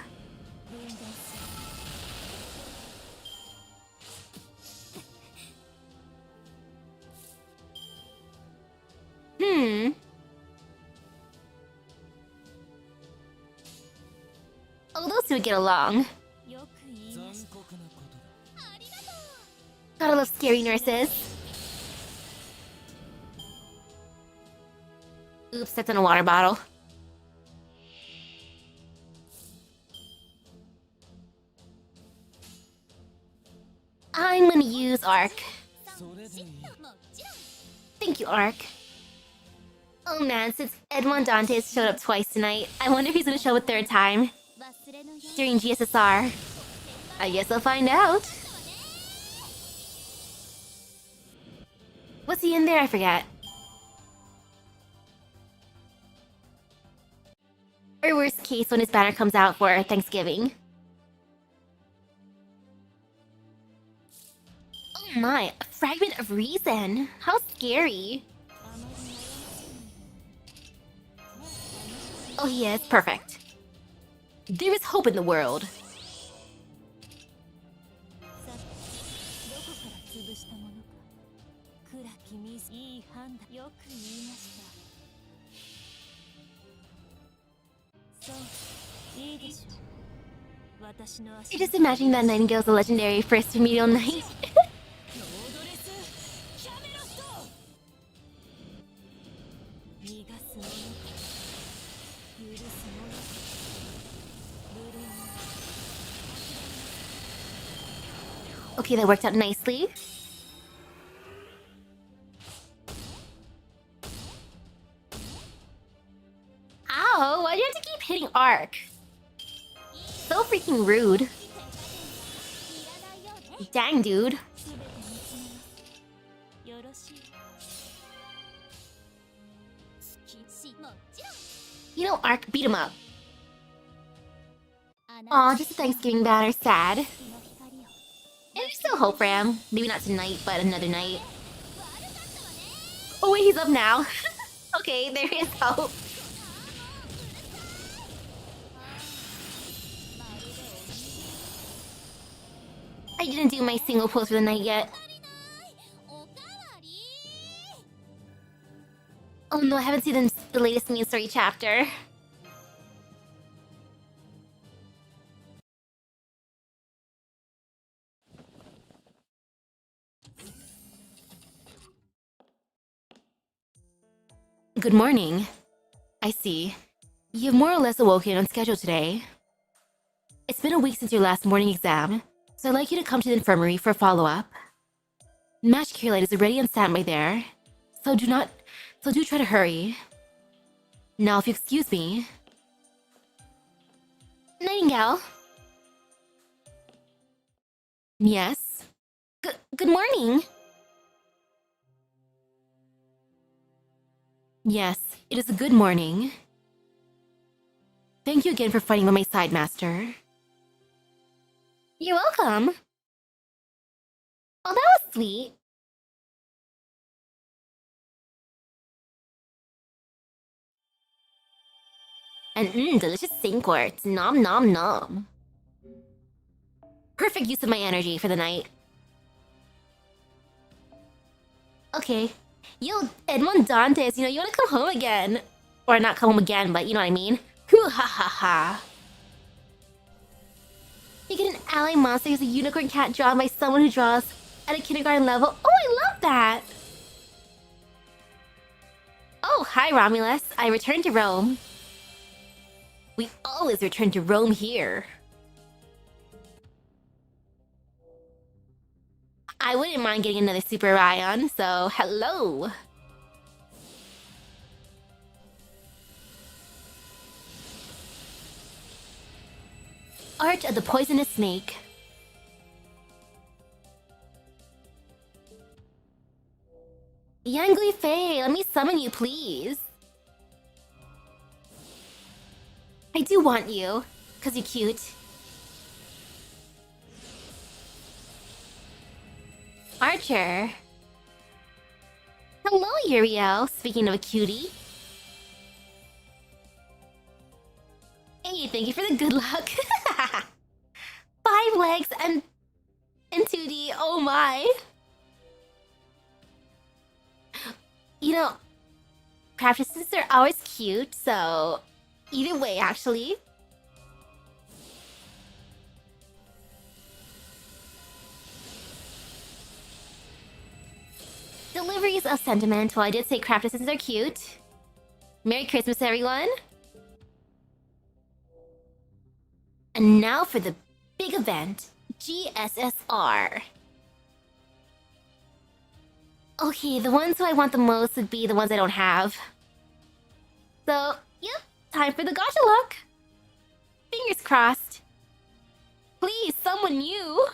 Oh, those two would get along. Gotta love scary nurses. Oops, that's in a water bottle. I'm gonna use Arc. Thank you, Arc. Oh man, since Edmond Dantes showed up twice tonight, I wonder if he's gonna show up a third time. During GSSR. I guess I'll find out. What's he in there? I forget. Or worst case, when his banner comes out for Thanksgiving. Oh my, a fragment of reason. How scary. Oh, he is. Perfect. There is hope in the world. 潰したものか。暗きミス、いい判断。よく言いました。そう、いいでしょう。私の足 You're just imagining that Nightingale's a legendary first remedial knight. ロードレスキャメロット。逃がすものか許すものか。無類の Okay, that worked out nicely. Ow, why do you have to keep hitting Arc? So freaking rude. Dang, dude. すべて見つめます。よろしい。好きしもちろん。 You know, Arc, beat him up. あな Aw, just a Thanksgiving banner, sad. たの光を。 And there's still hope for him. Maybe not tonight, but another night. Oh wait, he's up now. Okay, there is hope. I didn't do my single pose for the night yet. おかわり。 Oh no, I haven't seen the latest main story chapter. Good morning. I see. You've more or less awoken on schedule today. It's been a week since your last morning exam, so I'd like you to come to the infirmary for a follow-up. Match Cure Light is already on standby there, so do try to hurry. Now, if you excuse me... Nightingale? Yes? Good morning! Yes, it is a good morning. Thank you again for fighting by my side, Master. You're welcome! Oh, that was sweet. And delicious sing quartz. Nom nom nom. Perfect use of my energy for the night. Okay. Yo, Edmond Dantes, you know, you wanna come home again. Or not come home again, but you know what I mean. Hoo ha ha ha. You get an ally monster who's a unicorn cat drawn by someone who draws at a kindergarten level. Oh, I love that! Oh, hi Romulus. I returned to Rome. We always return to Rome here. I wouldn't mind getting another Super Ryan, so hello! Art of the Poisonous Snake. Yangui Fei, let me summon you, please. I do want you, 'cause you're cute. Archer. Hello, Uriel. Speaking of a cutie. Hey, thank you for the good luck. 5 legs and 2D. Oh my. You know, practices are always cute, so either way, actually. Deliveries of sentiment. Well, I did say craft assistants are cute. Merry Christmas, everyone. And now for the big event, GSSR. Okay, the ones who I want the most would be the ones I don't have. So, yep, time for the gacha look. Fingers crossed. Please, someone new.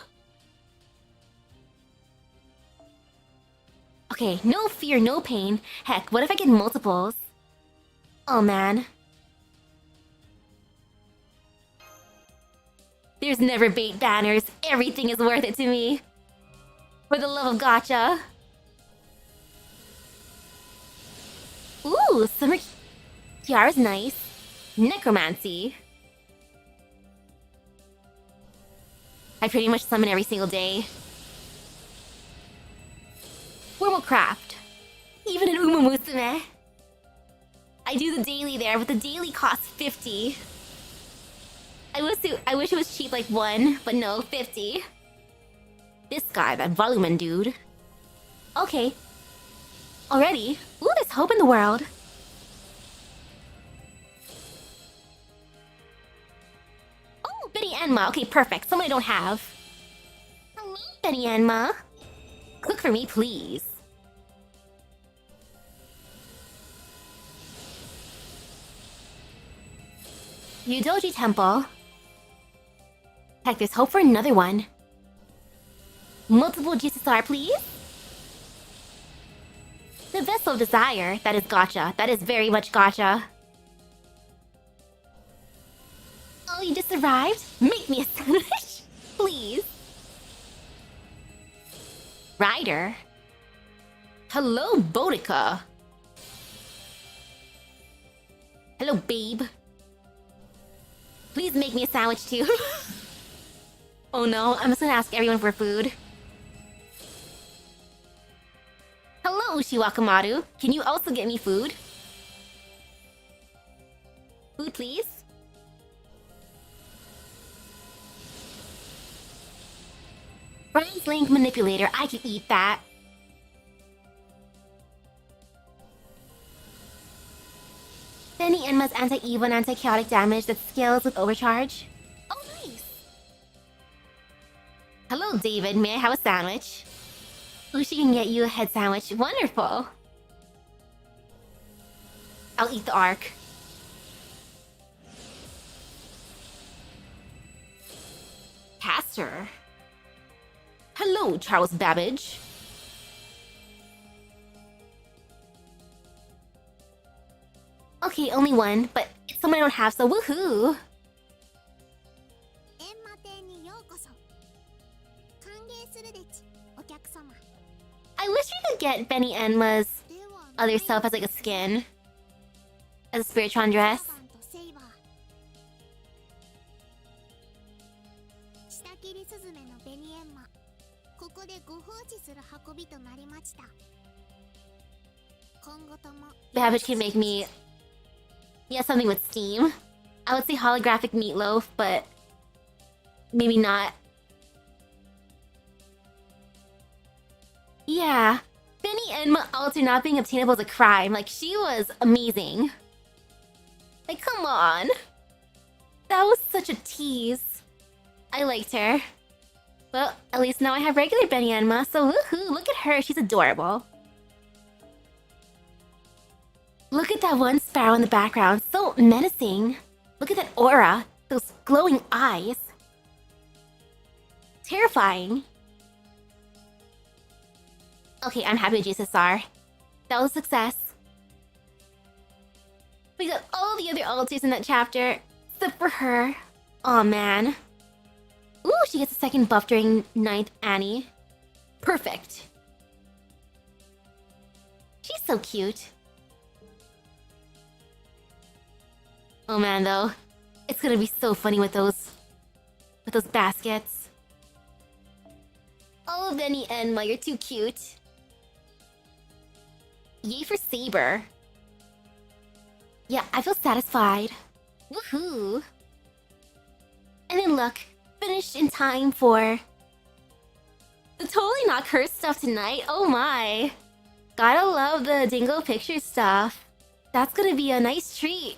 Okay, no fear, no pain. Heck, what if I get multiples? Oh man. There's never bait banners. Everything is worth it to me. For the love of gacha. Ooh, summer tiara's nice. Necromancy. I pretty much summon every single day. formal craft. Even in Uma Musume. I do the daily there, but the daily costs 50. I wish it was cheap like 1, but no, 50. This guy, that Volumen dude. Okay. Already? Ooh, there's hope in the world. Oh, Betty Enma. Okay, perfect. Someone I don't have. Hello, Betty Enma. Cook for me, please. Yudoji Temple. Heck, there's hope for another one. Multiple GSSR, please? The Vessel of Desire. That is gotcha. That is very much gotcha. Oh, you just arrived? Make me a sandwich, please. Ryder. Hello, Boudica. Hello, babe. Please make me a sandwich too. Oh no, I'm just gonna ask everyone for food. Hello, Ushiwakamaru. Can you also get me food? Food, please? Bronze Link Manipulator. I can eat that. Benny Enma's anti-evil and anti-chaotic damage that scales with overcharge. Oh, nice! Hello, David. May I have a sandwich? Ushi can get you a head sandwich. Wonderful! I'll eat the arc. Caster. Hello, Charles Babbage. Okay, only one, but it's someone I don't have, so woohoo! I wish we could get Benny Enma's other self as like a skin. As a Spiritron dress. Babbage can make me... Yeah, something with steam. I would say holographic meatloaf, but... maybe not. Yeah. Benny Enma alter not being obtainable is a crime. Like, she was amazing. Like, come on. That was such a tease. I liked her. Well, at least now I have regular Benny Enma, so woohoo, look at her, she's adorable. Look at that one sparrow in the background, so menacing. Look at that aura, those glowing eyes. Terrifying. Okay, I'm happy with GSSR. That was a success. We got all the other alters in that chapter, except for her. Aw, man. Ooh, she gets a second buff during 9th Annie. Perfect. She's so cute. Oh man, though. It's gonna be so funny with those baskets. Oh, Benny Enma, you're too cute. Yay for Saber. Yeah, I feel satisfied. Woohoo! And then look, finished in time for... the Totally Not Cursed stuff tonight. Oh my! Gotta love the Dingo Pictures stuff. That's gonna be a nice treat.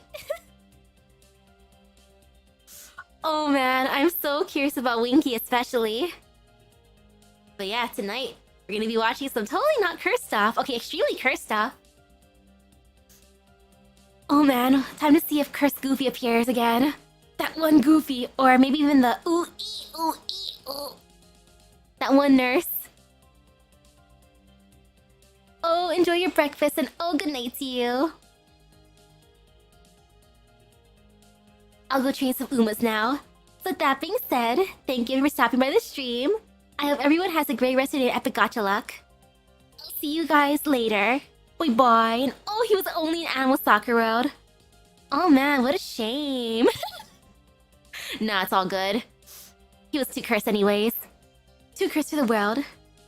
Oh man, I'm so curious about Winky especially. But yeah, tonight, we're gonna be watching some Totally Not Cursed stuff. Okay, extremely cursed stuff. Oh man, time to see if Cursed Goofy appears again. That one Goofy, or maybe even the ooh. That one nurse. Oh, enjoy your breakfast and oh, good night to you. I'll go train some Umas now. So that being said, thank you for stopping by the stream. I hope everyone has a great rest of your epic gacha luck. I'll see you guys later. Bye bye. And oh, he was only in Animal Soccer World. Oh man, what a shame. Nah, it's all good. He was too cursed anyways. Too cursed for the world.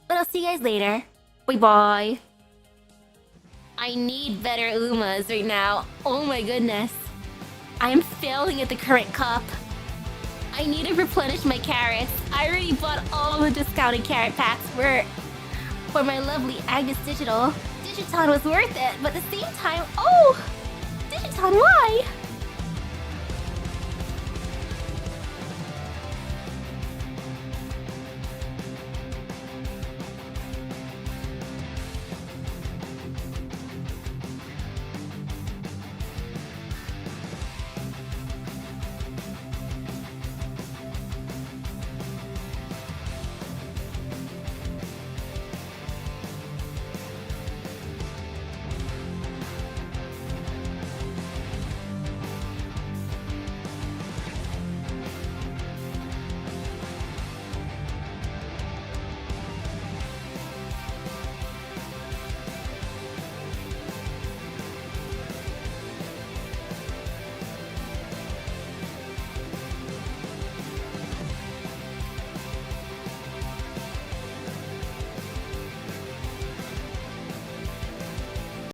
But I'll see you guys later. Bye-bye. I need better Umas right now. Oh my goodness. I am failing at the current cup. I need to replenish my carrots. I already bought all the discounted carrot packs for my lovely Agnes Digital. Digiton was worth it, but at the same time, oh! Digiton, why?